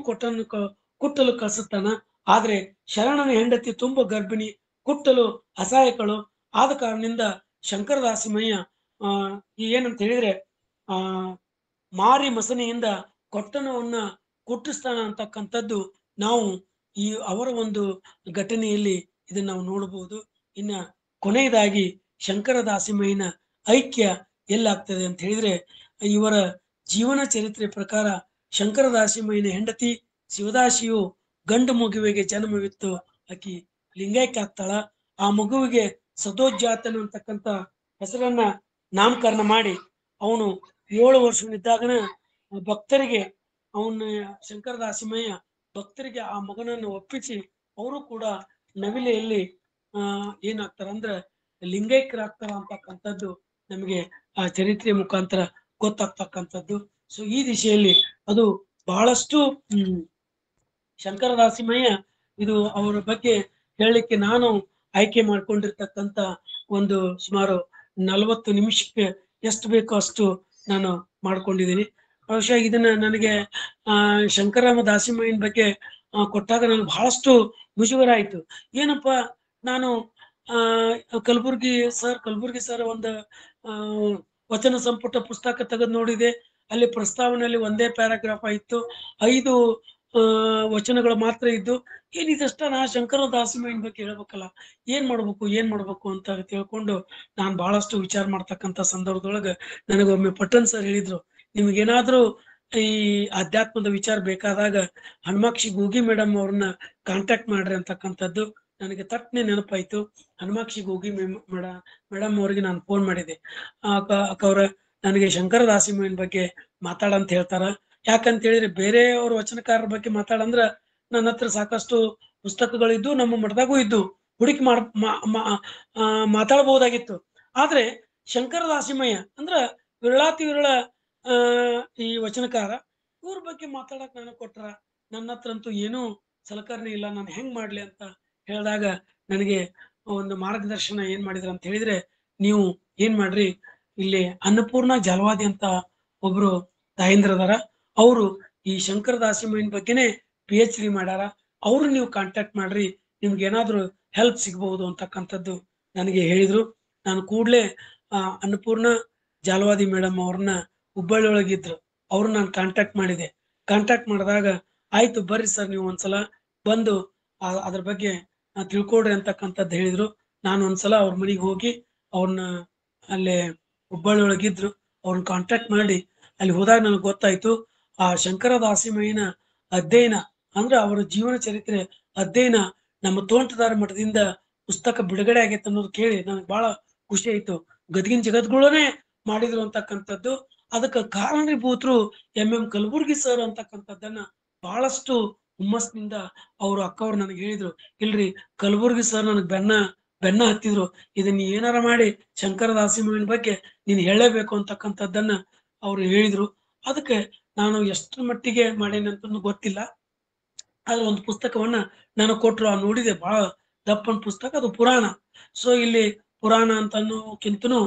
ಕುಟ್ಟಲು ಕಳಿಸುತ್ತಾನ. ಆದ್ರೆ ಶರಣನ ಹೆಂಡತಿ ತುಂಬ ಗರ್ಭಿಣಿ, ಕುಟ್ಟಲು ಅಸಹಾಯಕಳು ಆದ ಕಾರಣದಿಂದ ಶಂಕರ ದಾಸಿಮಯ್ಯ ಏನಂತ ಹೇಳಿದ್ರೆ ಮಾರಿ ಮಸನೆಯಿಂದ ಕೊಟ್ಟಣವನ್ನ ಕುಟ್ಟಿಸ್ತಾನ ಅಂತಕ್ಕಂಥದ್ದು ನಾವು ಈ ಅವರ ಒಂದು ಘಟನೆಯಲ್ಲಿ ಇದನ್ನ ನಾವು ನೋಡಬಹುದು. ಇನ್ನ ಕೊನೆಯದಾಗಿ ಶಂಕರ ದಾಸಿಮಯ್ಯನ ಐಕ್ಯ ಎಲ್ಲಾಗ್ತದೆ ಅಂತ ಹೇಳಿದ್ರೆ, ಇವರ ಜೀವನ ಚರಿತ್ರೆ ಪ್ರಕಾರ ಶಂಕರ ದಾಸಿಮಯ್ಯನ ಹೆಂಡತಿ ಶಿವದಾಸಿಯು ಗಂಡು ಮಗುವಿಗೆ ಜನ್ಮವಿತ್ತು, ಆಕಿ ಲಿಂಗೈಕ್ಯ ಆಗ್ತಾಳ. ಆ ಮಗುವಿಗೆ ಸದೋಜಾತನು ಅಂತಕ್ಕಂಥ ಹೆಸರನ್ನ ನಾಮಕರಣ ಮಾಡಿ ಅವನು 7 ವರ್ಷವಿದ್ದಾಗನ ಭಕ್ತರಿಗೆ ಶಂಕರ ದಾಸಿಮಯ್ಯ ಭಕ್ತರಿಗೆ ಆ ಮಗನನ್ನು ಒಪ್ಪಿಸಿ ಅವರು ಕೂಡ ನವಿಲೆಯಲ್ಲಿ ಏನಾಗ್ತಾರ ಅಂದ್ರೆ ಲಿಂಗೈಕ್ಯರಾಗ್ತಾರ ಅಂತಕ್ಕಂಥದ್ದು ನಮಗೆ ಆ ಚರಿತ್ರೆಯ ಮುಖಾಂತರ ಗೊತ್ತಾಗ್ತಕ್ಕಂಥದ್ದು. ಸೊ ಈ ದಿಶೆಯಲ್ಲಿ ಅದು ಬಹಳಷ್ಟು ಶಂಕರ ದಾಸಿಮಯ್ಯ ಇದು ಅವರ ಬಗ್ಗೆ ಹೇಳಲಿಕ್ಕೆ ನಾನು ಆಯ್ಕೆ ಮಾಡ್ಕೊಂಡಿರ್ತಕ್ಕಂಥ ಒಂದು ಸುಮಾರು 40 ನಿಮಿಷಕ್ಕೆ ಎಷ್ಟು ಬೇಕೋ ಅಷ್ಟು ನಾನು ಮಾಡ್ಕೊಂಡಿದ್ದೀನಿ. ಬಹುಶಃ ಇದನ್ನ ನನಗೆ ಶಂಕರ ದಾಸಿಮಯ್ಯನ ಬಗ್ಗೆ ಕೊಟ್ಟಾಗ ನನಗೆ ಬಹಳಷ್ಟು ಮುಜುಗರ ಆಯ್ತು. ಏನಪ್ಪಾ ನಾನು ಕಲಬುರ್ಗಿ ಸರ್ ಒಂದು ವಚನ ಸಂಪುಟ ಪುಸ್ತಕ ತೆಗೆದು ನೋಡಿದೆ. ಅಲ್ಲಿ ಪ್ರಸ್ತಾವನೆಯಲ್ಲಿ ಒಂದೇ ಪ್ಯಾರಾಗ್ರಾಫ್ ಆಯಿತು, 5 ವಚನಗಳು ಮಾತ್ರ ಇದ್ದು. ಏನಿದಷ್ಟ ನಾ ಶಂಕರ ದಾಸಿಮಯ್ಯನ ಬಗ್ಗೆ ಹೇಳ್ಬೇಕಲ್ಲ, ಏನ್ ಮಾಡ್ಬೇಕು ಅಂತ ತಿಳ್ಕೊಂಡು ನಾನು ಬಹಳಷ್ಟು ವಿಚಾರ ಮಾಡ್ತಕ್ಕಂಥ ಸಂದರ್ಭದೊಳಗ ನನಗೊಮ್ಮೆ ಪಟ್ಟಣ್ ಸರ್ ಹೇಳಿದ್ರು, ನಿಮ್ಗೇನಾದ್ರೂ ಈ ಅಧ್ಯಾತ್ಮದ ವಿಚಾರ ಬೇಕಾದಾಗ ಹನುಮಾಕ್ಷಿ ಗೂಗಿ ಮೇಡಮ್ ಅವ್ರನ್ನ ಕಾಂಟ್ಯಾಕ್ಟ್ ಮಾಡ್ರಿ ಅಂತಕ್ಕಂಥದ್ದು ನನಗೆ ತಟ್ಟನೆ ನೆನಪಾಯ್ತು. ಹನುಮಾಕ್ಷಿ ಗೂಗಿ ಮೇಡಮ್ ಅವ್ರಿಗೆ ನಾನು ಫೋನ್ ಮಾಡಿದೆ. ಅವ್ರ ನನಗೆ ಶಂಕರ ದಾಸಿಮಯ್ಯನ ಬಗ್ಗೆ ಮಾತಾಡಂತ ಹೇಳ್ತಾರ. ಯಾಕಂತ ಹೇಳಿದ್ರೆ ಬೇರೆಯವ್ರ ವಚನಕಾರರ ಬಗ್ಗೆ ಮಾತಾಡಂದ್ರ ನನ್ನ ಹತ್ರ ಸಾಕಷ್ಟು ಪುಸ್ತಕಗಳಿದ್ದು, ನಮ್ಮ ಮಠದಾಗೂ ಇದ್ದು, ಹುಡುಕಿ ಮಾತಾಡಬಹುದಾಗಿತ್ತು. ಆದ್ರೆ ಶಂಕರ ದಾಸಿಮಯ್ಯ ಅಂದ್ರ ವಿರಳಾತಿ ವಿರಳ ಈ ವಚನಕಾರ, ಇವ್ರ ಬಗ್ಗೆ ಮಾತಾಡಕ್ ನನಗೆ ಕೊಟ್ರ. ನನ್ನ ಹತ್ರ ಅಂತೂ ಏನೂ ಸಲಕರಣೆ ಇಲ್ಲ, ನಾನು ಹೆಂಗ್ ಮಾಡ್ಲಿ ಅಂತ ಹೇಳಿದಾಗ ನನಗೆ ಒಂದು ಮಾರ್ಗದರ್ಶನ ಏನ್ ಮಾಡಿದ್ರ ಅಂತ ಹೇಳಿದ್ರೆ, ನೀವು ಏನ್ ಮಾಡ್ರಿ, ಇಲ್ಲಿ ಅನ್ನಪೂರ್ಣ ಜಾಲವಾದಿ ಅಂತ ಒಬ್ರು ತಾಯಂದ್ರದಾರ, ಅವರು ಈ ಶಂಕರ ದಾಸಿಮಯ್ಯನ ಬಗ್ಗೆನೆ PhD ಮಾಡ್ಯಾರ, ಅವ್ರು ನೀವು ಕಾಂಟ್ಯಾಕ್ಟ್ ಮಾಡ್ರಿ, ನಿಮ್ಗೆ ಏನಾದ್ರು ಹೆಲ್ಪ್ ಸಿಗ್ಬಹುದು ಅಂತಕ್ಕಂಥದ್ದು ನನಗೆ ಹೇಳಿದ್ರು. ನಾನು ಕೂಡ್ಲೆ ಅನ್ನಪೂರ್ಣ ಜಾಲವಾದಿ ಮೇಡಮ್ ಅವ್ರನ್ನ ಹುಬ್ಬಳ್ಳಿ ಒಳಗಿದ್ರು, ಅವ್ರನ್ನ ನಾನು ಕಾಂಟ್ಯಾಕ್ಟ್ ಮಾಡಿದೆ. ಕಾಂಟ್ಯಾಕ್ಟ್ ಮಾಡಿದಾಗ ಆಯ್ತು ಬರ್ರಿ ಸರ್ ನೀವು ಒಂದ್ಸಲ ಬಂದು ಅದ್ರ ಬಗ್ಗೆ ತಿಳ್ಕೊಡ್ರಿ ಅಂತಕ್ಕಂಥದ್ದು ಹೇಳಿದ್ರು. ನಾನು ಒಂದ್ಸಲ ಅವ್ರ ಮನೆಗೆ ಹೋಗಿ ಅವ್ರನ್ನ ಅಲ್ಲೇ ಹುಬ್ಬಳ್ಳಿ ಒಳಗಿದ್ರು ಅವ್ರನ್ನ ಕಾಂಟ್ಯಾಕ್ಟ್ ಮಾಡಿ ಅಲ್ಲಿ ಹೋದಾಗ ನನಗೆ ಗೊತ್ತಾಯ್ತು, ಆ ಶಂಕರ ದಾಸಿಮಯ್ಯನ ಅಧ್ಯಯನ ಅಂದ್ರೆ ಅವರ ಜೀವನ ಚರಿತ್ರೆ ಅಧ್ಯಯನ ನಮ್ಮ ತೋಂಟದಾರ ಮಠದಿಂದ ಪುಸ್ತಕ ಬಿಡುಗಡೆ ಆಗೈತೆ ಅನ್ನೋದು ಕೇಳಿ ನನಗೆ ಬಹಳ ಖುಷಿ ಆಯ್ತು. ಗದಗಿನ ಜಗದ್ಗುಳನೇ ಮಾಡಿದ್ರು ಅಂತಕ್ಕಂಥದ್ದು. ಅದಕ್ಕೆ ಕಾರಣೀಭೂತರು MM ಕಲಬುರ್ಗಿ ಸರ್ ಅಂತಕ್ಕಂಥದ್ದನ್ನ ಬಹಳಷ್ಟು ಹುಮ್ಮಸ್ನಿಂದ ಅವರು ಅಕ್ಕವ್ರು ನನಗೆ ಹೇಳಿದ್ರು, ಇಲ್ರಿ ಕಲಬುರ್ಗಿ ಸರ್ ನನಗೆ ಬೆನ್ನ ಹತ್ತಿದ್ರು, ಇದನ್ನ ಏನಾರ ಮಾಡಿ ಶಂಕರ ದಾಸಿಮಯ್ಯನ ಬಗ್ಗೆ ನೀನ್ ಹೇಳಲೇಬೇಕು ಅಂತಕ್ಕಂಥದ್ದನ್ನ ಅವ್ರು ಹೇಳಿದ್ರು. ಅದಕ್ಕೆ ನಾನು ಎಷ್ಟರ ಮಟ್ಟಿಗೆ ಮಾಡೇನೆ ಅಂತ ಗೊತ್ತಿಲ್ಲ, ಆದ್ರೆ ಒಂದು ಪುಸ್ತಕವನ್ನ ನಾನು ಕೊಟ್ರು, ನೋಡಿದೆ, ಬಹಳ ದಪ್ಪನ ಪುಸ್ತಕ, ಅದು ಪುರಾಣ. ಸೊ ಇಲ್ಲಿ ಪುರಾಣ ಅಂತ ಅನ್ನೋಕ್ಕಿಂತನೂ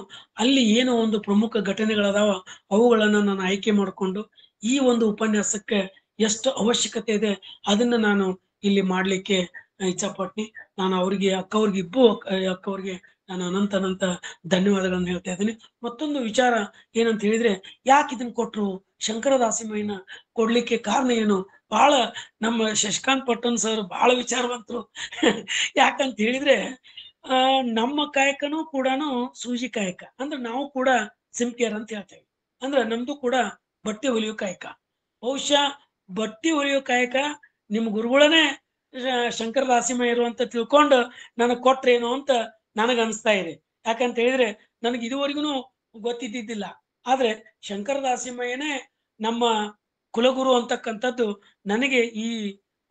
ಅಲ್ಲಿ ಏನೋ ಒಂದು ಪ್ರಮುಖ ಘಟನೆಗಳದಾವ, ಅವುಗಳನ್ನ ನಾನು ಆಯ್ಕೆ ಮಾಡಿಕೊಂಡು ಈ ಒಂದು ಉಪನ್ಯಾಸಕ್ಕೆ ಎಷ್ಟು ಅವಶ್ಯಕತೆ ಇದೆ ಅದನ್ನ ನಾನು ಇಲ್ಲಿ ಮಾಡ್ಲಿಕ್ಕೆ ಇಚ್ಛಪಟ್ನಿ. ನಾನು ಅವ್ರಿಗೆ ಅಕ್ಕವ್ರಿಗೆ ನಾನು ಅನಂತ ಧನ್ಯವಾದಗಳನ್ನು ಹೇಳ್ತಾ ಇದ್ದೀನಿ. ಮತ್ತೊಂದು ವಿಚಾರ ಏನಂತ ಹೇಳಿದ್ರೆ, ಯಾಕೆ ಇದನ್ನ ಕೊಟ್ರು, ಶಂಕರ ದಾಸಿಮಯ್ಯನ ಕೊಡ್ಲಿಕ್ಕೆ ಕಾರಣ ಏನು? ಬಹಳ ನಮ್ಮ ಶಶಿಕಾಂತ್ ಪಟ್ಟಣ್ ಸರ್ ಬಹಳ ವಿಚಾರವಂತರು. ಯಾಕಂತ ಹೇಳಿದ್ರೆ ನಮ್ಮ ಕಾಯಕನೂ ಕೂಡ ಸೂಜಿ ಕಾಯಕ, ಅಂದ್ರೆ ನಾವು ಕೂಡ ಸಿಂಪಿಯರ್ ಅಂತ ಹೇಳ್ತೇವೆ. ಅಂದ್ರೆ ನಮ್ದು ಕೂಡ ಬಟ್ಟೆ ಹೊಲಿಯೋ ಕಾಯಕ. ಬಹುಶಃ ಬಟ್ಟೆ ಹೊಲಿಯೋ ಕಾಯಕ ನಿಮ್ ಗುರುಗಳನ್ನೇ ಶಂಕರ ದಾಸಿಮಯ್ಯರು ಅಂತ ತಿಳ್ಕೊಂಡು ನನಗ್ ಕೊಟ್ರೇನೋ ಅಂತ ನನಗ ಅನಿಸ್ತಾ ಇದೆ. ಯಾಕಂತ ಹೇಳಿದ್ರೆ ನನಗೆ ಇದುವರೆಗೂ ಗೊತ್ತಿದ್ದಿದ್ದಿಲ್ಲ. ಆದ್ರೆ ಶಂಕರ ದಾಸಿಮಯ್ಯನೇ ನಮ್ಮ ಕುಲಗುರು ಅಂತಕ್ಕಂಥದ್ದು ನನಗೆ ಈ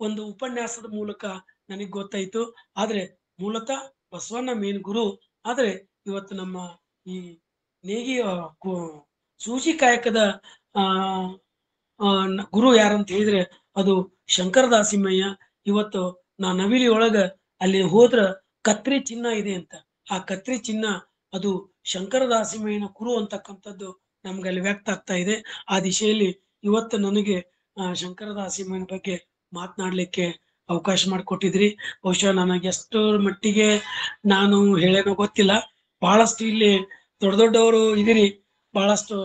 ಒಂದು ಉಪನ್ಯಾಸದ ಮೂಲಕ ನನಗೆ ಗೊತ್ತಾಯ್ತು. ಆದ್ರೆ ಮೂಲತಃ ಬಸವಣ್ಣ ಮೇನ್ ಗುರು. ಆದ್ರೆ ಇವತ್ತು ನಮ್ಮ ಈ ನೇಗಿಯ ಸೂಜಿ ಕಾಯಕದ ಗುರು ಯಾರಂತ ಹೇಳಿದ್ರೆ ಅದು ಶಂಕರ ದಾಸಿಮಯ್ಯ. ಇವತ್ತು ನಾ ನವಿಲಿ ಒಳಗ ಅಲ್ಲಿ ಹೋದ್ರ ಕತ್ರಿ ಚಿನ್ನ ಇದೆ ಅಂತ, ಆ ಕತ್ರಿ ಚಿನ್ನ ಅದು ಶಂಕರ ದಾಸಿಮಯ್ಯನ ಕುರು ಅಂತಕ್ಕಂಥದ್ದು ನಮ್ಗೆ ಅಲ್ಲಿ ವ್ಯಕ್ತ ಆಗ್ತಾ ಇದೆ. ಆ ದಿಶೆಯಲ್ಲಿ ಇವತ್ತು ನನಗೆ ಶಂಕರ ದಾಸಿಮಯ್ಯನ ಬಗ್ಗೆ ಮಾತನಾಡ್ಲಿಕ್ಕೆ ಅವಕಾಶ ಮಾಡಿಕೊಟ್ಟಿದ್ರಿ. ಬಹುಶಃ ನನಗೆ ಎಷ್ಟರ ಮಟ್ಟಿಗೆ ನಾನು ಹೇಳೇನೋ ಗೊತ್ತಿಲ್ಲ, ಬಹಳಷ್ಟು ಇಲ್ಲಿ ದೊಡ್ಡವರು ಇದೀರಿ, ಬಹಳಷ್ಟು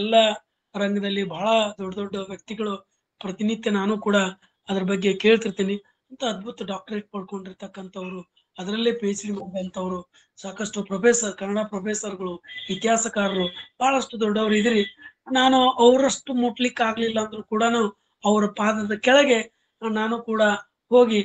ಎಲ್ಲ ರಂಗದಲ್ಲಿ ಬಹಳ ದೊಡ್ಡ ವ್ಯಕ್ತಿಗಳು ಪ್ರತಿನಿತ್ಯ ನಾನು ಕೂಡ ಅದ್ರ ಬಗ್ಗೆ ಕೇಳ್ತಿರ್ತೀನಿ. ಅಂತ ಅದ್ಭುತ ಡಾಕ್ಟರೇಟ್ ಪಡ್ಕೊಂಡಿರ್ತಕ್ಕಂಥವ್ರು, ಅದರಲ್ಲೇ PhD ಮಾಡಿದಂಥವ್ರು, ಸಾಕಷ್ಟು ಕನ್ನಡ ಪ್ರೊಫೆಸರ್ಗಳು, ಇತಿಹಾಸಕಾರರು, ಬಹಳಷ್ಟು ದೊಡ್ಡವರು ಇದ್ರಿ. ನಾನು ಅವರಷ್ಟು ಮುಟ್ಲಿಕ್ಕೆ ಆಗ್ಲಿಲ್ಲ ಅಂದ್ರೂ ಕೂಡ ಅವರ ಪಾದದ ಕೆಳಗೆ ನಾನು ಕೂಡ ಹೋಗಿ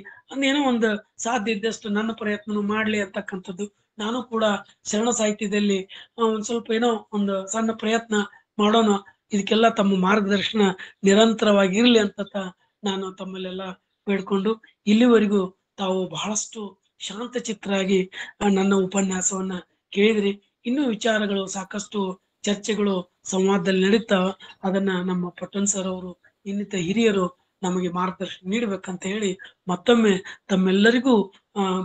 ಏನೋ ಒಂದು ಸಾಧ್ಯ ಇದ್ದಷ್ಟು ನನ್ನ ಪ್ರಯತ್ನ ಮಾಡ್ಲಿ ಅಂತಕ್ಕಂಥದ್ದು. ನಾನು ಕೂಡ ಶರಣ ಸಾಹಿತ್ಯದಲ್ಲಿ ಒಂದ್ ಸ್ವಲ್ಪ ಏನೋ ಒಂದು ಸಣ್ಣ ಪ್ರಯತ್ನ ಮಾಡೋಣ, ಇದಕ್ಕೆಲ್ಲ ತಮ್ಮ ಮಾರ್ಗದರ್ಶನ ನಿರಂತರವಾಗಿ ಇರ್ಲಿ ಅಂತ ನಾನು ತಮ್ಮಲ್ಲೆಲ್ಲ ಬೇಡ್ಕೊಂಡು, ಇಲ್ಲಿವರೆಗೂ ತಾವು ಬಹಳಷ್ಟು ಶಾಂತ ಚಿತ್ತರಾಗಿ ನನ್ನ ಉಪನ್ಯಾಸವನ್ನ ಕೇಳಿದ್ರಿ. ಇನ್ನೂ ವಿಚಾರಗಳು ಸಾಕಷ್ಟು ಚರ್ಚೆಗಳು ಸಂವಾದದಲ್ಲಿ ನಡೀತಾವ. ಅದನ್ನ ನಮ್ಮ ಪಟ್ಟಣ್ ಸರ್ ಅವರು ಇನ್ನಿತ ಹಿರಿಯರು ನಮಗೆ ಮಾರ್ಗದರ್ಶನ ನೀಡ್ಬೇಕಂತ ಹೇಳಿ ಮತ್ತೊಮ್ಮೆ ತಮ್ಮೆಲ್ಲರಿಗೂ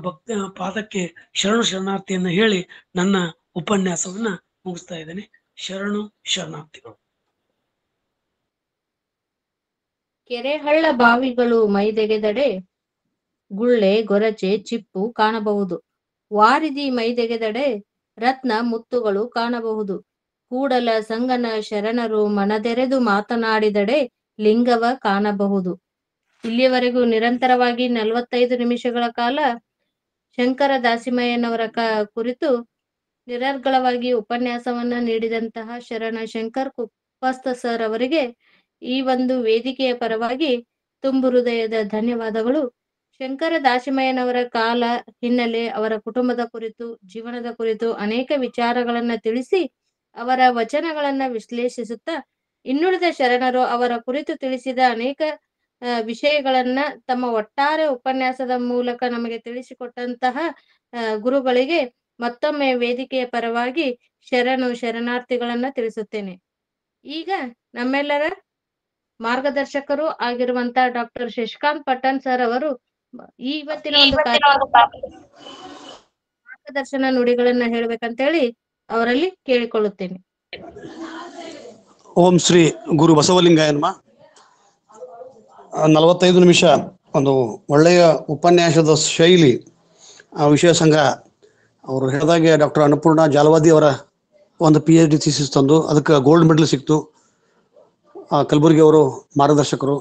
ಭಕ್ತ ಪಾದಕ್ಕೆ ಶರಣಾರ್ಥಿಯನ್ನ ಹೇಳಿ ನನ್ನ ಉಪನ್ಯಾಸವನ್ನ ಮುಗಿಸ್ತಾ ಇದ್ದೇನೆ. ಶರಣಾರ್ಥಿಗಳು. ಕೆರೆ ಹಳ್ಳ ಬಾವಿಗಳು ಮೈದೆಗೆದಡೆ ಗುಳ್ಳೆ ಗೊರಚೆ ಚಿಪ್ಪು ಕಾಣಬಹುದು. ವಾರಿದಿ ಮೈದೆಗೆದಡೆ ರತ್ನ ಮುತ್ತುಗಳು ಕಾಣಬಹುದು. ಕೂಡಲ ಸಂಗನ ಶರಣರು ಮನದೆರೆದು ಮಾತನಾಡಿದಡೆ ಲಿಂಗವ ಕಾಣಬಹುದು. ಇಲ್ಲಿಯವರೆಗೂ ನಿರಂತರವಾಗಿ 45 ನಿಮಿಷಗಳ ಕಾಲ ಶಂಕರ ದಾಸಿಮಯ್ಯನವರ ಕುರಿತು ನಿರರ್ಗಳವಾಗಿ ಉಪನ್ಯಾಸವನ್ನ ನೀಡಿದಂತಹ ಶರಣ ಶಂಕರ್ ಕುಪ್ಪಸ್ತ ಸರ್ ಅವರಿಗೆ ಈ ಒಂದು ವೇದಿಕೆಯ ಪರವಾಗಿ ತುಂಬು ಹೃದಯದ ಧನ್ಯವಾದಗಳು. ಶಂಕರ ದಾಸಿಮಯ್ಯನವರ ಕಾಲ, ಹಿನ್ನೆಲೆ, ಅವರ ಕುಟುಂಬದ ಕುರಿತು, ಜೀವನದ ಕುರಿತು ಅನೇಕ ವಿಚಾರಗಳನ್ನ ತಿಳಿಸಿ ಅವರ ವಚನಗಳನ್ನ ವಿಶ್ಲೇಷಿಸುತ್ತಾ ಇನ್ನುಳಿದ ಶರಣರು ಅವರ ಕುರಿತು ತಿಳಿಸಿದ ಅನೇಕ ವಿಷಯಗಳನ್ನ ತಮ್ಮ ಒಟ್ಟಾರೆ ಉಪನ್ಯಾಸದ ಮೂಲಕ ನಮಗೆ ತಿಳಿಸಿಕೊಟ್ಟಂತಹ ಗುರುಗಳಿಗೆ ಮತ್ತೊಮ್ಮೆ ವೇದಿಕೆಯ ಪರವಾಗಿ ಶರಣಾರ್ಥಿಗಳನ್ನ ತಿಳಿಸುತ್ತೇನೆ. ಈಗ ನಮ್ಮೆಲ್ಲರ ಮಾರ್ಗದರ್ಶಕರು ಆಗಿರುವಂತಹ ಡಾಕ್ಟರ್ ಶಶಿಕಾಂತ್ ಪಟ್ಟಣ್ ಸರ್ ಅವರು ಇವತ್ತಿನ ಒಂದು ಮಾರ್ಗದರ್ಶನ ನುಡಿಗಳನ್ನ ಹೇಳ್ಬೇಕಂತೇಳಿ ಅವರಲ್ಲಿ ಕೇಳಿಕೊಳ್ಳುತ್ತೇನೆ. ಓಂ ಶ್ರೀ ಗುರು ಬಸವಲಿಂಗಾಯ ನಮಃ. 45 ನಿಮಿಷ ಒಂದು ಒಳ್ಳೆಯ ಉಪನ್ಯಾಸದ ಶೈಲಿ, ಆ ವಿಷಯ ಸಂಗ್ರಹ. ಅವರು ಹೇಳಿದಾಗೆ ಡಾಕ್ಟರ್ ಅನ್ನಪೂರ್ಣ ಜಾಲವಾದಿ ಅವರ ಒಂದು PhD ಥೀಸಿಸ್ ತಂದು ಅದಕ್ಕೆ ಗೋಲ್ಡ್ ಮೆಡಲ್ ಸಿಕ್ತು. ಕಲಬುರಗಿ ಅವರು ಮಾರ್ಗದರ್ಶಕರು.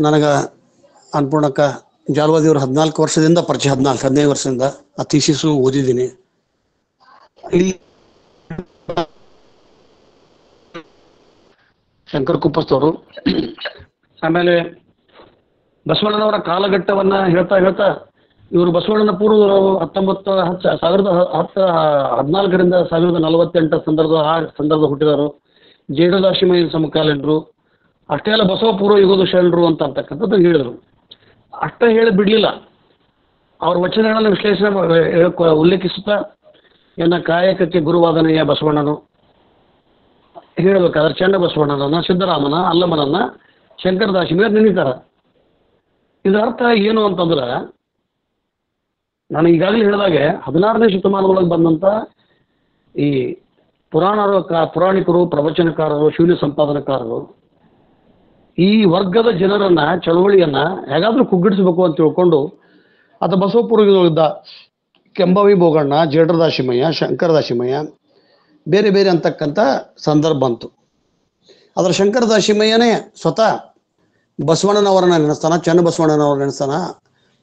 ನನಗೆ ಅನ್ನಪೂರ್ಣಕ್ಕ ಜಾಲವಾದಿ ಅವರು 14 ವರ್ಷದಿಂದ ಪರಿಚಯ, 15 ವರ್ಷದಿಂದ ಆ ಥೀಸಿಸು ಓದಿದ್ದೀನಿ. ಇಲ್ಲಿ ಶಂಕರ್ ಕುಪ್ಪಸ್ತವರು ಆಮೇಲೆ ಬಸವಣ್ಣನವರ ಕಾಲಘಟ್ಟವನ್ನ ಹೇಳ್ತಾ ಇವರು ಬಸವಣ್ಣನ ಪೂರ್ವದವರು 1914ರಿಂದ 1948 ಸಂದರ್ಭ ಹುಟ್ಟಿದವರು. ಜೇಡದಾಶಿಮಯ್ಯ ಸಮಕಾಲೀನರು. ಅಷ್ಟೇ ಅಲ್ಲ, ಬಸವ ಪೂರ್ವ ಯುಗದ ಶರಣರು ಅಂತಕ್ಕಂಥದ್ದು ಹೇಳಿದರು. ಅಷ್ಟೇ ಹೇಳಿ ಬಿಡಲಿಲ್ಲ. ಅವ್ರ ವಚನಗಳನ್ನು ವಿಶ್ಲೇಷಣೆ ಉಲ್ಲೇಖಿಸುತ್ತಾ ಎನ್ನ ಕಾಯಕಕ್ಕೆ ಗುರುವಾದನೆಯ ಬಸವಣ್ಣನು ಹೇಳಬೇಕಾದ್ರೆ ಚಂಡ ಬಸವಣ್ಣನನ್ನ, ಸಿದ್ದರಾಮನ, ಅಲ್ಲಮನನ್ನ ಶಂಕರದಾಸಿಮಯ್ಯರು ನೆನೀತಾರೆ. ಇದರ ಅರ್ಥ ಏನು ಅಂತಂದ್ರೆ, ನಾನು ಈಗಾಗಲೇ ಹೇಳಿದಾಗೆ 16ನೇ ಶತಮಾನದೊಳಗೆ ಬಂದಂಥ ಈ ಪುರಾಣಿಕರು, ಪ್ರವಚನಕಾರರು, ಶೂನ್ಯ ಸಂಪಾದನಕಾರರು ಈ ವರ್ಗದ ಜನರನ್ನ, ಚಳವಳಿಯನ್ನ ಹೇಗಾದ್ರೂ ಕುಗ್ಗಿಡಿಸಬೇಕು ಅಂತ ತಿಳ್ಕೊಂಡು ಅದು ಬಸವಪುರದೊಳಗಿದ್ದ ಕೆಂಬಾವಿ ಬೋಗಣ್ಣ, ಜೇಡರದಾಸಿಮಯ್ಯ, ಶಂಕರದಾಸಿಮಯ್ಯ ಬೇರೆ ಬೇರೆ ಅಂತಕ್ಕಂಥ ಸಂದರ್ಭ ಬಂತು. ಅದರ ಶಂಕರದಾಸಿಮಯ್ಯನೇ ಸ್ವತಃ ಬಸವಣ್ಣನವರನ್ನ ನೆನೆಸ್ತಾನ, ಚನ್ನಬಸವಣ್ಣನವ್ರನ್ನ ನೆನೆಸ್ತಾನ,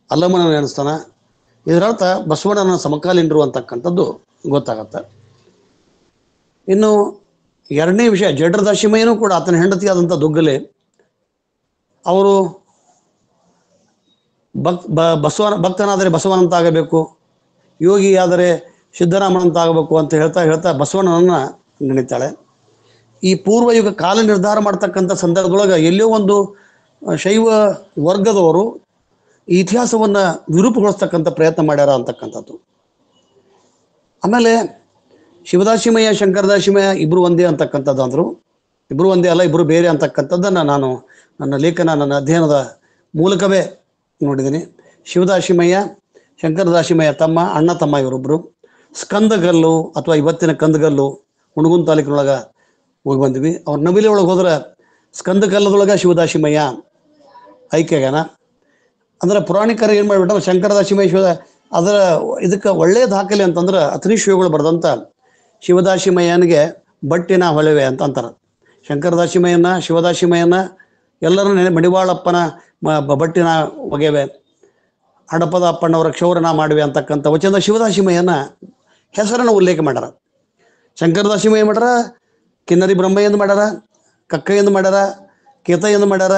ಅಲ್ಲಮ್ಮನ ನೆನೆಸ್ತಾನ. ಇದರರ್ಥ ಬಸವಣ್ಣನ ಸಮಕಾಲೀನರು ಅಂತಕ್ಕಂಥದ್ದು ಗೊತ್ತಾಗತ್ತೆ. ಇನ್ನು ಎರಡನೇ ವಿಷಯ, ಜೇಡರದಾಸಿಮಯ್ಯನೂ ಕೂಡ ಆತನ ಹೆಂಡತಿಯಾದಂಥ ದುಗ್ಗಲೆ ಅವರು ಭಕ್ತನಾದರೆ ಬಸವನಂತ ಆಗಬೇಕು, ಯೋಗಿ ಆದರೆ ಸಿದ್ದರಾಮನಂತ ಆಗಬೇಕು ಅಂತ ಹೇಳ್ತಾ ಬಸವಣ್ಣನನ್ನ ನೆನೀತಾಳೆ. ಈ ಪೂರ್ವಯುಗ ಕಾಲ ನಿರ್ಧಾರ ಮಾಡ್ತಕ್ಕಂಥ ಸಂದರ್ಭದೊಳಗೆ ಎಲ್ಲೋ ಒಂದು ಶೈವ ವರ್ಗದವರು ಈ ಇತಿಹಾಸವನ್ನು ವಿರೂಪಗೊಳಿಸ್ತಕ್ಕಂಥ ಪ್ರಯತ್ನ ಮಾಡ್ಯಾರ ಅಂತಕ್ಕಂಥದ್ದು. ಆಮೇಲೆ ಶಿವದಾಸಿಮಯ್ಯ, ಶಂಕರದಾಸಿಮಯ್ಯ ಇಬ್ಬರು ಒಂದೇ ಅಂತಕ್ಕಂಥದ್ದು ಅಂದರು. ಇಬ್ಬರು ಒಂದೇ ಅಲ್ಲ, ಇಬ್ಬರು ಬೇರೆ ಅಂತಕ್ಕಂಥದ್ದನ್ನು ನಾನು ನನ್ನ ಲೇಖನ, ನನ್ನ ಅಧ್ಯಯನದ ಮೂಲಕವೇ ನೋಡಿದ್ದೀನಿ. ಶಿವದಾಸಿಮಯ್ಯ, ಶಂಕರದಾಸಿಮಯ್ಯ ಅಣ್ಣ ತಮ್ಮ ಇವರೊಬ್ಬರು. ಸ್ಕಂದಗಲ್ಲು ಅಥವಾ ಇವತ್ತಿನ ಕಂದಗಲ್ಲು ಹುಣಗುನ್ ತಾಲೂಕಿನೊಳಗೆ ಹೋಗಿ ಬಂದ್ವಿ. ಅವ್ರ ನವಿಲೆ ಒಳಗೆ ಹೋದ್ರೆ ಸ್ಕಂದಗಲ್ಲದೊಳಗೆ ಶಿವದಾಸಿಮಯ್ಯ ಐಕ್ಯಗಾನ. ಅಂದ್ರೆ ಪುರಾಣಿಕರು ಏನು ಮಾಡಿಬಿಟ್ಟ, ಶಂಕರದಾಸಿಮಯ್ಯ ಅದರ ಇದಕ್ಕೆ ಒಳ್ಳೆಯ ದಾಖಲೆ ಅಂತಂದ್ರೆ ಅತನಿ ಶಿವಗಳು ಬರೆದಂಥ ಶಿವದಾಸಿಮಯ್ಯನಿಗೆ ಬಟ್ಟಿನ ಹೊಳೆವೆ ಅಂತ ಅಂತಾರೆ. ಶಂಕರದಾಸಿಮಯ್ಯನ, ಶಿವದಾಸಿಮಯ್ಯನ ಎಲ್ಲರನ್ನ ಮಡಿವಾಳಪ್ಪನ ಬಟ್ಟಿನ ಒಗೆವೆ, ಹಡಪದ ಅಪ್ಪಣ್ಣವರ ಕ್ಷೌರನ ಮಾಡುವೆ ಅಂತಕ್ಕಂಥ ವಚನದ ಶಿವದಾಸಿಮಯ್ಯನ ಹೆಸರನ್ನು ಉಲ್ಲೇಖ ಮಾಡ್ಯಾರ. ಶಂಕರದಾಸಿಮಯ್ಯ ಮಾಡ್ಯಾರ, ಕಿನ್ನರಿ ಬ್ರಹ್ಮ ಎಂದು ಮಾಡ್ಯಾರ, ಕಕ್ಕ ಎಂದು ಮಾಡ್ಯಾರ, ಕೇತ ಎಂದು ಮಾಡ್ಯಾರ,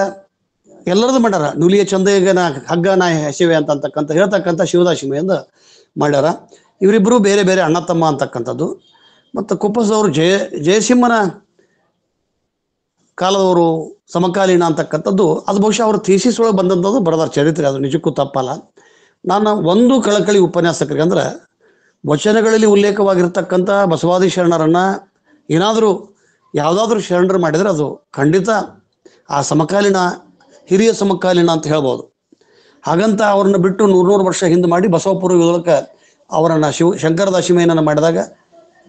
ಎಲ್ಲರದ್ದು ಮಾಡ್ಯಾರ. ನುಲಿಯ ಚಂದನ ಹಗ್ಗ ನಾ ಹೆಸವೆ ಅಂತಕ್ಕಂಥ ಹೇಳ್ತಕ್ಕಂಥ ಶಿವದಾಸಿಮಯ್ಯಂದು ಮಾಡ್ಯಾರ. ಇವರಿಬ್ಬರು ಬೇರೆ ಬೇರೆ ಅಣ್ಣ ತಮ್ಮ ಅಂತಕ್ಕಂಥದ್ದು. ಮತ್ತು ಕುಪ್ಪಸದವರು ಜಯಸಿಂಹನ ಕಾಲದವರು ಸಮಕಾಲೀನ ಅಂತಕ್ಕಂಥದ್ದು ಅದು ಬಹುಶಃ ಅವ್ರ ಥೀಸಿಸ್ ಒಳಗೆ ಬಂದಂಥದ್ದು ಬರೆದಾರ ಚರಿತ್ರೆ. ಅದು ನಿಜಕ್ಕೂ ತಪ್ಪಲ್ಲ. ನಾನು ಒಂದು ಕಳಕಳಿ ಉಪನ್ಯಾಸಕರಿಗೆ ಅಂದ್ರೆ, ವಚನಗಳಲ್ಲಿ ಉಲ್ಲೇಖವಾಗಿರ್ತಕ್ಕಂಥ ಬಸವಾದಿ ಶರಣರನ್ನ ಏನಾದರೂ ಯಾವುದಾದ್ರೂ ಶರಣರು ಮಾಡಿದರೆ ಅದು ಖಂಡಿತ ಆ ಸಮಕಾಲೀನ, ಹಿರಿಯ ಸಮಕಾಲೀನ ಅಂತ ಹೇಳ್ಬೋದು. ಹಾಗಂತ ಅವ್ರನ್ನ ಬಿಟ್ಟು 100 ವರ್ಷ ಹಿಂದೆ ಮಾಡಿ ಬಸವಪುರ ಯುಗಕ್ಕೆ ಅವರನ್ನು ಶಂಕರದಾಸಿಮಯ್ಯನನ್ನು ಮಾಡಿದಾಗ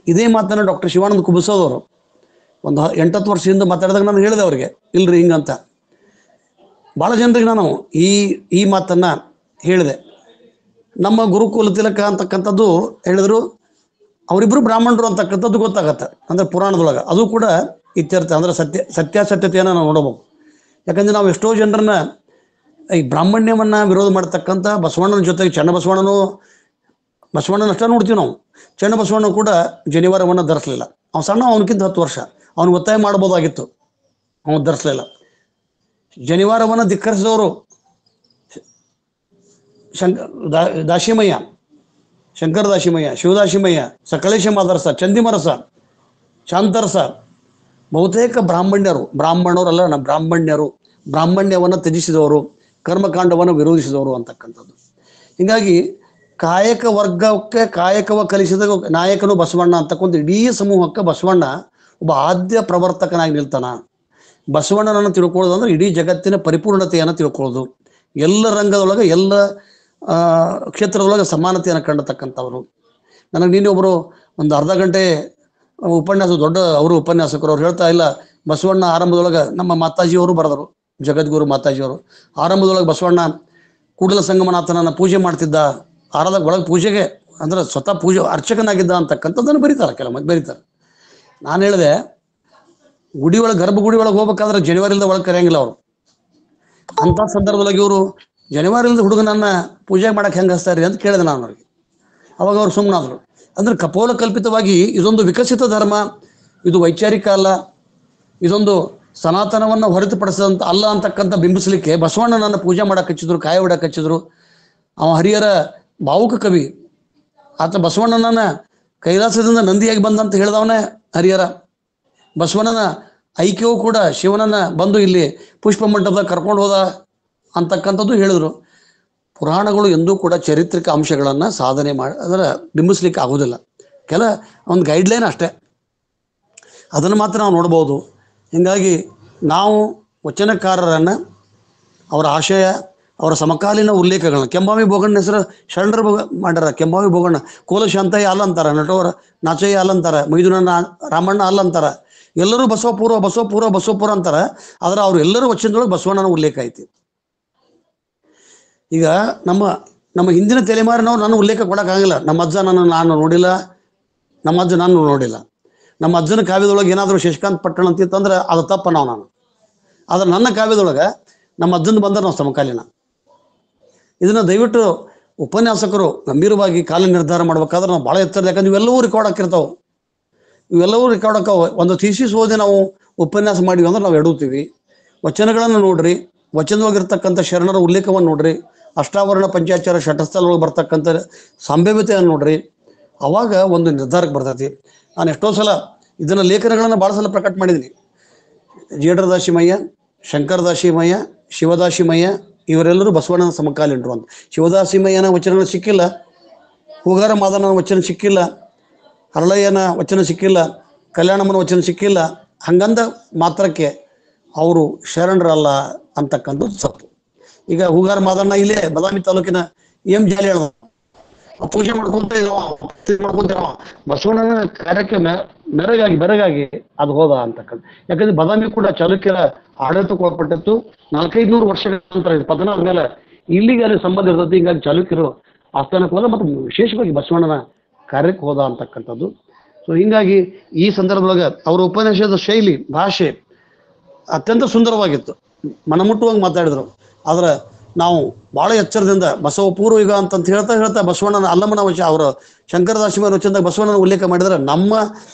ಇದೇ ಮಾತನ್ನು ಡಾಕ್ಟರ್ ಶಿವಾನಂದ ಕುಬಸೋದವರು ಒಂದು 8-10 ವರ್ಷ ಹಿಂದೆ ಮಾತಾಡಿದಾಗ ನಾನು ಹೇಳಿದೆ ಅವ್ರಿಗೆ, ಇಲ್ರಿ ಹಿಂಗಂತ. ಭಾಳ ಜನರಿಗೆ ನಾನು ಈ ಮಾತನ್ನು ಹೇಳಿದೆ. ನಮ್ಮ ಗುರುಕುಲ ತಿಲಕ ಅಂತಕ್ಕಂಥದ್ದು ಹೇಳಿದ್ರು, ಅವರಿಬ್ರು ಬ್ರಾಹ್ಮಣರು ಅಂತಕ್ಕಂಥದ್ದು ಗೊತ್ತಾಗತ್ತೆ. ಅಂದ್ರೆ ಪುರಾಣದೊಳಗೆ ಅದು ಕೂಡ ಇತ್ಯರ್ಥ, ಅಂದ್ರೆ ಸತ್ಯಾಸತ್ಯತೆಯನ್ನು ನಾವು ನೋಡಬೇಕು. ಯಾಕಂದ್ರೆ ನಾವು ಎಷ್ಟೋ ಜನರನ್ನ ಈ ಬ್ರಾಹ್ಮಣ್ಯವನ್ನ ವಿರೋಧ ಮಾಡ್ತಕ್ಕಂಥ ಬಸವಣ್ಣನ ಜೊತೆಗೆ ಬಸವಣ್ಣನ ಅಷ್ಟೇ ನೋಡ್ತೀವಿ ನಾವು. ಚನ್ನಬಸವಣ್ಣ ಕೂಡ ಜನಿವಾರವನ್ನು ಧರಿಸಲಿಲ್ಲ. ಅವ್ನು ಸಣ್ಣ, ಅವನಕ್ಕಿಂತ 10 ವರ್ಷ, ಅವ್ನಿಗೆ ಒತ್ತಾಯ ಮಾಡ್ಬೋದಾಗಿತ್ತು, ಅವನು ಧರಿಸಲಿಲ್ಲ. ಜನಿವಾರವನ್ನು ಧಿಕ್ಕರಿಸಿದವರು ದಾಶಿಮಯ್ಯ, ಶಂಕರ ದಾಶಿಮಯ್ಯ, ಶಿವದಾಶಿಮಯ್ಯ, ಸಕಲೇಶ ಮಾದರಸ, ಚಂದಿಮರಸ, ಶಾಂತರಸ, ಬಹುತೇಕ ಬ್ರಾಹ್ಮಣರಲ್ಲ, ಬ್ರಾಹ್ಮಣ್ಯವನ್ನು ತ್ಯಜಿಸಿದವರು, ಕರ್ಮಕಾಂಡವನ್ನು ವಿರೋಧಿಸಿದವರು ಅಂತಕ್ಕಂಥದ್ದು. ಹೀಗಾಗಿ ಕಾಯಕ ವರ್ಗಕ್ಕೆ ಕಾಯಕವ ಕಲಿಸಿದ ನಾಯಕನು ಬಸವಣ್ಣ ಅಂತಕ್ಕಂಥ ಇಡೀ ಸಮೂಹಕ್ಕೆ ಬಸವಣ್ಣ ಒಬ್ಬ ಆದ್ಯ ಪ್ರವರ್ತಕನಾಗಿ ನಿಲ್ತಾನ. ಬಸವಣ್ಣನನ್ನು ತಿಳ್ಕೊಳ್ಳೋದು ಅಂದ್ರೆ ಇಡೀ ಜಗತ್ತಿನ ಪರಿಪೂರ್ಣತೆಯನ್ನು ತಿಳ್ಕೊಳ್ಳೋದು, ಎಲ್ಲ ರಂಗದೊಳಗೆ ಎಲ್ಲ ಕ್ಷೇತ್ರದೊಳಗೆ ಸಮಾನತೆಯನ್ನು ಕಂಡತಕ್ಕಂಥವ್ರು. ನನಗೆ ನಿನ್ನೆ ಒಬ್ಬರು ಒಂದು ಅರ್ಧ ಗಂಟೆ ದೊಡ್ಡ ಅವರು ಉಪನ್ಯಾಸಕರು, ಅವ್ರು ಹೇಳ್ತಾ ಇಲ್ಲ, ಬಸವಣ್ಣ ಆರಂಭದೊಳಗೆ ನಮ್ಮ ಮಾತಾಜಿಯವರು ಬರೆದರು, ಜಗದ್ಗುರು ಮಾತಾಜಿಯವರು, ಆರಂಭದೊಳಗೆ ಬಸವಣ್ಣ ಕೂಡಲ ಸಂಗಮನಾಥನನ್ನ ಪೂಜೆ ಮಾಡ್ತಿದ್ದ, ಒಳಗೆ ಪೂಜೆಗೆ ಅಂದ್ರೆ ಸ್ವತಃ ಪೂಜೆ ಅರ್ಚಕನಾಗಿದ್ದ ಅಂತಕ್ಕಂಥದ್ದನ್ನು ಬರೀತಾರೆ, ಕೆಲವು ಬರೀತಾರೆ. ನಾನು ಹೇಳಿದೆ, ಗರ್ಭಗುಡಿ ಒಳಗೆ ಹೋಗ್ಬೇಕಾದ್ರೆ ಜನಿವಾರ ಇಲ್ಲದೆ ಒಳಗೆ ಕರೆಯಂಗಿಲ್ಲ ಅವರು. ಅಂತ ಸಂದರ್ಭದೊಳಗೆ ಇವರು ಜನಿವಾರ ಇಲ್ಲದ ಹುಡುಗನನ್ನ ಪೂಜೆ ಮಾಡಕ್ಕೆ ಹೆಂಗೆ ಹಚ್ತಾರೆ ಅಂತ ಕೇಳಿದೆ ನಾನು ಅವ್ರಿಗೆ. ಅವಾಗ ಅವ್ರು ಸುಮ್ಮನಾದ್ರು. ಅಂದ್ರೆ ಕಪೋಲ ಕಲ್ಪಿತವಾಗಿ ಇದೊಂದು ವಿಕಸಿತ ಧರ್ಮ, ಇದು ವೈಚಾರಿಕ ಅಲ್ಲ, ಇದೊಂದು ಸನಾತನವನ್ನು ಹೊರತುಪಡಿಸಿದಂತ ಅಲ್ಲ ಅಂತಕ್ಕಂಥ ಬಿಂಬಿಸ್ಲಿಕ್ಕೆ ಬಸವಣ್ಣನನ್ನ ಪೂಜೆ ಮಾಡಕ್ಕೆ ಹಚ್ಚಿದ್ರು, ಕಾಯ ಹೊಡಕ್ಕೆ ಹಚ್ಚಿದ್ರು. ಅವ ಹರಿಹರ ಭಾವುಕ ಕವಿ, ಆತ ಬಸವಣ್ಣನನ್ನ ಕೈಲಾಸದಿಂದ ನಂದಿಯಾಗಿ ಬಂದಂತ ಹೇಳಿದವನೇ ಹರಿಹರ. ಬಸವಣ್ಣನ ಐಕ್ಯವೂ ಕೂಡ ಶಿವನನ್ನ ಬಂದು ಇಲ್ಲಿ ಪುಷ್ಪ ಮಂಟಪದಾಗ ಕರ್ಕೊಂಡು ಹೋದ ಅಂತಕ್ಕಂಥದ್ದು ಹೇಳಿದ್ರು. ಪುರಾಣಗಳು ಎಂದೂ ಕೂಡ ಚಾರಿತ್ರಿಕ ಅಂಶಗಳನ್ನು ಸಾಧನೆ ಅದರ ಬಿಂಬಿಸ್ಲಿಕ್ಕೆ ಆಗೋದಿಲ್ಲ. ಒಂದು ಗೈಡ್ಲೈನ್ ಅಷ್ಟೇ, ಅದನ್ನು ಮಾತ್ರ ನಾವು ನೋಡ್ಬೋದು. ಹೀಗಾಗಿ ನಾವು ವಚನಕಾರರನ್ನು ಅವರ ಆಶಯ, ಅವರ ಸಮಕಾಲೀನ ಉಲ್ಲೇಖಗಳನ್ನ, ಕೆಂಬಾವಿ ಬೋಗಣ್ಣ ಹೆಸರು ಶರಣರು ಮಾಡ್ಯಾರ. ಕೆಂಬಾವಿ ಬೋಗಣ್ಣ ಕೋಲಶಾಂತಯ್ಯ ಅಲ್ಲ ಅಂತಾರ, ನಟವರ ನಾಚಯ್ಯ ಅಲ್ಲ ಅಂತಾರ, ಮೈದುನ ರಾಮಣ್ಣ ಅಲ್ಲ ಅಂತಾರ, ಎಲ್ಲರೂ ಬಸವಪೂರ್ವ ಅಂತಾರ. ಆದ್ರೆ ಅವ್ರು ಎಲ್ಲರೂ ವಚನದೊಳಗೆ ಬಸವಣ್ಣನ ಉಲ್ಲೇಖ ಐತಿ. ಈಗ ನಮ್ಮ ಹಿಂದಿನ ತಲೆಮಾರಿನವ್ರು ನನ್ನ ಉಲ್ಲೇಖ ಕೊಡೋಕ್ಕಾಗಿಲ್ಲ. ನಮ್ಮ ಅಜ್ಜ ನಾನು ನೋಡಿಲ್ಲ, ನಮ್ಮ ಅಜ್ಜ ನಾನು ನೋಡಿಲ್ಲ. ನಮ್ಮ ಅಜ್ಜನ ಕಾವ್ಯದೊಳಗೆ ಏನಾದರೂ ಶಶಿಕಾಂತ್ ಪಟ್ಟಣ ಅಂತಿತ್ತಂದ್ರೆ ಅದು ತಪ್ಪ ನಾನು. ಆದ್ರೆ ನನ್ನ ಕಾವ್ಯದೊಳಗೆ ನಮ್ಮ ಅಜ್ಜನ ಬಂದ್ರೆ ನಾವು ಸಮಕಾಲೀನ. ಇದನ್ನ ದಯವಿಟ್ಟು ಉಪನ್ಯಾಸಕರು ಗಂಭೀರವಾಗಿ ಕಾಲ ನಿರ್ಧಾರ ಮಾಡ್ಬೇಕಾದ್ರೆ ನಾವು ಭಾಳ ಎತ್ತರ, ಯಾಕಂದ್ರೆ ಇವೆಲ್ಲವೂ ರೆಕಾರ್ಡ್ ಹಾಕಿರ್ತಾವೆ. ಒಂದು ಥೀಸಿಸ್ ಓದಿ ನಾವು ಉಪನ್ಯಾಸ ಮಾಡಿವಿ ಅಂದ್ರೆ ನಾವು ಎಡುತ್ತೀವಿ. ವಚನಗಳನ್ನು ನೋಡ್ರಿ, ವಚನದೊಳಗಿರ್ತಕ್ಕಂಥ ಶರಣರ ಉಲ್ಲೇಖವನ್ನು ನೋಡ್ರಿ, ಅಷ್ಟಾವರಣ ಪಂಚಾಚಾರ ಷಟಸ್ಥಲೊಳಗೆ ಬರ್ತಕ್ಕಂಥ ಸಂಭಾವ್ಯತೆಯನ್ನು ನೋಡ್ರಿ, ಅವಾಗ ಒಂದು ನಿರ್ಧಾರಕ್ಕೆ ಬರ್ತೈತಿ. ನಾನು ಎಷ್ಟೋ ಸಲ ಇದನ್ನ ಲೇಖನಗಳನ್ನು ಭಾಳ ಸಲ ಪ್ರಕಟ ಮಾಡಿದ್ದೀನಿ. ಜೇಡರ ದಾಶಿಮಯ್ಯ, ಶಂಕರ ದಾಶಿಮಯ್ಯ, ಶಿವದಾಶಿಮಯ್ಯ ಇವರೆಲ್ಲರೂ ಬಸವಣ್ಣನ ಸಮಕಾಲೀನರು ಅಂತ. ಶಿವದಾಶಿಮಯ್ಯನ ವಚನಗಳು ಸಿಕ್ಕಿಲ್ಲ, ಹೂಗಾರ ಮಾದನ ವಚನ ಸಿಕ್ಕಿಲ್ಲ, ಹರಳಯ್ಯನ ವಚನ ಸಿಕ್ಕಿಲ್ಲ, ಕಲ್ಯಾಣಮ್ಮನ ವಚನ ಸಿಕ್ಕಿಲ್ಲ. ಹಂಗಂದ ಮಾತ್ರಕ್ಕೆ ಅವರು ಶರಣರಲ್ಲ ಅಂತಕ್ಕಂಥದ್ದು ತಪ್ಪು. ಈಗ ಹೂಗಾರ ಮಾದಣ್ಣ ಇಲ್ಲೇ ಬದಾಮಿ ತಾಲೂಕಿನ ಜಾಲಿ ಹೇಳ್ದ, ಪೂಜೆ ಮಾಡ್ಕೊಂತ ಬಸವಣ್ಣನ ಕಾರ್ಯಕ್ಕೆ ಬೆರಗಾಗಿ ಅದು ಹೋದ ಅಂತಕ್ಕಂಥ. ಯಾಕಂದ್ರೆ ಬದಾಮಿ ಕೂಡ ಚಾಲುಕ್ಯರ ಆಡಳಿತಕ್ಕೆ ಒಳಪಟ್ಟಿತ್ತು. 400-500 ವರ್ಷಗಳ ನಂತರ ಪತನ ಆದ್ಮೇಲೆ ಇಲ್ಲಿಗೆ ಅಲ್ಲಿ ಸಂಬಂಧ ಇರ್ತದೆ. ಹಿಂಗಾಗಿ ಚಾಲುಕ್ಯರು ಆಸ್ಥಾನಕ್ಕೆ ಹೋದ ಮತ್ತು ವಿಶೇಷವಾಗಿ ಬಸವಣ್ಣನ ಕಾರ್ಯಕ್ಕೆ ಹೋದ ಅಂತಕ್ಕಂಥದ್ದು. ಸೊ ಹಿಂಗಾಗಿ ಈ ಸಂದರ್ಭದೊಳಗೆ ಅವರ ಉಪನ್ಯಾಸದ ಶೈಲಿ, ಭಾಷೆ ಅತ್ಯಂತ ಸುಂದರವಾಗಿತ್ತು, ಮನಮುಟ್ಟುವಂಗೆ ಮಾತಾಡಿದ್ರು. ಆದ್ರೆ ನಾವು ಬಹಳ ಎಚ್ಚರದಿಂದ ಬಸವ ಪೂರ್ವ ಯುಗ ಅಂತ ಹೇಳ್ತಾ ಬಸವಣ್ಣನ ಅಲ್ಲಮನ ವಚನ, ಅವರ ಶಂಕರದಾಶಿಮರ ವಚನದಾಗ ಬಸವಣ್ಣನ ಉಲ್ಲೇಖ ಮಾಡಿದ್ರೆ ನಮ್ಮ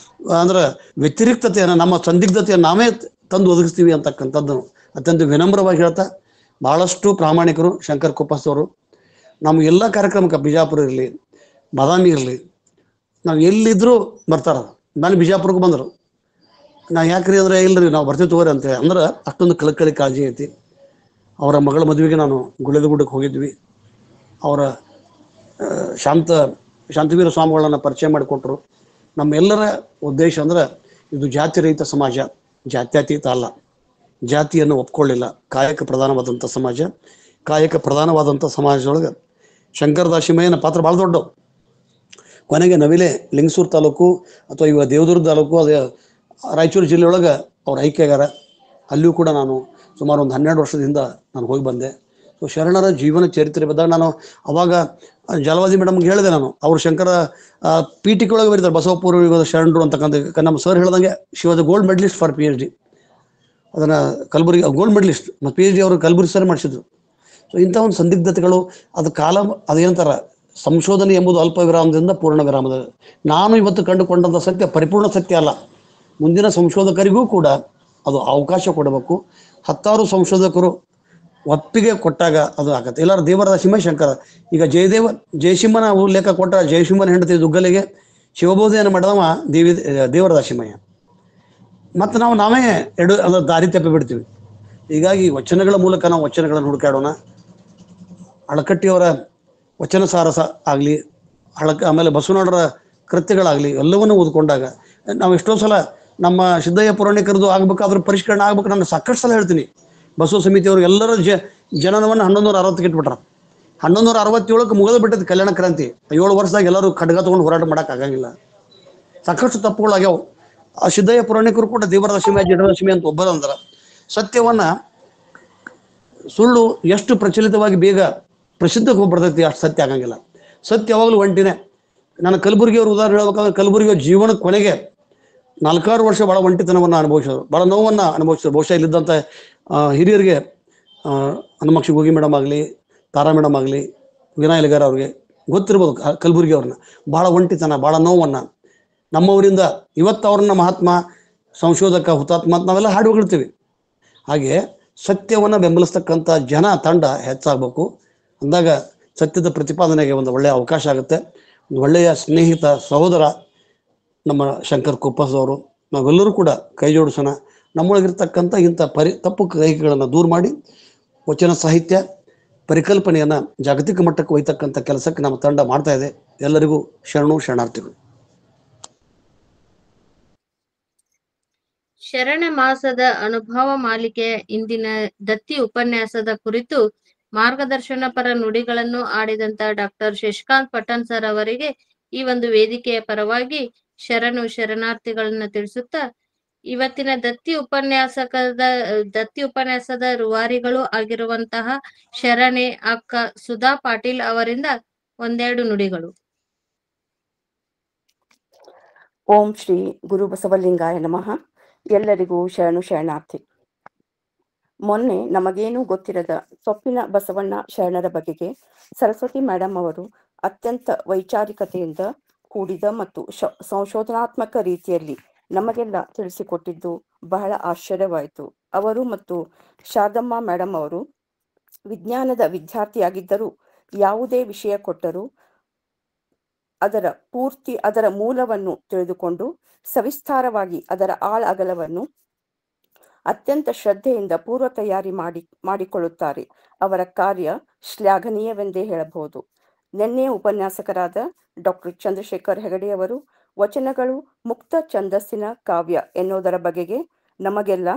ಅಂದ್ರೆ ವ್ಯತಿರಿಕ್ತತೆಯನ್ನು, ನಮ್ಮ ಸಂದಿಗ್ಧತೆಯನ್ನು ನಾವೇ ತಂದು ಒದಗಿಸ್ತೀವಿ ಅಂತಕ್ಕಂಥದ್ದು ಅತ್ಯಂತ ವಿನಮ್ರವಾಗಿ ಹೇಳ್ತಾ, ಬಹಳಷ್ಟು ಪ್ರಾಮಾಣಿಕರು ಶಂಕರ್ ಕುಪ್ಪಸ್ತವರು. ನಮ್ಮ ಎಲ್ಲ ಕಾರ್ಯಕ್ರಮಕ್ಕೆ ಬಿಜಾಪುರ ಇರಲಿ, ಬಾದಾಮಿ ಇರಲಿ, ನಾವು ಎಲ್ಲಿದ್ರೂ ಬರ್ತಾರ. ನಾನು ಬಿಜಾಪುರಕ್ಕೆ ಬಂದರು, ನಾ ಯಾಕ್ರಿ ಅಂದ್ರೆ ಇಲ್ರಿ ನಾವು ಬರ್ತೀವಿ ತಗೋರಿ ಅಂತ ಅಂದ್ರೆ ಅಷ್ಟೊಂದು ಕಳಕಳಿ ಕಾಳಜಿ ಐತಿ. ಅವರ ಮಗಳ ಮದುವೆಗೆ ನಾನು ಗುಡ್ಡಕ್ಕೆ ಹೋಗಿದ್ವಿ. ಅವರ ಶಾಂತವೀರ ಸ್ವಾಮಿಗಳನ್ನ ಪರಿಚಯ ಮಾಡಿಕೊಟ್ರು. ನಮ್ಮೆಲ್ಲರ ಉದ್ದೇಶ ಅಂದ್ರೆ ಇದು ಜಾತಿ ರಹಿತ ಸಮಾಜ, ಜಾತ್ಯತೀತ ಅಲ್ಲ, ಜಾತಿಯನ್ನು ಒಪ್ಕೊಳ್ಳಿಲ್ಲ, ಕಾಯಕ ಪ್ರಧಾನವಾದಂಥ ಸಮಾಜ. ಕಾಯಕ ಪ್ರಧಾನವಾದಂಥ ಸಮಾಜದೊಳಗೆ ಶಂಕರದಾಶಿಮಯ್ಯನ ಪಾತ್ರ ಭಾಳ ದೊಡ್ಡ. ಕೊನೆಗೆ ನವಿಲೆ ಲಿಂಗಸೂರು ತಾಲೂಕು ಅಥವಾ ಇವಾಗ ದೇವದುರ್ಗ ತಾಲೂಕು, ಅದೇ ರಾಯಚೂರು ಜಿಲ್ಲೆಯೊಳಗೆ ಅವ್ರು ಐಕ್ಯಾಗಾರ. ಅಲ್ಲಿಯೂ ಕೂಡ ನಾನು ಸುಮಾರು ಒಂದು 12 ವರ್ಷದಿಂದ ನಾನು ಹೋಗಿ ಬಂದೆ. ಸೊ ಶರಣರ ಜೀವನ ಚರಿತ್ರೆ ಬಂದಾಗ ನಾನು ಅವಾಗ ಜಲವಾದಿ ಮೇಡಮ್ಗೆ ಹೇಳಿದೆ, ನಾನು ಅವ್ರು ಶಂಕರ ಪೀಠಿಕೆ ಒಳಗೆ ಬರೀತಾರೆ ಬಸವ ಪೂರ್ವ ಯುಗದ ಶರಣರು ಅಂತಕ್ಕಂಥ. ನಮ್ಮ ಸರ್ ಹೇಳ್ದಂಗೆ she was gold medalist for PhD. ಅದನ್ನು ಕಲಬುರಗಿ ಗೋಲ್ಡ್ ಮೆಡಲಿಸ್ಟ್ ಮತ್ತು PhD ಅವರು ಕಲಬುರಗಿ ಸರ್ ಮಾಡಿಸಿದ್ರು. ಸೊ ಇಂಥ ಒಂದು ಸಂದಿಗ್ಧತೆಗಳು ಅದು ಕಾಲ ಅದೇನಂತಾರ, ಸಂಶೋಧನೆ ಎಂಬುದು ಅಲ್ಪ ವಿರಾಮದಿಂದ ಪೂರ್ಣ ವಿರಾಮದ. ನಾನು ಇವತ್ತು ಕಂಡುಕೊಂಡಂಥ ಸತ್ಯ ಪರಿಪೂರ್ಣ ಸತ್ಯ ಅಲ್ಲ. ಮುಂದಿನ ಸಂಶೋಧಕರಿಗೂ ಕೂಡ ಅದು ಅವಕಾಶ ಕೊಡಬೇಕು. 10 ಸಂಶೋಧಕರು ಒಪ್ಪಿಗೆ ಕೊಟ್ಟಾಗ ಅದು ಆಗತ್ತೆ. ಎಲ್ಲರೂ ದೇವರದಾಸಿಮ ಶಂಕರ, ಈಗ ಜಯಸಿಂಹನ ಉಲ್ಲೇಖ ಕೊಟ್ಟ ಜಯಸಿಂಹನ ಹೆಂಡತಿ ದುಗ್ಗಲಿಗೆ ಶಿವಬೋಧೆಯನ್ನು ಮಾಡಿದವ ದೇವರದಾಸಿಮಯ್ಯ. ಮತ್ತು ನಾವೇ ಅದರ ದಾರಿ ತಪ್ಪಿ ಬಿಡ್ತೀವಿ. ಹೀಗಾಗಿ ವಚನಗಳ ಮೂಲಕ ನಾವು ವಚನಗಳನ್ನು ಹುಡುಕಾಡೋಣ. ಅಳಕಟ್ಟಿಯವರ ವಚನ ಸಾರಸ ಆಗಲಿ, ಆಮೇಲೆ ಬಸವಣ್ಣವರ ಕೃತ್ಯಗಳಾಗಲಿ ಎಲ್ಲವನ್ನೂ ಓದ್ಕೊಂಡಾಗ ನಾವು ಎಷ್ಟೋ ಸಲ ನಮ್ಮ ಸಿದ್ದಯ್ಯ ಪುರಾಣಿಕರದು ಆಗ್ಬೇಕಾದ್ರೂ ಪರಿಷ್ಕರಣೆ ಆಗ್ಬೇಕು. ನಾನು ಸಾಕಷ್ಟು ಸಲ ಹೇಳ್ತೀನಿ, ಬಸವ ಸಮಿತಿಯವರು ಎಲ್ಲರ ಜನನವನ್ನು 1160ಕ್ಕೆ ಇಟ್ಬಿಟ್ರ. 1167ಕ್ಕೆ ಮುಗಿದು ಬಿಟ್ಟದ ಕಲ್ಯಾಣ ಕ್ರಾಂತಿ. 7 ವರ್ಷದಾಗ ಎಲ್ಲರೂ ಖಡ್ಗ ತಗೊಂಡು ಹೋರಾಟ ಮಾಡೋಕ್ಕಾಗಂಗಿಲ್ಲ. ಸಾಕಷ್ಟು ತಪ್ಪುಗಳಾಗ್ಯಾವ. ಆ ಸಿದ್ದಯ್ಯ ಪುರಾಣಿಕರು ಕೂಡ ದೇವರದಶಮಿ ಜಡದಶಮಿ ಅಂತ ಒಬ್ಬರ ಅಂದ್ರ ಸತ್ಯವನ್ನ ಸುಳ್ಳು ಎಷ್ಟು ಪ್ರಚಲಿತವಾಗಿ ಬೇಗ ಪ್ರಸಿದ್ಧಕ್ಕೆ ಹೋಗ್ಬರ್ತೈತಿ ಅಷ್ಟು ಸತ್ಯ ಆಗಂಗಿಲ್ಲ. ಸತ್ಯ ಯಾವಾಗಲೂ ಒಂಟಿನೇ. ನಾನು ಕಲಬುರಗಿಯವ್ರ ಉದಾಹರಣೆ ಹೇಳ್ಬೇಕಾದ್ರೆ ಕಲಬುರಗಿಯ ಜೀವನ ಕೊನೆಗೆ 4-6 ವರ್ಷ ಭಾಳ ಒಂಟಿತನವನ್ನು ಅನುಭವಿಸೋರು, ಭಾಳ ನೋವನ್ನು ಅನುಭವಿಸೋರು. ಬಹುಶಃ ಇಲ್ಲಿದ್ದಂಥ ಹಿರಿಯರಿಗೆ ಹನುಮಕ್ಷಿ ಗೋಗಿ ಮೇಡಮ್ ಆಗಲಿ, ತಾರಾ ಮೇಡಮ್ ಆಗಲಿ, ವಿನಾಯಲಿಗಾರ ಅವ್ರಿಗೆ ಗೊತ್ತಿರ್ಬೋದು ಕಲಬುರಗಿ ಅವ್ರನ್ನ. ಭಾಳ ಒಂಟಿತನ, ಭಾಳ ನೋವನ್ನು ನಮ್ಮವರಿಂದ ಇವತ್ತು ಅವ್ರನ್ನ ಮಹಾತ್ಮ, ಸಂಶೋಧಕ, ಹುತಾತ್ಮ ಅಂತ ನಾವೆಲ್ಲ ಹಾಡು ಹೊಗಳ್ತೀವಿ. ಹಾಗೆ ಸತ್ಯವನ್ನು ಬೆಂಬಲಿಸ್ತಕ್ಕಂಥ ತಂಡ ಹೆಚ್ಚಾಗಬೇಕು. ಅಂದಾಗ ಸತ್ಯದ ಪ್ರತಿಪಾದನೆಗೆ ಒಂದು ಒಳ್ಳೆಯ ಅವಕಾಶ ಆಗುತ್ತೆ. ಒಂದು ಒಳ್ಳೆಯ ಸ್ನೇಹಿತ ಸಹೋದರ ನಮ್ಮ ಶಂಕರ್ ಕುಪ್ಪಸವರು. ನಾವೆಲ್ಲರೂ ಕೂಡ ಕೈ ಜೋಡಿಸೋಣ. ನಮ್ಮೊಳಗಿರ್ತಕ್ಕಂಥ ಇಂಥ ತಪ್ಪು ಗ್ರಹಿಕೆಗಳನ್ನು ದೂರ ಮಾಡಿ ವಚನ ಸಾಹಿತ್ಯ ಪರಿಕಲ್ಪನೆಯನ್ನು ಜಾಗತಿಕ ಮಟ್ಟಕ್ಕೆ ಒಯ್ತಕ್ಕಂಥ ಕೆಲಸಕ್ಕೆ ನಮ್ಮ ತಂಡ ಮಾಡ್ತಾ ಇದೆ. ಎಲ್ಲರಿಗೂ ಶರಣಾರ್ಥಿಗಳು. ಶರಣ ಮಾಸದ ಅನುಭವ ಮಾಲಿಕೆಯ ಇಂದಿನ ದತ್ತಿ ಉಪನ್ಯಾಸದ ಕುರಿತು ಮಾರ್ಗದರ್ಶನ ಪರ ನುಡಿಗಳನ್ನು ಆಡಿದಂತ ಡಾಕ್ಟರ್ ಶಶಿಕಾಂತ್ ಪಟ್ಟಣ್ ಸರ್ ಅವರಿಗೆ ಈ ಒಂದು ವೇದಿಕೆಯ ಪರವಾಗಿ ಶರಣಾರ್ಥಿಗಳನ್ನ ತಿಳಿಸುತ್ತಾ, ಇವತ್ತಿನ ದತ್ತಿ ಉಪನ್ಯಾಸದ ರೂವಾರಿಗಳು ಆಗಿರುವಂತಹ ಶರಣೆ ಅಕ್ಕ ಸುಧಾ ಪಾಟೀಲ್ ಅವರಿಂದ ಒಂದೆರಡು ನುಡಿಗಳು. ಓಂ ಶ್ರೀ ಗುರು ಬಸವಲಿಂಗಾಯ ನಮಃ. ಎಲ್ಲರಿಗೂ ಶರಣಾರ್ಥಿ. ಮೊನ್ನೆ ನಮಗೇನೂ ಗೊತ್ತಿರದ ಸೊಪ್ಪಿನ ಬಸವಣ್ಣ ಶರಣರ ಬಗೆಗೆ ಸರಸ್ವತಿ ಮೇಡಮ್ ಅವರು ಅತ್ಯಂತ ವೈಚಾರಿಕತೆಯಿಂದ ಕೂಡಿದ ಮತ್ತು ಸಂಶೋಧನಾತ್ಮಕ ರೀತಿಯಲ್ಲಿ ನಮಗೆಲ್ಲ ತಿಳಿಸಿಕೊಟ್ಟಿದ್ದು ಬಹಳ ಆಶ್ಚರ್ಯವಾಯಿತು. ಅವರು ಮತ್ತು ಶಾರದಮ್ಮ ಮೇಡಮ್ ಅವರು ವಿಜ್ಞಾನದ ವಿದ್ಯಾರ್ಥಿಯಾಗಿದ್ದರೂ ಯಾವುದೇ ವಿಷಯ ಕೊಟ್ಟರೂ ಅದರ ಮೂಲವನ್ನು ತಿಳಿದುಕೊಂಡು ಸವಿಸ್ತಾರವಾಗಿ ಅದರ ಅಗಲವನ್ನು ಅತ್ಯಂತ ಶ್ರದ್ಧೆಯಿಂದ ಪೂರ್ವ ತಯಾರಿ ಮಾಡಿಕೊಳ್ಳುತ್ತಾರೆ. ಅವರ ಕಾರ್ಯ ಶ್ಲಾಘನೀಯವೆಂದೇ ಹೇಳಬಹುದು. ನಿನ್ನೆಯ ಉಪನ್ಯಾಸಕರಾದ ಡಾಕ್ಟರ್ ಚಂದ್ರಶೇಖರ್ ಹೆಗಡೆಯವರು ವಚನಗಳು ಮುಕ್ತ ಛಂದಸ್ಸಿನ ಕಾವ್ಯ ಎನ್ನುವುದರ ಬಗೆಗೆ ನಮಗೆಲ್ಲ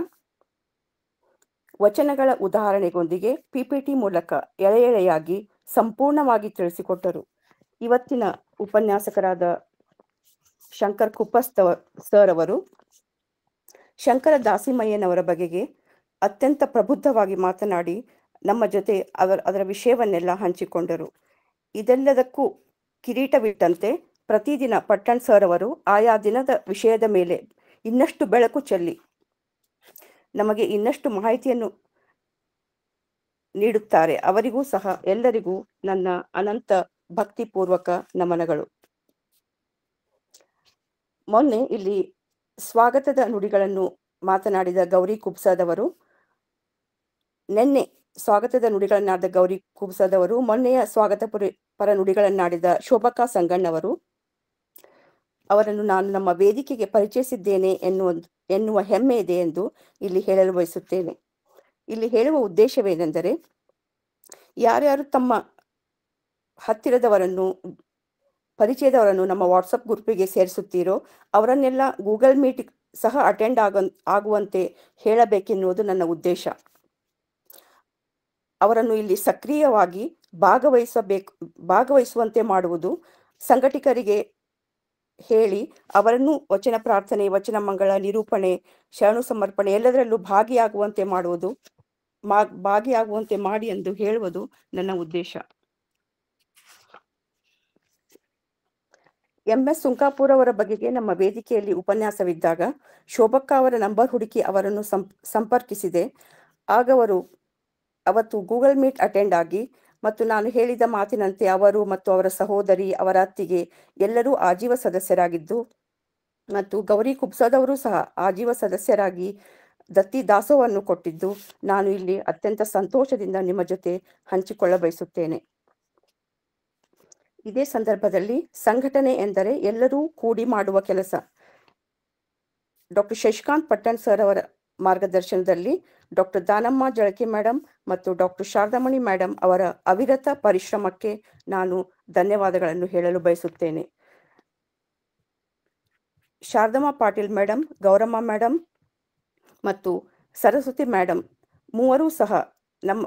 ವಚನಗಳ ಉದಾಹರಣೆಗೊಂದಿಗೆ PPT ಮೂಲಕ ಎಳೆಯಾಗಿ ಸಂಪೂರ್ಣವಾಗಿ ತಿಳಿಸಿಕೊಟ್ಟರು. ಇವತ್ತಿನ ಉಪನ್ಯಾಸಕರಾದ ಶಂಕರ್ ಕುಪ್ಪಸ್ ಸರ್ ಅವರು ಶಂಕರ ದಾಸಿಮಯ್ಯನವರ ಬಗೆಗೆ ಅತ್ಯಂತ ಪ್ರಬುದ್ಧವಾಗಿ ಮಾತನಾಡಿ ನಮ್ಮ ಜೊತೆ ಅದರ ವಿಷಯವನ್ನೆಲ್ಲ ಹಂಚಿಕೊಂಡರು. ಇದೆಲ್ಲದಕ್ಕೂ ಕಿರೀಟವಿಟ್ಟಂತೆ ಪ್ರತಿದಿನ ಪಟ್ಟಣ್ ಸರ್ ಅವರು ಆಯಾ ದಿನದ ವಿಷಯದ ಮೇಲೆ ಇನ್ನಷ್ಟು ಬೆಳಕು ಚೆಲ್ಲಿ ನಮಗೆ ಇನ್ನಷ್ಟು ಮಾಹಿತಿಯನ್ನು ನೀಡುತ್ತಾರೆ. ಅವರಿಗೂ ಸಹ ಎಲ್ಲರಿಗೂ ನನ್ನ ಅನಂತ ಭಕ್ತಿಪೂರ್ವಕ ನಮನಗಳು. ಮೊನ್ನೆ ಇಲ್ಲಿ ಸ್ವಾಗತದ ನುಡಿಗಳನ್ನು ಮಾತನಾಡಿದ ಗೌರಿ ಕುಬ್ಸದವರು, ಸ್ವಾಗತದ ನುಡಿಗಳನ್ನಾಡಿದ ಗೌರಿ ಕುಬ್ಸದವರು, ಮೊನ್ನೆಯ ಸ್ವಾಗತ ಪರ ನುಡಿಗಳನ್ನಾಡಿದ ಶೋಭಕಾ ಸಂಗಣ್ಣವರು ಅವರನ್ನು ನಾನು ನಮ್ಮ ವೇದಿಕೆಗೆ ಪರಿಚಯಿಸಿದ್ದೇನೆ ಎನ್ನುವ ಹೆಮ್ಮೆ ಇದೆ ಎಂದು ಇಲ್ಲಿ ಹೇಳಲು ಬಯಸುತ್ತೇನೆ. ಇಲ್ಲಿ ಹೇಳುವ ಉದ್ದೇಶವೇನೆಂದರೆ, ಯಾರ್ಯಾರು ತಮ್ಮ ಹತ್ತಿರದವರನ್ನು ಪರಿಚಯದವರನ್ನು ನಮ್ಮ ವಾಟ್ಸಪ್ ಗ್ರೂಪಿಗೆ ಸೇರಿಸುತ್ತೀರೋ ಅವರನ್ನೆಲ್ಲ ಗೂಗಲ್ ಮೀಟ್ ಸಹ ಅಟೆಂಡ್ ಆಗುವಂತೆ ಹೇಳಬೇಕೆನ್ನುವುದು ನನ್ನ ಉದ್ದೇಶ. ಅವರನ್ನು ಇಲ್ಲಿ ಸಕ್ರಿಯವಾಗಿ ಭಾಗವಹಿಸುವಂತೆ ಮಾಡುವುದು, ಸಂಘಟಕರಿಗೆ ಹೇಳಿ ಅವರನ್ನು ವಚನ ಪ್ರಾರ್ಥನೆ, ವಚನ ಮಂಗಳ, ನಿರೂಪಣೆ, ಶರಣು ಸಮರ್ಪಣೆ ಎಲ್ಲದರಲ್ಲೂ ಭಾಗಿಯಾಗುವಂತೆ ಮಾಡುವುದು ಭಾಗಿಯಾಗುವಂತೆ ಮಾಡಿ ಎಂದು ಹೇಳುವುದು ನನ್ನ ಉದ್ದೇಶ. MS ಸುಂಕಾಪುರ್ ಅವರ ಬಗೆಗೆ ನಮ್ಮ ವೇದಿಕೆಯಲ್ಲಿ ಉಪನ್ಯಾಸವಿದ್ದಾಗ ಶೋಭಕ್ಕ ಅವರ ನಂಬರ್ ಹುಡುಕಿ ಅವರನ್ನು ಸಂಪರ್ಕಿಸಿದೆ. ಆಗ ಅವತ್ತು ಗೂಗಲ್ ಮೀಟ್ ಅಟೆಂಡ್ ಆಗಿ ಮತ್ತು ನಾನು ಹೇಳಿದ ಮಾತಿನಂತೆ ಅವರು ಮತ್ತು ಅವರ ಸಹೋದರಿ, ಅವರ ಅತ್ತಿಗೆ ಎಲ್ಲರೂ ಆಜೀವ ಸದಸ್ಯರಾಗಿದ್ದು ಮತ್ತು ಗೌರಿ ಕುಬ್ಸದವರು ಸಹ ಆಜೀವ ಸದಸ್ಯರಾಗಿ ದತ್ತಿ ದಾಸೋಹವನ್ನು ಕೊಟ್ಟಿದ್ದು ನಾನು ಇಲ್ಲಿ ಅತ್ಯಂತ ಸಂತೋಷದಿಂದ ನಿಮ್ಮ ಜೊತೆ ಹಂಚಿಕೊಳ್ಳ ಬಯಸುತ್ತೇನೆ. ಇದೇ ಸಂದರ್ಭದಲ್ಲಿ ಸಂಘಟನೆ ಎಂದರೆ ಎಲ್ಲರೂ ಕೂಡಿ ಮಾಡುವ ಕೆಲಸ. ಡಾಕ್ಟರ್ ಶಶಿಕಾಂತ್ ಪಟ್ಟಣ್ ಸರ್ ಅವರ ಮಾರ್ಗದರ್ಶನದಲ್ಲಿ ಡಾಕ್ಟರ್ ದಾನಮ್ಮ ಜಳಕೆ ಮೇಡಮ್ ಮತ್ತು ಡಾಕ್ಟರ್ ಶಾರದಾಮಣಿ ಮೇಡಮ್ ಅವರ ಅವಿರತ ಪರಿಶ್ರಮಕ್ಕೆ ನಾನು ಧನ್ಯವಾದಗಳನ್ನು ಹೇಳಲು ಬಯಸುತ್ತೇನೆ. ಶಾರದಮ್ಮ ಪಾಟೀಲ್ ಮೇಡಮ್, ಗೌರಮ್ಮ ಮೇಡಮ್ ಮತ್ತು ಸರಸ್ವತಿ ಮೇಡಮ್ ಮೂವರೂ ಸಹ, ನಮ್ಮ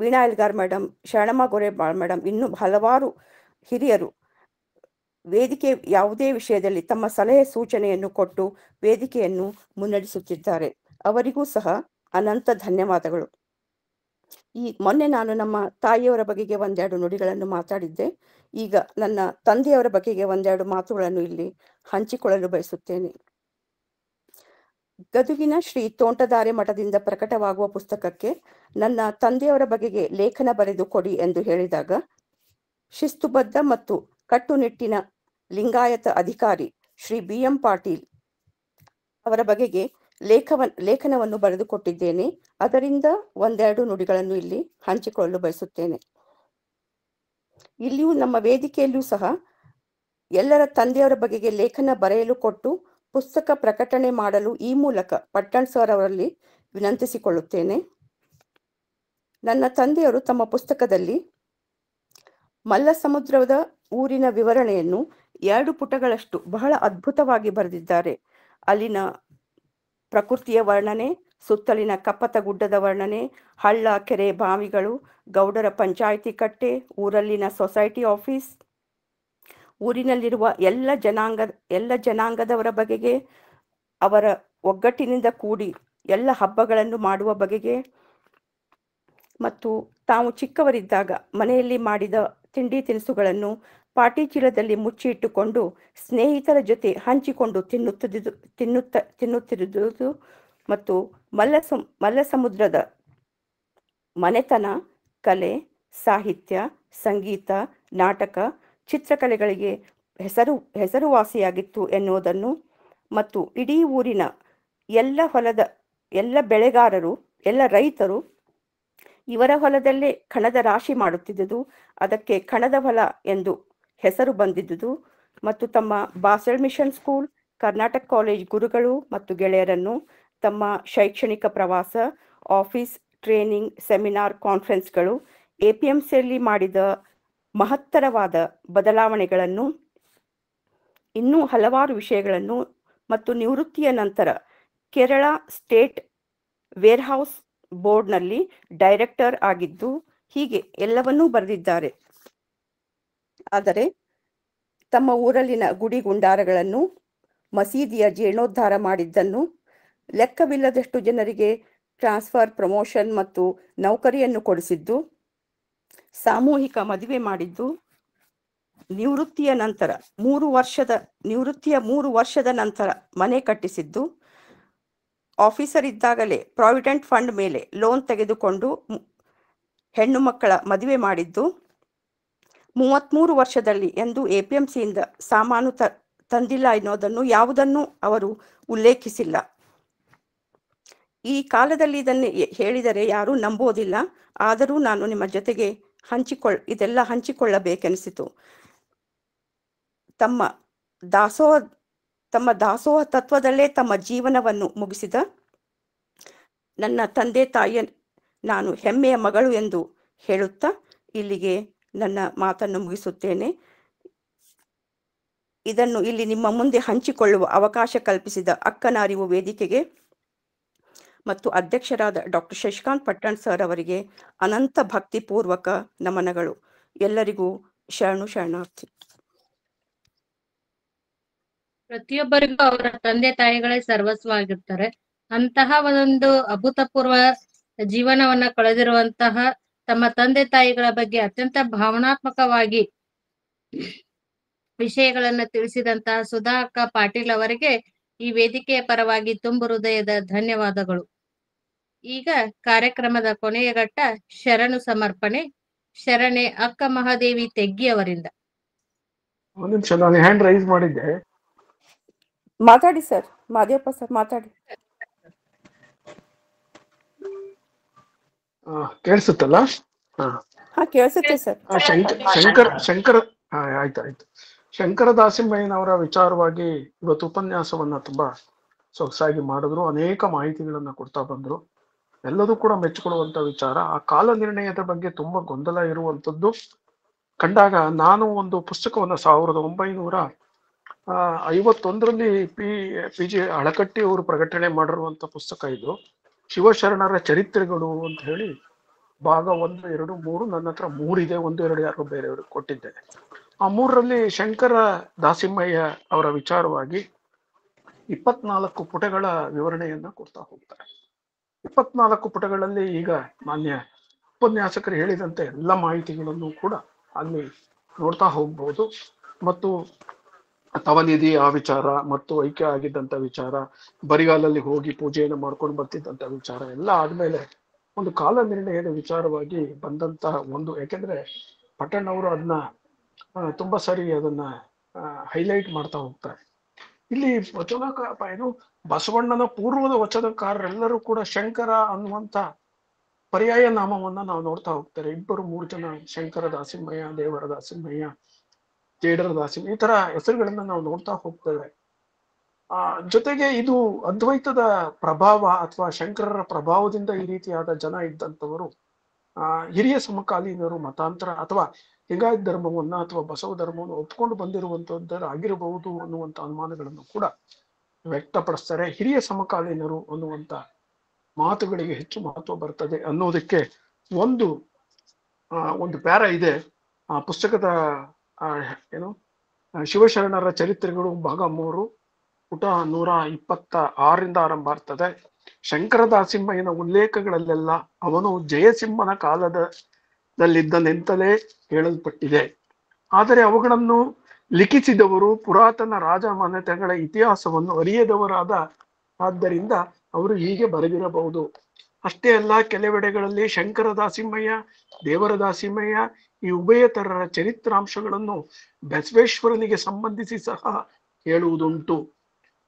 ವೀಣಾ ಎಲ್ಗಾರ್ ಮೇಡಮ್, ಶರಣಮ್ಮ ಗೊರೆಬಾಳ್ ಮೇಡಮ್, ಇನ್ನೂ ಹಲವಾರು ಹಿರಿಯರು ವೇದಿಕೆ ಯಾವುದೇ ವಿಷಯದಲ್ಲಿ ತಮ್ಮ ಸಲಹೆ ಸೂಚನೆಯನ್ನು ಕೊಟ್ಟು ವೇದಿಕೆಯನ್ನು ಮುನ್ನಡೆಸುತ್ತಿದ್ದಾರೆ. ಅವರಿಗೂ ಸಹ ಅನಂತ ಧನ್ಯವಾದಗಳು. ಮೊನ್ನೆ ನಾನು ನಮ್ಮ ತಾಯಿಯವರ ಬಗೆಗೆ ಒಂದೆರಡು ನುಡಿಗಳನ್ನು ಮಾತಾಡಿದ್ದೆ. ಈಗ ನನ್ನ ತಂದೆಯವರ ಬಗೆಗೆ ಒಂದೆರಡು ಮಾತುಗಳನ್ನು ಇಲ್ಲಿ ಹಂಚಿಕೊಳ್ಳಲು ಬಯಸುತ್ತೇನೆ. ಗದುಗಿನ ಶ್ರೀ ತೋಂಟದಾರ್ಯ ಮಠದಿಂದ ಪ್ರಕಟವಾಗುವ ಪುಸ್ತಕಕ್ಕೆ ನನ್ನ ತಂದೆಯವರ ಬಗೆಗೆ ಲೇಖನ ಬರೆದು ಕೊಡಿ ಎಂದು ಹೇಳಿದಾಗ ಶಿಸ್ತುಬದ್ಧ ಮತ್ತು ಕಟ್ಟುನಿಟ್ಟಿನ ಲಿಂಗಾಯತ ಅಧಿಕಾರಿ ಶ್ರೀ BM ಪಾಟೀಲ್ ಅವರ ಬಗೆಗೆ ಲೇಖನವನ್ನು ಬರೆದುಕೊಟ್ಟಿದ್ದೇನೆ. ಅದರಿಂದ ಒಂದೆರಡು ನುಡಿಗಳನ್ನು ಇಲ್ಲಿ ಹಂಚಿಕೊಳ್ಳಲು ಬಯಸುತ್ತೇನೆ. ಇಲ್ಲಿಯೂ ನಮ್ಮ ವೇದಿಕೆಯಲ್ಲಿಯೂ ಸಹ ಎಲ್ಲರ ತಂದೆಯವರ ಬಗೆಗೆ ಲೇಖನ ಬರೆಯಲು ಕೊಟ್ಟು ಪುಸ್ತಕ ಪ್ರಕಟಣೆ ಮಾಡಲು ಈ ಮೂಲಕ ಪಟ್ಟಣ್ ಸರ್ ಅವರಲ್ಲಿ ವಿನಂತಿಸಿಕೊಳ್ಳುತ್ತೇನೆ. ನನ್ನ ತಂದೆಯವರು ತಮ್ಮ ಪುಸ್ತಕದಲ್ಲಿ ಮಲ್ಲಸಮುದ್ರದ ಊರಿನ ವಿವರಣೆಯನ್ನು 2 ಪುಟಗಳಷ್ಟು ಬಹಳ ಅದ್ಭುತವಾಗಿ ಬರೆದಿದ್ದಾರೆ. ಅಲ್ಲಿನ ಪ್ರಕೃತಿಯ ವರ್ಣನೆ, ಸುತ್ತಲಿನ ಕಪ್ಪತ ಗುಡ್ಡದ ವರ್ಣನೆ, ಹಳ್ಳ, ಕೆರೆ, ಬಾವಿಗಳು, ಗೌಡರ ಪಂಚಾಯಿತಿ ಕಟ್ಟೆ, ಊರಲ್ಲಿನ ಸೊಸೈಟಿ ಆಫೀಸ್, ಊರಿನಲ್ಲಿರುವ ಎಲ್ಲ ಜನಾಂಗದವರ ಬಗೆಗೆ, ಅವರ ಒಗ್ಗಟ್ಟಿನಿಂದ ಕೂಡಿ ಎಲ್ಲ ಹಬ್ಬಗಳನ್ನು ಮಾಡುವ ಬಗೆಗೆ ಮತ್ತು ತಾವು ಚಿಕ್ಕವರಿದ್ದಾಗ ಮನೆಯಲ್ಲಿ ಮಾಡಿದ ತಿಂಡಿ ತಿನಿಸುಗಳನ್ನು ಪಾಟಿ ಚೀಲದಲ್ಲಿ ಮುಚ್ಚಿ ಇಟ್ಟುಕೊಂಡು ಸ್ನೇಹಿತರ ಜೊತೆ ಹಂಚಿಕೊಂಡು ತಿನ್ನುತ್ತಿರುವುದು ಮತ್ತು ಮಲ್ಲಸಮುದ್ರದ ಮನೆತನ, ಕಲೆ, ಸಾಹಿತ್ಯ, ಸಂಗೀತ, ನಾಟಕ, ಚಿತ್ರಕಲೆಗಳಿಗೆ ಹೆಸರುವಾಸಿಯಾಗಿತ್ತು ಎನ್ನುವುದನ್ನು ಮತ್ತು ಇಡೀ ಊರಿನ ಎಲ್ಲ ಬೆಳೆಗಾರರು, ಎಲ್ಲ ರೈತರು ಇವರ ಹೊಲದಲ್ಲೇ ಕಣದ ರಾಶಿ ಮಾಡುತ್ತಿದ್ದುದು, ಅದಕ್ಕೆ ಕಣದ ಹೊಲ ಎಂದು ಹೆಸರು ಬಂದಿದ್ದುದು ಮತ್ತು ತಮ್ಮ Basel mission school, Karnataka college ಗುರುಗಳು ಮತ್ತು ಗೆಳೆಯರನ್ನು ತಮ್ಮ ಶೈಕ್ಷಣಿಕ ಪ್ರವಾಸ, ಆಫೀಸ್, ಟ್ರೈನಿಂಗ್, ಸೆಮಿನಾರ್, ಕಾನ್ಫರೆನ್ಸ್ಗಳು, APMCಯಲ್ಲಿ ಮಾಡಿದ ಮಹತ್ತರವಾದ ಬದಲಾವಣೆಗಳನ್ನು, ಇನ್ನೂ ಹಲವಾರು ವಿಷಯಗಳನ್ನು ಮತ್ತು ನಿವೃತ್ತಿಯ ನಂತರ ಕೇರಳ ಸ್ಟೇಟ್ ವೇರ್ಹೌಸ್ ಬೋರ್ಡ್ನಲ್ಲಿ ಡೈರೆಕ್ಟರ್ ಆಗಿದ್ದು, ಹೀಗೆ ಎಲ್ಲವನ್ನೂ ಬರೆದಿದ್ದಾರೆ. ಆದರೆ ತಮ್ಮ ಊರಲ್ಲಿನ ಗುಡಿ ಗುಂಡಾರಗಳನ್ನು, ಮಸೀದಿಯ ಜೀರ್ಣೋದ್ಧಾರ ಮಾಡಿದ್ದನ್ನು, ಲೆಕ್ಕವಿಲ್ಲದಷ್ಟು ಜನರಿಗೆ ಟ್ರಾನ್ಸ್ಫರ್, ಪ್ರಮೋಷನ್ ಮತ್ತು ನೌಕರಿಯನ್ನು ಕೊಡಿಸಿದ್ದು, ಸಾಮೂಹಿಕ ಮದುವೆ ಮಾಡಿದ್ದು, ನಿವೃತ್ತಿಯ 3 ವರ್ಷದ ನಂತರ ಮನೆ ಕಟ್ಟಿಸಿದ್ದು, ಆಫೀಸರ್ ಇದ್ದಾಗಲೇ ಪ್ರಾವಿಡೆಂಟ್ ಫಂಡ್ ಮೇಲೆ ಲೋನ್ ತೆಗೆದುಕೊಂಡು ಹೆಣ್ಣು ಮಕ್ಕಳ ಮದುವೆ ಮಾಡಿದ್ದು, 33 ವರ್ಷದಲ್ಲಿ ಎಂದು APMCಯಿಂದ ಸಾಮಾನು ತಂದಿಲ್ಲ ಎನ್ನುವುದನ್ನು ಯಾವುದನ್ನು ಅವರು ಉಲ್ಲೇಖಿಸಿಲ್ಲ. ಈ ಕಾಲದಲ್ಲಿ ಇದನ್ನು ಹೇಳಿದರೆ ಯಾರೂ ನಂಬೋದಿಲ್ಲ. ಆದರೂ ನಾನು ನಿಮ್ಮ ಜೊತೆಗೆ ಇದೆಲ್ಲ ಹಂಚಿಕೊಳ್ಳಬೇಕೆನಿಸಿತು. ತಮ್ಮ ದಾಸೋಹ ತತ್ವದಲ್ಲೇ ತಮ್ಮ ಜೀವನವನ್ನು ಮುಗಿಸಿದ ನನ್ನ ತಂದೆ ತಾಯಿಯ ನಾನು ಹೆಮ್ಮೆಯ ಮಗಳು ಎಂದು ಹೇಳುತ್ತಾ ಇಲ್ಲಿಗೆ ನನ್ನ ಮಾತನ್ನು ಮುಗಿಸುತ್ತೇನೆ. ಇದನ್ನು ಇಲ್ಲಿ ನಿಮ್ಮ ಮುಂದೆ ಹಂಚಿಕೊಳ್ಳುವ ಅವಕಾಶ ಕಲ್ಪಿಸಿದ ಅಕ್ಕನ ಅರಿವು ವೇದಿಕೆಗೆ ಮತ್ತು ಅಧ್ಯಕ್ಷರಾದ ಡಾಕ್ಟರ್ ಶಶಿಕಾಂತ್ ಪಟ್ಟಣ್ ಸರ್ ಅವರಿಗೆ ಅನಂತ ಭಕ್ತಿಪೂರ್ವಕ ನಮನಗಳು. ಎಲ್ಲರಿಗೂ ಶರಣಾರ್ಥಿ. ಪ್ರತಿಯೊಬ್ಬರಿಗೂ ಅವರ ತಂದೆ ತಾಯಿಗಳೇ ಸರ್ವಸ್ವ ಆಗಿರ್ತಾರೆ. ಅಂತಹ ಒಂದು ಅಭೂತಪೂರ್ವ ಜೀವನವನ್ನ ಕಳೆದಿರುವಂತಹ ತಮ್ಮ ತಂದೆ ತಾಯಿಗಳ ಬಗ್ಗೆ ಅತ್ಯಂತ ಭಾವನಾತ್ಮಕವಾಗಿ ವಿಷಯಗಳನ್ನ ತಿಳಿಸಿದಂತಹ ಸುಧಾ ಅಕ್ಕ ಪಾಟೀಲ್ ಅವರಿಗೆ ಈ ವೇದಿಕೆಯ ಪರವಾಗಿ ತುಂಬು ಹೃದಯದ ಧನ್ಯವಾದಗಳು. ಈಗ ಕಾರ್ಯಕ್ರಮದ ಕೊನೆಯ ಘಟ್ಟ ಶರಣು ಸಮರ್ಪಣೆ. ಶರಣೆ ಅಕ್ಕ ಮಹಾದೇವಿ ತೆಗ್ಗಿ ಅವರಿಂದ. ಒಂದ್ ನಿಮಿಷ, ನಾನು ಹ್ಯಾಂಡ್ ರೈಸ್ ಮಾಡಿದ್ದೆ. ಮಾತಾಡಿ ಸರ್, ಮಾದೇವಪ್ಪ ಸರ್ ಮಾತಾಡಿ. ಕೇಳಿಸುತ್ತಲ್ಲ? ಹಾ ಕೇಳಿಸುತ್ತೆ ಸರ್. ಶಂಕರ ಆಯ್ತು. ಶಂಕರ ದಾಸಿಮಯ್ಯನವರ ವಿಚಾರವಾಗಿ ಇವತ್ತು ಉಪನ್ಯಾಸವನ್ನ ತುಂಬಾ ಸೊಗಸಾಗಿ ಮಾಡಿದ್ರು. ಅನೇಕ ಮಾಹಿತಿಗಳನ್ನ ಕೊಡ್ತಾ ಬಂದ್ರು. ಎಲ್ಲದೂ ಕೂಡ ಮೆಚ್ಚಿಕೊಳ್ಳುವಂತ ವಿಚಾರ. ಆ ಕಾಲ ನಿರ್ಣಯದ ಬಗ್ಗೆ ತುಂಬಾ ಗೊಂದಲ ಇರುವಂತದ್ದು ಕಂಡಾಗ ನಾನು ಒಂದು ಪುಸ್ತಕವನ್ನ 1951ರಲ್ಲಿ ಪಿ ಜಿ ಅಳಕಟ್ಟಿ ಅವರು ಪ್ರಕಟಣೆ ಮಾಡಿರುವಂತ ಪುಸ್ತಕ ಇದು. ಶಿವಶರಣರ ಚರಿತ್ರೆಗಳು ಅಂತ ಹೇಳಿ ಭಾಗ 1, 2, 3, ನನ್ನ ಹತ್ರ 3 ಇದೆ, 1, 2 ಯಾರೋ ಬೇರೆಯವ್ರಿಗೆ ಕೊಟ್ಟಿದ್ದೆ. ಆ 3ರಲ್ಲಿ ಶಂಕರ ದಾಸಿಮಯ್ಯ ಅವರ ವಿಚಾರವಾಗಿ 24 ಪುಟಗಳ ವಿವರಣೆಯನ್ನ ಕೊಡ್ತಾ ಹೋಗ್ತಾರೆ. 24 ಪುಟಗಳಲ್ಲಿ ಈಗ ಮಾನ್ಯ ಉಪನ್ಯಾಸಕರು ಹೇಳಿದಂತೆ ಎಲ್ಲ ಮಾಹಿತಿಗಳನ್ನು ಕೂಡ ಅಲ್ಲಿ ನೋಡ್ತಾ ಹೋಗ್ಬಹುದು. ಮತ್ತು ತವನಿಧಿ ಆ ವಿಚಾರ, ಮತ್ತು ಐಕ್ಯ ಆಗಿದ್ದಂತ ವಿಚಾರ, ಬರಿಗಾಲಲ್ಲಿ ಹೋಗಿ ಪೂಜೆಯನ್ನು ಮಾಡ್ಕೊಂಡು ಬರ್ತಿದ್ದಂತ ವಿಚಾರ ಎಲ್ಲ ಆದ್ಮೇಲೆ ಒಂದು ಕಾಲ ನಿರ್ಣಯದ ವಿಚಾರವಾಗಿ ಬಂದಂತ ಒಂದು, ಯಾಕೆಂದ್ರೆ ಪಟ್ಟಣ್ಣವರು ಅದನ್ನ ತುಂಬಾ ಸರಿ ಅದನ್ನ ಹೈಲೈಟ್ ಮಾಡ್ತಾ ಹೋಗ್ತಾರೆ. ಇಲ್ಲಿ ಏನು ಬಸವಣ್ಣನ ಪೂರ್ವದ ವಚನಕಾರರೆಲ್ಲರೂ ಕೂಡ ಶಂಕರ ಅನ್ನುವಂತ ಪರ್ಯಾಯ ನಾಮವನ್ನ ನಾವು ನೋಡ್ತಾ ಹೋಗ್ತಾರೆ. 2-3 ಜನ ಶಂಕರ ದಾಸಿಮಯ್ಯ, ದೇವರ ದಾಸಿಮಯ್ಯ, ಜೇಡರ ದಾಸಿಮಯ್ಯ, ಈ ತರ ಹೆಸರುಗಳನ್ನ ನಾವು ನೋಡ್ತಾ ಹೋಗ್ತೇವೆ. ಜೊತೆಗೆ ಇದು ಅದ್ವೈತದ ಪ್ರಭಾವ ಅಥವಾ ಶಂಕರರ ಪ್ರಭಾವದಿಂದ ಈ ರೀತಿಯಾದ ಜನ ಇದ್ದಂಥವರು ಹಿರಿಯ ಸಮಕಾಲೀನರು ಮತಾಂತರ ಅಥವಾ ಲಿಂಗಾಯತ ಧರ್ಮವನ್ನ ಅಥವಾ ಬಸವ ಧರ್ಮವನ್ನು ಒಪ್ಕೊಂಡು ಬಂದಿರುವಂತಹದ್ದು ಆಗಿರಬಹುದು ಅನ್ನುವಂತ ಅನುಮಾನಗಳನ್ನು ಕೂಡ ವ್ಯಕ್ತಪಡಿಸ್ತಾರೆ. ಹಿರಿಯ ಸಮಕಾಲೀನರು ಅನ್ನುವಂತ ಮಾತುಗಳಿಗೆ ಹೆಚ್ಚು ಮಹತ್ವ ಬರ್ತದೆ ಅನ್ನೋದಕ್ಕೆ ಒಂದು ಪ್ಯಾರ ಇದೆ. ಆ ಪುಸ್ತಕದ ಶಿವಶರಣರ ಚರಿತ್ರೆಗಳು ಭಾಗ 3 ಪುಟ 126ರಿಂದ ಆರಂಭ ಆಗ್ತದೆ. ಶಂಕರ ದಾಸಿಮಯ್ಯನ ಉಲ್ಲೇಖಗಳಲ್ಲೆಲ್ಲ ಅವನು ಜಯಸಿಂಹನ ಕಾಲದಲ್ಲಿದ್ದನೆಂತಲೇ ಹೇಳಲ್ಪಟ್ಟಿದೆ. ಆದರೆ ಅವುಗಳನ್ನು ಲಿಖಿಸಿದವರು ಪುರಾತನ ರಾಜಮನೆತಗಳ ಇತಿಹಾಸವನ್ನು ಅರಿಯದವರಾದ ಆದ್ದರಿಂದ ಅವರು ಹೀಗೆ ಬರೆದಿರಬಹುದು. ಅಷ್ಟೇ ಅಲ್ಲ, ಕೆಲವೆಡೆಗಳಲ್ಲಿ ಶಂಕರ ದಾಸಿಮಯ್ಯ, ದೇವರ ದಾಸಿಮಯ್ಯ ಈ ಉಭಯತರರ ಚರಿತ್ರಾಂಶಗಳನ್ನು ಬಸವೇಶ್ವರನಿಗೆ ಸಂಬಂಧಿಸಿ ಸಹ ಹೇಳುವುದುಂಟು.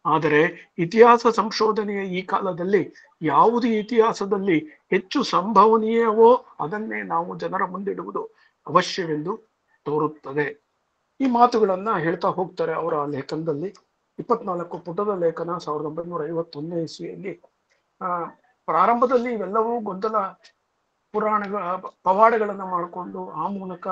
ಆದರೆ ಇತಿಹಾಸ ಸಂಶೋಧನೆಯ ಈ ಕಾಲದಲ್ಲಿ ಯಾವುದು ಇತಿಹಾಸದಲ್ಲಿ ಹೆಚ್ಚು ಸಂಭವನೀಯವೋ ಅದನ್ನೇ ನಾವು ಜನರ ಮುಂದಿಡುವುದು ಅವಶ್ಯವೆಂದು ತೋರುತ್ತದೆ. ಈ ಮಾತುಗಳನ್ನ ಹೇಳ್ತಾ ಹೋಗ್ತಾರೆ ಅವರ ಲೇಖನದಲ್ಲಿ. 24 ಪುಟದ ಲೇಖನ 1951ನೇ ಇಸ್ವಿಯಲ್ಲಿ. ಪ್ರಾರಂಭದಲ್ಲಿ ಇವೆಲ್ಲವೂ ಗೊಂದಲ ಪವಾಡಗಳನ್ನ ಮಾಡಿಕೊಂಡು ಆ ಮೂಲಕ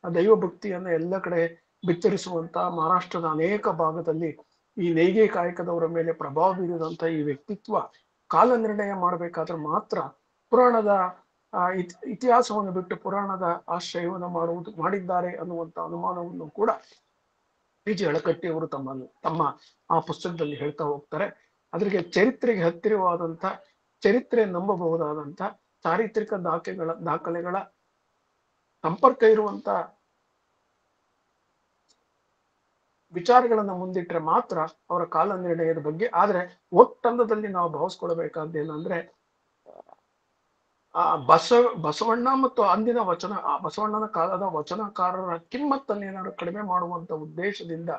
ದೈವ ಭಕ್ತಿಯನ್ನ ಎಲ್ಲ ಕಡೆ ಬಿತ್ತರಿಸುವಂತ ಮಹಾರಾಷ್ಟ್ರದ ಅನೇಕ ಭಾಗದಲ್ಲಿ ಈ ನೇಯ್ಗೆ ಕಾಯಕದವರ ಮೇಲೆ ಪ್ರಭಾವ ಬೀರಿದಂತ ಈ ವ್ಯಕ್ತಿತ್ವ ಕಾಲ ನಿರ್ಣಯ ಮಾಡಬೇಕಾದ್ರೆ ಮಾತ್ರ ಪುರಾಣದ ಇತಿಹಾಸವನ್ನು ಬಿಟ್ಟು ಪುರಾಣದ ಆಶ್ರಯವನ್ನು ಮಾಡಿದ್ದಾರೆ ಅನ್ನುವಂತ ಅನುಮಾನವನ್ನು ಕೂಡ ಪಿ ಜಿ ಅಳಕಟ್ಟಿ ಅವರು ತಮ್ಮ ಆ ಪುಸ್ತಕದಲ್ಲಿ ಹೇಳ್ತಾ ಹೋಗ್ತಾರೆ. ಅದ್ರಿಗೆ ಚರಿತ್ರೆಗೆ ಹತ್ತಿರವಾದಂತ, ಚರಿತ್ರೆ ನಂಬಬಹುದಾದಂತ, ಚಾರಿತ್ರಿಕ ದಾಖಲೆಗಳ ಸಂಪರ್ಕ ಇರುವಂತ ವಿಚಾರಗಳನ್ನ ಮುಂದಿಟ್ರೆ ಮಾತ್ರ ಅವರ ಕಾಲ ನಿರ್ಣಯದ ಬಗ್ಗೆ. ಆದ್ರೆ ಒಟ್ಟಂದದಲ್ಲಿ ನಾವು ಭಾವಿಸ್ಕೊಳ್ಬೇಕಾದ್ದೇನಂದ್ರೆ ಬಸವಣ್ಣ ಮತ್ತು ಅಂದಿನ ಬಸವಣ್ಣನ ಕಾಲದ ವಚನಕಾರರ ಕಿಮ್ಮತ್ತನ್ನು ಏನಾದ್ರು ಕಡಿಮೆ ಮಾಡುವಂತ ಉದ್ದೇಶದಿಂದ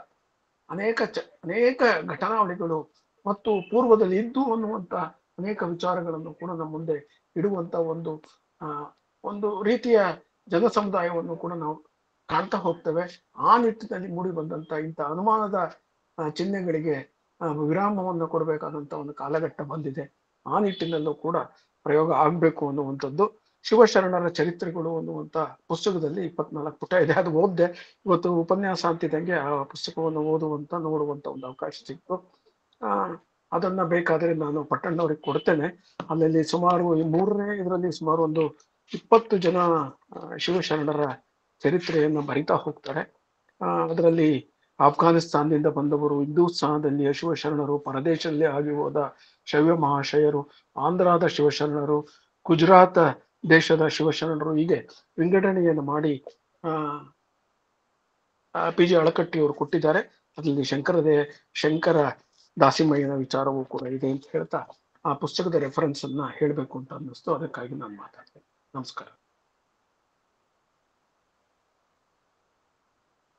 ಅನೇಕ ಘಟನಾವಳಿಗಳು ಮತ್ತು ಪೂರ್ವದಲ್ಲಿ ಇದ್ದು ಅನ್ನುವಂತ ಅನೇಕ ವಿಚಾರಗಳನ್ನು ಕೂಡ ನಮ್ಮ ಮುಂದೆ ಇಡುವಂತ ಒಂದು ರೀತಿಯ ಜನ ಸಮುದಾಯವನ್ನು ಕೂಡ ನಾವು ಕಾಣ್ತಾ ಹೋಗ್ತೇವೆ. ಆ ನಿಟ್ಟಿನಲ್ಲಿ ಮೂಡಿ ಬಂದಂತ ಇಂಥ ಅನುಮಾನದ ಚಿಹ್ನೆಗಳಿಗೆ ವಿರಾಮವನ್ನು ಕೊಡಬೇಕಾದಂತ ಒಂದು ಕಾಲಘಟ್ಟ ಬಂದಿದೆ. ಆ ನಿಟ್ಟಿನಲ್ಲೂ ಕೂಡ ಪ್ರಯೋಗ ಆಗ್ಬೇಕು ಅನ್ನುವಂಥದ್ದು. ಶಿವಶರಣರ ಚರಿತ್ರೆಗಳು ಅನ್ನುವಂತ ಪುಸ್ತಕದಲ್ಲಿ 24 ಪುಟ ಇದೆ. ಅದು ಓದ್ದೆ. ಇವತ್ತು ಉಪನ್ಯಾಸ ಅಂತಿದ್ದಂಗೆ ಆ ಪುಸ್ತಕವನ್ನು ನೋಡುವಂತ ಒಂದು ಅವಕಾಶ ಸಿಕ್ತು. ಅದನ್ನ ಬೇಕಾದ್ರೆ ನಾನು ಪಟ್ಟಣ್ಣವ್ರಿಗೆ ಕೊಡ್ತೇನೆ. ಆಮೇಲೆ ಸುಮಾರು ಈ 3ನೇ ಇದರಲ್ಲಿ ಸುಮಾರು ಒಂದು 20 ಜನ ಶಿವಶರಣರ ಚರಿತ್ರೆಯನ್ನ ಬರಿತಾ ಹೋಗ್ತಾರೆ. ಅದರಲ್ಲಿ ಆಫ್ಘಾನಿಸ್ತಾನದಿಂದ ಬಂದವರು, ಹಿಂದೂಸ್ತಾನದಲ್ಲಿ ಶಿವಶರಣರು, ಪರದೇಶದಲ್ಲಿ ಆಗಿ ಹೋದ ಶೈವ ಮಹಾಶಯರು, ಆಂಧ್ರದ ಶಿವಶರಣರು, ಗುಜರಾತ್ ದೇಶದ ಶಿವಶರಣರು ಹೀಗೆ ವಿಂಗಡಣೆಯನ್ನು ಮಾಡಿ PG ಅಳಕಟ್ಟಿ ಅವರು ಕೊಟ್ಟಿದ್ದಾರೆ. ಅದರಲ್ಲಿ ಶಂಕರ ದಾಸಿಮಯ್ಯನ ವಿಚಾರವೂ ಕೂಡ ಇದೆ ಅಂತ ಹೇಳ್ತಾ ಆ ಪುಸ್ತಕದ ರೆಫರೆನ್ಸ್ ಅನ್ನ ಹೇಳ್ಬೇಕು ಅಂತ ಅನ್ನಿಸ್ತು. ಅದಕ್ಕಾಗಿ ನಾನು ಮಾತಾಡ್ತೇನೆ. ನಮಸ್ಕಾರ.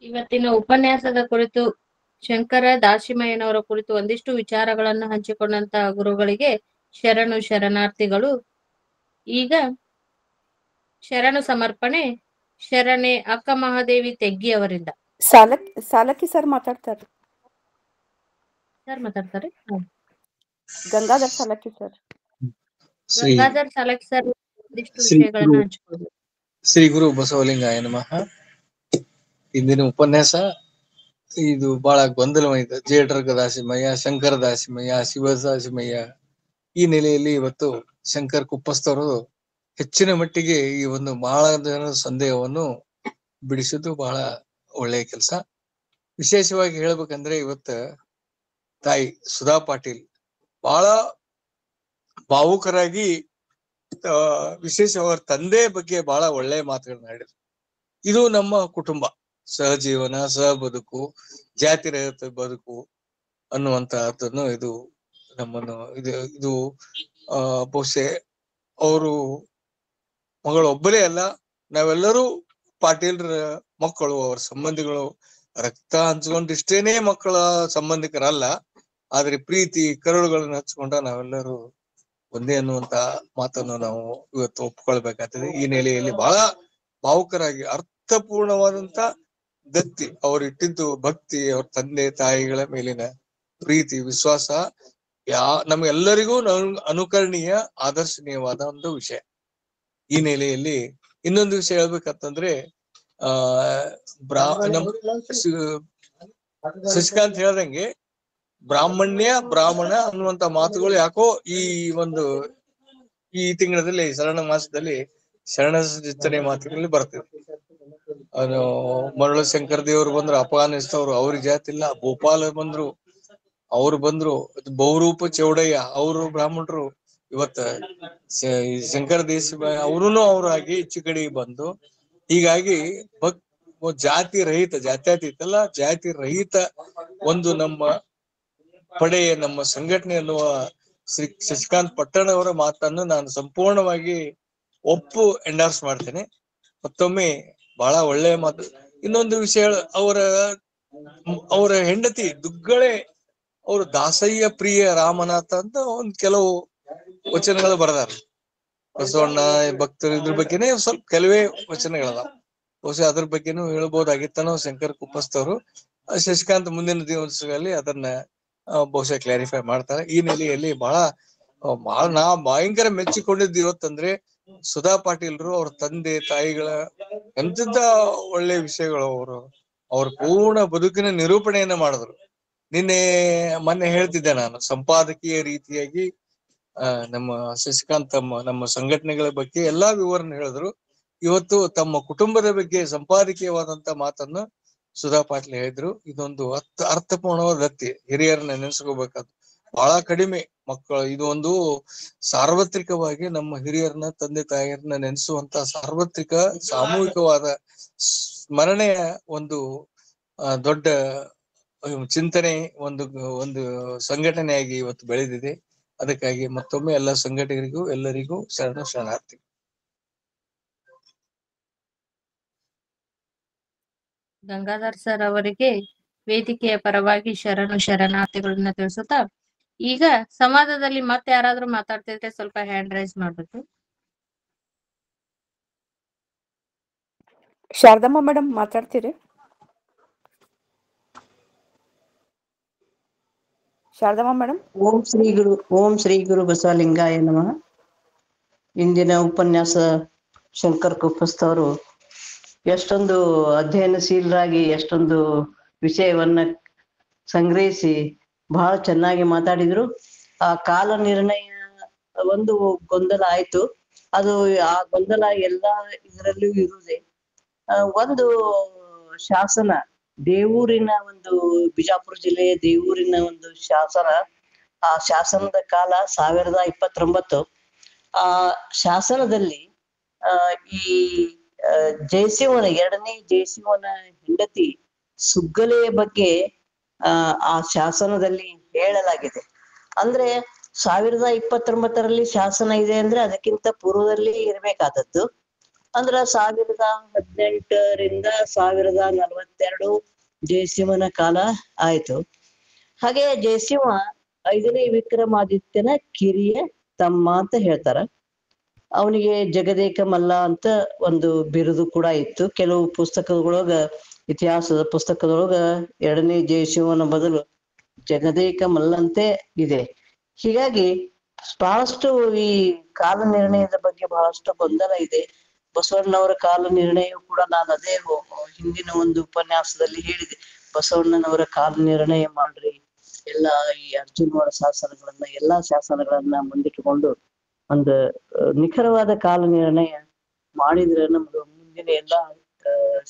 ಇವತ್ತಿನ ಉಪನ್ಯಾಸದ ಕುರಿತು ಶಂಕರ ದಾಸಿಮಯ್ಯನವರ ಕುರಿತು ಒಂದಿಷ್ಟು ವಿಚಾರಗಳನ್ನು ಹಂಚಿಕೊಂಡಂತಹ ಗುರುಗಳಿಗೆ ಶರಣಾರ್ಥಿಗಳು. ಈಗ ಶರಣು ಸಮರ್ಪಣೆ ಶರಣೆ ಅಕ್ಕ ಮಹಾದೇವಿ ತೆಗ್ಗಿ ಅವರಿಂದ. ಸಾಲಕ್ಕಿ ಸರ್ ಮಾತಾಡ್ತಾರೆ. ಗಂಗಾಧರ್ ಸಾಲಕ್ಕಿ ಸರ್. ಗಂಗಾಧರ್ ಸಾಲಕ್ಕಿ ಸರ್ ಒಂದಿಷ್ಟು ವಿಷಯಗಳನ್ನು ಹಂಚಿಕೊಳ್ಳಿ. ಶ್ರೀ ಗುರು ಬಸವಲಿಂಗಾಯ ನಮಃ. ಇಂದಿನ ಉಪನ್ಯಾಸ ಇದು ಬಹಳ ಗೊಂದಲಮಯ. ಜೇಡರ ದಾಸಿಮಯ್ಯ, ಶಂಕರ ದಾಸಿಮಯ್ಯ, ಶಿವ ದಾಸಿಮಯ್ಯ. ಈ ನೆಲೆಯಲ್ಲಿ ಇವತ್ತು ಶಂಕರ್ ಕುಪ್ಪಸ್ತವರು ಹೆಚ್ಚಿನ ಮಟ್ಟಿಗೆ ಈ ಒಂದು ಬಹಳ ಜನರ ಸಂದೇಹವನ್ನು ಬಿಡಿಸಿದ್ದು ಬಹಳ ಒಳ್ಳೆಯ ಕೆಲಸ. ವಿಶೇಷವಾಗಿ ಹೇಳ್ಬೇಕಂದ್ರೆ ಇವತ್ತ ತಾಯಿ ಸುಧಾ ಪಾಟೀಲ್ ಬಹಳ ಭಾವುಕರಾಗಿ ವಿಶೇಷವಾಗಿ ತಂದೆ ಬಗ್ಗೆ ಬಹಳ ಒಳ್ಳೆಯ ಮಾತುಗಳನ್ನ ಹೇಳಿದ್ರು. ಇದು ನಮ್ಮ ಕುಟುಂಬ, ಸಹಜೀವನ, ಸಹ ಬದುಕು, ಜಾತಿ ರಹಿತ ಬದುಕು ಅನ್ನುವಂತಹದ್ದನ್ನು ಇದು ನಮ್ಮನ್ನು ಇದು ಬಹುಶಃ ಅವರು ಮಗಳು ಒಬ್ಬರೇ ಅಲ್ಲ, ನಾವೆಲ್ಲರೂ ಪಾಟೀಲ್ರ ಮಕ್ಕಳು, ಅವರ ಸಂಬಂಧಿಗಳು. ರಕ್ತ ಹಂಚ್ಕೊಂಡಿಷ್ಟೇನೆ ಮಕ್ಕಳ ಸಂಬಂಧಿಕರಲ್ಲ, ಆದ್ರೆ ಪ್ರೀತಿ ಕರುಳುಗಳನ್ನ ಹಚ್ಕೊಂಡ ನಾವೆಲ್ಲರೂ ಒಂದೇ ಅನ್ನುವಂತ ಮಾತನ್ನು ನಾವು ಇವತ್ತು ಒಪ್ಕೊಳ್ಬೇಕಾಗ್ತದೆ. ಈ ನೆಲೆಯಲ್ಲಿ ಬಹಳ ಭಾವುಕರಾಗಿ ಅರ್ಥಪೂರ್ಣವಾದಂತ ದತ್ತಿ ಅವ್ರು ಇಟ್ಟಿದ್ದು ಭಕ್ತಿ, ಅವ್ರ ತಂದೆ ತಾಯಿಗಳ ಮೇಲಿನ ಪ್ರೀತಿ, ವಿಶ್ವಾಸ ನಮ್ಗೆಲ್ಲರಿಗೂ ಅನುಕರಣೀಯ ಆದರ್ಶನೀಯವಾದ ಒಂದು ವಿಷಯ. ಈ ನೆಲೆಯಲ್ಲಿ ಇನ್ನೊಂದು ವಿಷಯ ಹೇಳ್ಬೇಕಂತಂದ್ರೆ ಶಶಿಕಾಂತ್ ಹೇಳ್ದಂಗೆ ಬ್ರಾಹ್ಮಣ ಅನ್ನುವಂತ ಮಾತುಗಳು ಯಾಕೋ ಈ ತಿಂಗಳಲ್ಲಿ ಶರಣ ಮಾಸದಲ್ಲಿ ಶರಣ ಚಿಂತನೆ ಮಾತುಗಳಲ್ಲಿ ಬರ್ತದೆ. ಮರಳು ಶಂಕರ ದೇವರು ಬಂದ್ರು, ಅಫ್ಘಾನಿಸ್ತವ್ರು ಅವ್ರಿಗೆ ಜಾತಿ ಇಲ್ಲ, ಭೋಪಾಲ ಬಂದ್ರು ಅವ್ರು ಬಂದ್ರು, ಬಹುರೂಪ ಚೌಡಯ್ಯ ಅವರು ಬ್ರಾಹ್ಮಣರು. ಇವತ್ತ ಶಂಕರ ದೇಶಪಾಂಡೆ ಅವರುನು ಅವರಾಗಿ ಹೆಚ್ಚು ಕಡೆಗೆ ಬಂದು, ಹೀಗಾಗಿ ಜಾತಿ ರಹಿತ, ಜಾತ್ಯತೀತ ಅಲ್ಲ, ಜಾತಿ ರಹಿತ ಒಂದು ನಮ್ಮ ಪಡೆಯ ನಮ್ಮ ಸಂಘಟನೆ ಅನ್ನುವ ಶ್ರೀ ಶಶಿಕಾಂತ್ ಪಟ್ಟಣ ಅವರ ಮಾತನ್ನು ನಾನು ಸಂಪೂರ್ಣವಾಗಿ ಎಂಡಾರ್ಸ್ ಮಾಡ್ತೇನೆ. ಮತ್ತೊಮ್ಮೆ ಬಹಳ ಒಳ್ಳೆಯ ಮಾತು. ಇನ್ನೊಂದು ವಿಷಯ, ಅವರ ಹೆಂಡತಿ ದುಗ್ಗಳೆ ಅವರು ದಾಸಯ್ಯ ಪ್ರಿಯ ರಾಮನಾಥ ಅಂತ ಒಂದ್ ಕೆಲವು ವಚನಗಳು ಬರೆದಾರ. ಬಸವಣ್ಣ ಭಕ್ತರು ಇದ್ರ ಬಗ್ಗೆನೇ ಸ್ವಲ್ಪ ಕೆಲವೇ ವಚನಗಳದ. ಬಹುಶಃ ಅದ್ರ ಬಗ್ಗೆನೂ ಹೇಳ್ಬೋದಾಗಿತ್ತನೋ ಶಂಕರ್ ಕುಪ್ಪಸ್ತವರು. ಶಶಿಕಾಂತ್ ಮುಂದಿನ ದಿವಸಗಳಲ್ಲಿ ಅದನ್ನ ಬಹುಶಃ ಕ್ಲಾರಿಫೈ ಮಾಡ್ತಾರೆ. ಈ ನೆಲೆಯಲ್ಲಿ ನಾ ಭಯಂಕರ ಮೆಚ್ಚಿಕೊಂಡಿದ್ದು ಇವತ್ತಂದ್ರೆ ಸುಧಾ ಪಾಟೀಲ್ರು ಅವ್ರ ತಂದೆ ತಾಯಿಗಳ ಎಂತೆಂತ ಒಳ್ಳೆ ವಿಷಯಗಳು ಅವ್ರ ಪೂರ್ಣ ಬದುಕಿನ ನಿರೂಪಣೆಯನ್ನ ಮಾಡಿದ್ರು. ಮೊನ್ನೆ ಹೇಳ್ತಿದ್ದೆ ನಾನು, ಸಂಪಾದಕೀಯ ರೀತಿಯಾಗಿ ನಮ್ಮ ಶಶಿಕಾಂತ್ ನಮ್ಮ ಸಂಘಟನೆಗಳ ಬಗ್ಗೆ ಎಲ್ಲಾ ವಿವರಣೆ ಹೇಳಿದ್ರು. ಇವತ್ತು ತಮ್ಮ ಕುಟುಂಬದ ಬಗ್ಗೆ ಸಂಪಾದಕೀಯವಾದಂತ ಮಾತನ್ನು ಸುಧಾ ಪಾಟೀಲ್ ಹೇಳಿದ್ರು. ಇದೊಂದು ಅರ್ಥಪೂರ್ಣವಾದ ದತ್ತಿ. ಹಿರಿಯರನ್ನ ನೆನೆಸ್ಕೋಬೇಕಾದ್ರು ಬಹಳ ಕಡಿಮೆ ಮಕ್ಕಳು. ಇದು ಒಂದು ಸಾರ್ವತ್ರಿಕವಾಗಿ ನಮ್ಮ ಹಿರಿಯರನ್ನ, ತಂದೆ ತಾಯಿಯರನ್ನ ನೆನೆಸುವಂತ ಸಾರ್ವತ್ರಿಕ ಸಾಮೂಹಿಕವಾದ ಸ್ಮರಣೆಯ ಒಂದು ದೊಡ್ಡ ಚಿಂತನೆ, ಒಂದು ಸಂಘಟನೆಯಾಗಿ ಇವತ್ತು ಬೆಳೆದಿದೆ. ಅದಕ್ಕಾಗಿ ಮತ್ತೊಮ್ಮೆ ಎಲ್ಲ ಸಂಘಟಕರಿಗೂ ಎಲ್ಲರಿಗೂ ಶರಣಾರ್ಥಿ. ಗಂಗಾಧರ್ ಸರ್ ಅವರಿಗೆ ವೇದಿಕೆಯ ಪರವಾಗಿ ಶರಣಾರ್ಥಿಗಳನ್ನ ತಿಳಿಸುತ್ತಾ, ಈಗ ಸಂವಾದದಲ್ಲಿ ಮತ್ತೆ ಯಾರಾದ್ರೂ ಮಾತಾಡ್ತಿದ್ರೆ ಸ್ವಲ್ಪ ಹ್ಯಾಂಡ್ ರೈಸ್ ಮಾಡ್ಬೇಕು. ಶಾರದಮ್ಮ ಮೇಡಮ್ ಮಾತಾಡ್ತೀರಿ? ಶಾರದಮ್ಮ ಮೇಡಮ್. ಓಂ ಶ್ರೀ ಗುರು ಬಸವಲಿಂಗಾಯ ನಮಃ. ಇಂದಿನ ಉಪನ್ಯಾಸ ಶಂಕರ್ ಕುಪ್ಪಸ್ತವರು ಎಷ್ಟೊಂದು ಅಧ್ಯಯನಶೀಲರಾಗಿ ಎಷ್ಟೊಂದು ವಿಷಯವನ್ನ ಸಂಗ್ರಹಿಸಿ ಬಹಳ ಚೆನ್ನಾಗಿ ಮಾತಾಡಿದ್ರು. ಆ ಕಾಲ ನಿರ್ಣಯ ಒಂದು ಗೊಂದಲ ಆಯ್ತು. ಅದು ಆ ಗೊಂದಲ ಎಲ್ಲಾ ಇದರಲ್ಲೂ ಇರುವುದೇ. ಒಂದು ಶಾಸನ, ದೇವೂರಿನ ಒಂದು ಬಿಜಾಪುರ ಜಿಲ್ಲೆಯ ದೇವೂರಿನ ಒಂದು ಶಾಸನ. ಆ ಶಾಸನದ ಕಾಲ 1029. ಆ ಶಾಸನದಲ್ಲಿ ಈ ಜಯಸಿಂಹನ ಎರಡನೇ ಜಯಸಿಂಹನ ಹೆಂಡತಿ ಸುಗ್ಗಲೆಯ ಬಗ್ಗೆ ಆ ಶಾಸನದಲ್ಲಿ ಹೇಳಲಾಗಿದೆ. ಅಂದ್ರೆ 1029ರಲ್ಲಿ ಶಾಸನ ಇದೆ ಅಂದ್ರೆ ಅದಕ್ಕಿಂತ ಪೂರ್ವದಲ್ಲಿ ಇರ್ಬೇಕಾದದ್ದು. ಅಂದ್ರ 1018ರಿಂದ 1042 ಜಯಸಿಂಹನ ಕಾಲ ಆಯ್ತು. ಹಾಗೆ ಜಯಸಿಂಹ 5ನೇ ವಿಕ್ರಮಾದಿತ್ಯನ ಕಿರಿಯ ತಮ್ಮ ಅಂತ ಹೇಳ್ತಾರ. ಅವನಿಗೆ ಜಗದೇಕ ಮಲ್ಲ ಅಂತ ಒಂದು ಬಿರುದು ಕೂಡ ಇತ್ತು. ಕೆಲವು ಪುಸ್ತಕದೊಳಗ, ಇತಿಹಾಸದ ಪುಸ್ತಕದೊಳಗ 2ನೇ ಜಯಸಿಂಹನ ಬದಲು ಜಗದೇಕ ಮಲ್ಲಂತೆ ಇದೆ. ಹೀಗಾಗಿ ಬಹಳಷ್ಟು ಈ ಕಾಲ ನಿರ್ಣಯದ ಬಗ್ಗೆ ಬಹಳಷ್ಟು ಗೊಂದಲ ಇದೆ. ಬಸವಣ್ಣನವರ ಕಾಲ ನಿರ್ಣಯ ಕೂಡ ನಾನು ಅದೇ ಹಿಂದಿನ ಒಂದು ಉಪನ್ಯಾಸದಲ್ಲಿ ಹೇಳಿದೆ. ಬಸವಣ್ಣನವರ ಕಾಲ ನಿರ್ಣಯ ಮಾಡ್ರಿ, ಎಲ್ಲಾ ಈ ಅರ್ಜುನವರ ಶಾಸನಗಳನ್ನ ಎಲ್ಲಾ ಶಾಸನಗಳನ್ನ ಮುಂದಿಟ್ಟುಕೊಂಡು ಒಂದು ನಿಖರವಾದ ಕಾಲ ನಿರ್ಣಯ ಮಾಡಿದ್ರೆ ನಮ್ಗೆ ಮುಂದಿನ ಎಲ್ಲಾ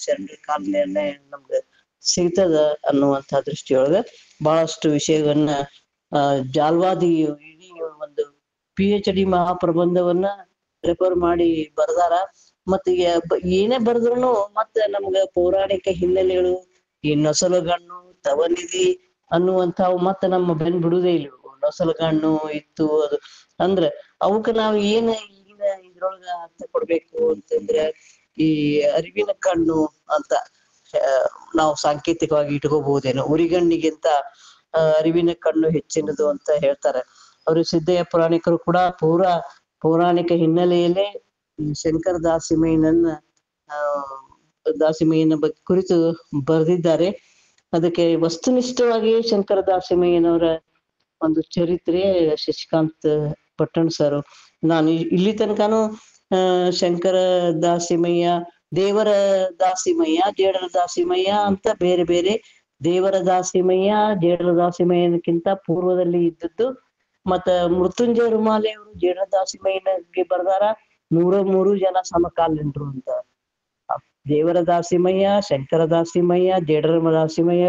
ಶರಣರ ಕಾಲ ನಿರ್ಣಯ ನಮ್ಗೆ ಸಿಗ್ತದ ಅನ್ನುವಂತ ದೃಷ್ಟಿಯೊಳಗ ಬಹಳಷ್ಟು ವಿಷಯವನ್ನ ಜಾಲ್ವಾದಿ ಇಡೀ ಒಂದು PhD ಮಹಾಪ್ರಬಂಧವನ್ನ ರೆಫರ್ ಮಾಡಿ ಬರ್ದಾರ. ಮತ್ತೆ ಏನೇ ಬರ್ದ್ರು ಮತ್ತೆ ನಮ್ಗ ಪೌರಾಣಿಕ ಹಿನ್ನೆಲೆಗಳು, ಈ ನೊಸಲಗಣ್ಣು, ತವನಿಧಿ ಅನ್ನುವಂಥವು ಮತ್ತೆ ನಮ್ಮ ಬೆನ್ ಬಿಡುವುದೇ ಇಲ್ಲ. ನೊಸಲಗಣ್ಣು ಇತ್ತು ಅದು ಅಂದ್ರೆ ಅವಕ್ಕ ನಾವ್ ಏನ್ ಈಗಿನ ಇದ್ರೊಳಗ ಅರ್ಥ ಕೊಡ್ಬೇಕು ಅಂತಂದ್ರೆ ಈ ಅರಿವಿನ ಕಣ್ಣು ಅಂತ ನಾವು ಸಾಂಕೇತಿಕವಾಗಿ ಇಟ್ಕೋಬಹುದೇನೋ. ಉರಿಗಣ್ಣಿಗಿಂತ ಅರಿವಿನ ಕಣ್ಣು ಹೆಚ್ಚಿನದು ಅಂತ ಹೇಳ್ತಾರೆ. ಅವರು ಸಿದ್ದಯ್ಯ ಪುರಾಣಿಕರು ಕೂಡ ಪೌರಾಣಿಕ ಹಿನ್ನೆಲೆಯಲ್ಲೇ ಶಂಕರ ದಾಸಿಮಯ್ಯನನ್ನ ದಾಸಿಮಯ್ಯನ ಬಗ್ಗೆ ಕುರಿತು ಬರೆದಿದ್ದಾರೆ. ಅದಕ್ಕೆ ವಸ್ತುನಿಷ್ಠವಾಗಿ ಶಂಕರ ದಾಸಿಮಯ್ಯನವರ ಒಂದು ಚರಿತ್ರೆ ಶಶಿಕಾಂತ್ ಪಟ್ಟಣ್ ಸರ್. ನಾನು ಇಲ್ಲಿ ತನಕನೂ ಶಂಕರ ದಾಸಿಮಯ್ಯ, ದೇವರ ದಾಸಿಮಯ್ಯ, ಜೇಡರ ದಾಸಿಮಯ್ಯ ಅಂತ ಬೇರೆ ಬೇರೆ, ದೇವರ ದಾಸಿಮಯ್ಯ ಜೇಡರ ದಾಸಿಮಯ್ಯನಕ್ಕಿಂತ ಪೂರ್ವದಲ್ಲಿ ಇದ್ದದ್ದು. ಮತ್ತ ಮೃತ್ಯುಂಜಯ ರುಮಾಲೆ ಅವರು ಜೇಡರ ದಾಸಿಮಯ್ಯನಿಗೆ ಬರ್ದಾರ 103 ಜನ ಸಮಕಾಲೀನರು ಅಂತ. ದೇವರ ದಾಸಿಮಯ್ಯ, ಶಂಕರ ದಾಸಿಮಯ್ಯ, ಜೇಡರ ದಾಸಿಮಯ್ಯ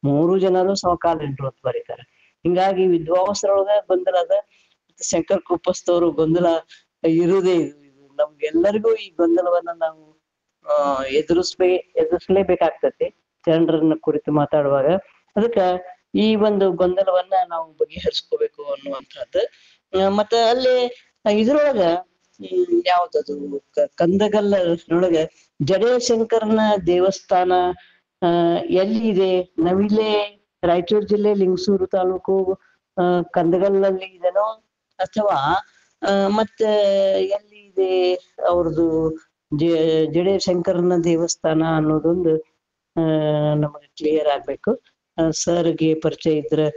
3 ಜನರು ಸಮಕಾಲೀನರು ಅಂತ ಬರೀತಾರೆ. ಹಿಂಗಾಗಿ ವಿದ್ವಾಂಸರೊಳಗ ಗೊಂದಲ ಅದ. ಶಂಕರ್ ಕುಪ್ಪಸ್ತವರು ಗೊಂದಲ ಇರುವುದೇ ಇದು. ನಮ್ಗೆಲ್ಲರಿಗೂ ಈ ಗೊಂದಲವನ್ನ ನಾವು ಎದುರಿಸ್ಲೇಬೇಕಾಗ್ತತಿ ಜನರನ್ನ ಕುರಿತು ಮಾತಾಡುವಾಗ. ಅದಕ್ಕ ಈ ಒಂದು ಗೊಂದಲವನ್ನ ನಾವು ಬಗೆಹರಿಸ್ಕೋಬೇಕು ಅನ್ನುವಂಥದ್ದು. ಮತ್ತೆ ಅಲ್ಲಿ ಇದ್ರೊಳಗ ಯಾವ್ದದು ಕಂದಗಲ್ಲೊಳಗ ಜಡೇಶಂಕರನ ದೇವಸ್ಥಾನ ಎಲ್ಲಿದೆ? ನವಿಲೆ, ರಾಯಚೂರು ಜಿಲ್ಲೆ ಲಿಂಗಸೂರು ತಾಲೂಕು ಕಂದಗಲ್ಲಲ್ಲಿ ಇದೆನೋ ಅಥವಾ ಮತ್ತೆ ಎಲ್ಲಿ ಇದೆ ಅವ್ರದ್ದು ಜಡೇಶಂಕರನ ದೇವಸ್ಥಾನ ಅನ್ನೋದೊಂದು ನಮಗೆ ಕ್ಲಿಯರ್ ಆಗ್ಬೇಕು. ಸರ್ಗೆ ಪರಿಚಯ ಇದ್ರೆ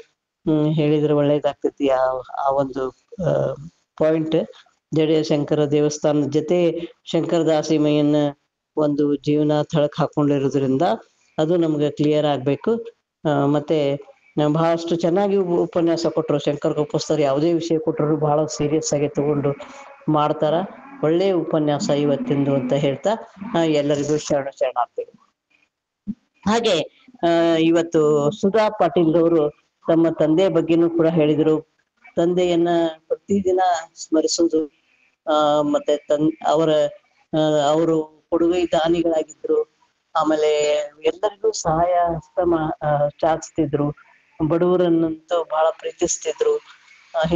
ಹೇಳಿದ್ರೆ ಒಳ್ಳೇದಾಗ್ತೈತಿ. ಆ ಒಂದು ಪಾಯಿಂಟ್ ಜಡೇಶಂಕರ ದೇವಸ್ಥಾನದ ಜೊತೆ ಶಂಕರ ದಾಸಿಮಯ್ಯನ ಒಂದು ಜೀವನ ಥಳಕ್ ಹಾಕೊಂಡಿರೋದ್ರಿಂದ ಅದು ನಮ್ಗೆ ಕ್ಲಿಯರ್ ಆಗ್ಬೇಕು. ಮತ್ತೆ ಬಹಳಷ್ಟು ಚೆನ್ನಾಗಿ ಉಪನ್ಯಾಸ ಕೊಟ್ಟರು ಶಂಕರ್ ಕುಪ್ಪಸ್ತರು. ಯಾವುದೇ ವಿಷಯ ಕೊಟ್ಟರು ಬಹಳ ಸೀರಿಯಸ್ ಆಗಿ ತಗೊಂಡು ಮಾಡ್ತಾರ. ಒಳ್ಳೆ ಉಪನ್ಯಾಸ ಇವತ್ತಿಂದು ಅಂತ ಹೇಳ್ತಾ ಎಲ್ಲರಿಗೂ ಶರಣಾರ್ಥಿಗಳು. ಹಾಗೆ ಇವತ್ತು ಸುಧಾ ಪಾಟೀಲ್ ಅವರು ತಮ್ಮ ತಂದೆಯ ಬಗ್ಗೆನೂ ಕೂಡ ಹೇಳಿದ್ರು. ತಂದೆಯನ್ನ ಪ್ರತಿದಿನ ಸ್ಮರಿಸೋದು, ಮತ್ತೆ ಅವರು ಕೊಡುಗೈ ದಾನಿಗಳಾಗಿದ್ರು. ಆಮೇಲೆ ಎಲ್ಲರಿಗೂ ಸಹಾಯ ಹಸ್ತ ಚಾಚ್ತಿದ್ರು. ಬಡವರನ್ನಂತೂ ಬಹಳ ಪ್ರೀತಿಸ್ತಿದ್ರು.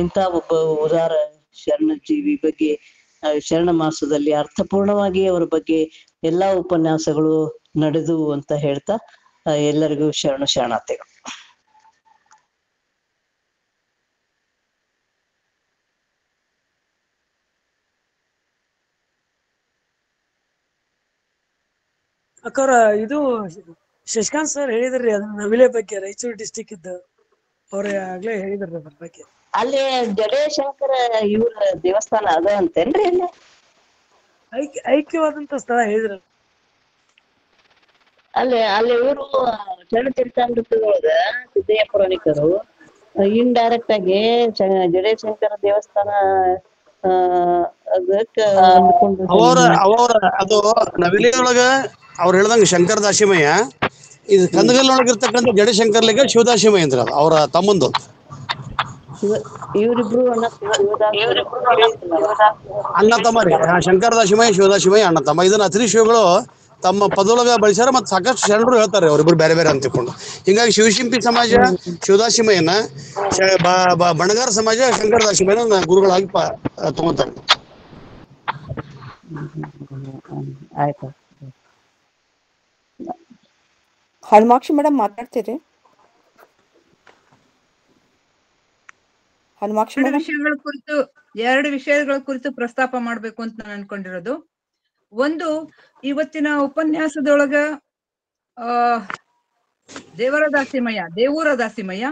ಇಂಥ ಒಬ್ಬ ಉದಾರ ಶರಣ ಜೀವಿ ಬಗ್ಗೆ ಶರಣ ಮಾಸದಲ್ಲಿ ಅರ್ಥಪೂರ್ಣವಾಗಿ ಅವರ ಬಗ್ಗೆ ಎಲ್ಲಾ ಉಪನ್ಯಾಸಗಳು ನಡೆದು ಅಂತ ಹೇಳ್ತಾ ಎಲ್ಲರಿಗೂ ಶರಣಾರ್ಥಿಗಳು. ಅಕ್ಕವ್ರ ಇದು ಶಶಿಕಾಂತ್ ಸರ್ ಹೇಳಿದ್ರಿ ಅದನ್ನ ನವಿಲೆ ಬಗ್ಗೆ, ರಾಯಚೂರು ಡಿಸ್ಟಿಕ್ ಇದ್ದ ಅವ್ರ ಆಗ್ಲೇ ಹೇಳಿದ್ರಿ ಅದ್ರ ಬಗ್ಗೆ. ಅಲ್ಲಿ ಜಡೇಶಂಕರ ಇವ್ರ ದೇವಸ್ಥಾನ ಅದ ಅಂತೇನ್ರಿ? ಅಲ್ಲಿ ಐಕ್ಯವಾದಂತ ಸ್ಥಳ ಹೇಳಿದ್ರ. ಅಲ್ಲಿ ಇವರು ಚರಿತಾಮೃತದೊಳಗ ಸಿದ್ದಯ್ಯ ಪುರಾಣಿಕರು ಇಂಡೈರೆಕ್ಟ್ ಆಗಿ ಜಡೇಶಂಕರ ದೇವಸ್ಥಾನ ಅವರ ಅದು ನವಿಲಿಯೊಳಗ ಅವ್ರು ಹೇಳ್ದಂಗ ಶಂಕರ ದಾಸಿಮಯ್ಯ, ಇದು ಕಂದಗಲ್ಲೊಳಗ ಇರ್ತಕ್ಕಂಥ ಜಡೇಶಂಕರ್ಲಿಗೆ ಶಿವದಾಸಿಮಯ್ಯ ಅಂದ್ರ ಅವರ ತಮ್ಮಂದು. ಇವರಿಬ್ರು ಅಣ್ಣ ಶಿವದಾಸರು ಅಣ್ಣ ತಮ್ಮ ರೀ, ಶಂಕರದಾಸಿಮಯ್ಯ ಶಿವದಾಸಿಮಯ್ಯ ಅಣ್ಣ ತಮ್ಮ. ಇದನ್ನ ಅತ್ರಿ ಶಿವಗಳು ತಮ್ಮ ಪದೊಳಗ ಬಳಸ್ಯಾರ, ಮತ್ತು ಸಾಕಷ್ಟು ಶರಣರು ಹೇಳ್ತಾರೆ ಅವರಿಬ್ರು ಬೇರೆ ಬೇರೆ ಅಂತ ತಿಳ್ಕೊಂಡು. ಹಿಂಗಾಗಿ ಶಿವಶಿಂಪಿ ಸಮಾಜ ಶಿವದಾಸಿಮಯ್ಯನ, ಬಣಗಾರ ಸಮಾಜ ಶಂಕರದಾಸಿಮಯ್ಯನ ಗುರುಗಳಾಗಿ ತಗೊಂತಾರೆ. ಆಯ್ತು. ಹನುಮಾಕ್ಷಿ ಮೇಡಮ್ ಮಾತಾಡ್ತೀರಿ? ಹನುಮಾಕ್ಷಿ ಮೇಡಮ್ ಎರಡು ವಿಷಯಗಳ ಕುರಿತು ಪ್ರಸ್ತಾಪ ಮಾಡ್ಬೇಕು ಅಂತ ನಾನು ಅನ್ಕೊಂಡಿರೋದು. ಒಂದು, ಇವತ್ತಿನ ಉಪನ್ಯಾಸದೊಳಗ ದೇವರ ದಾಸಿಮಯ್ಯ, ದೇವೂರ ದಾಸಿಮಯ್ಯ,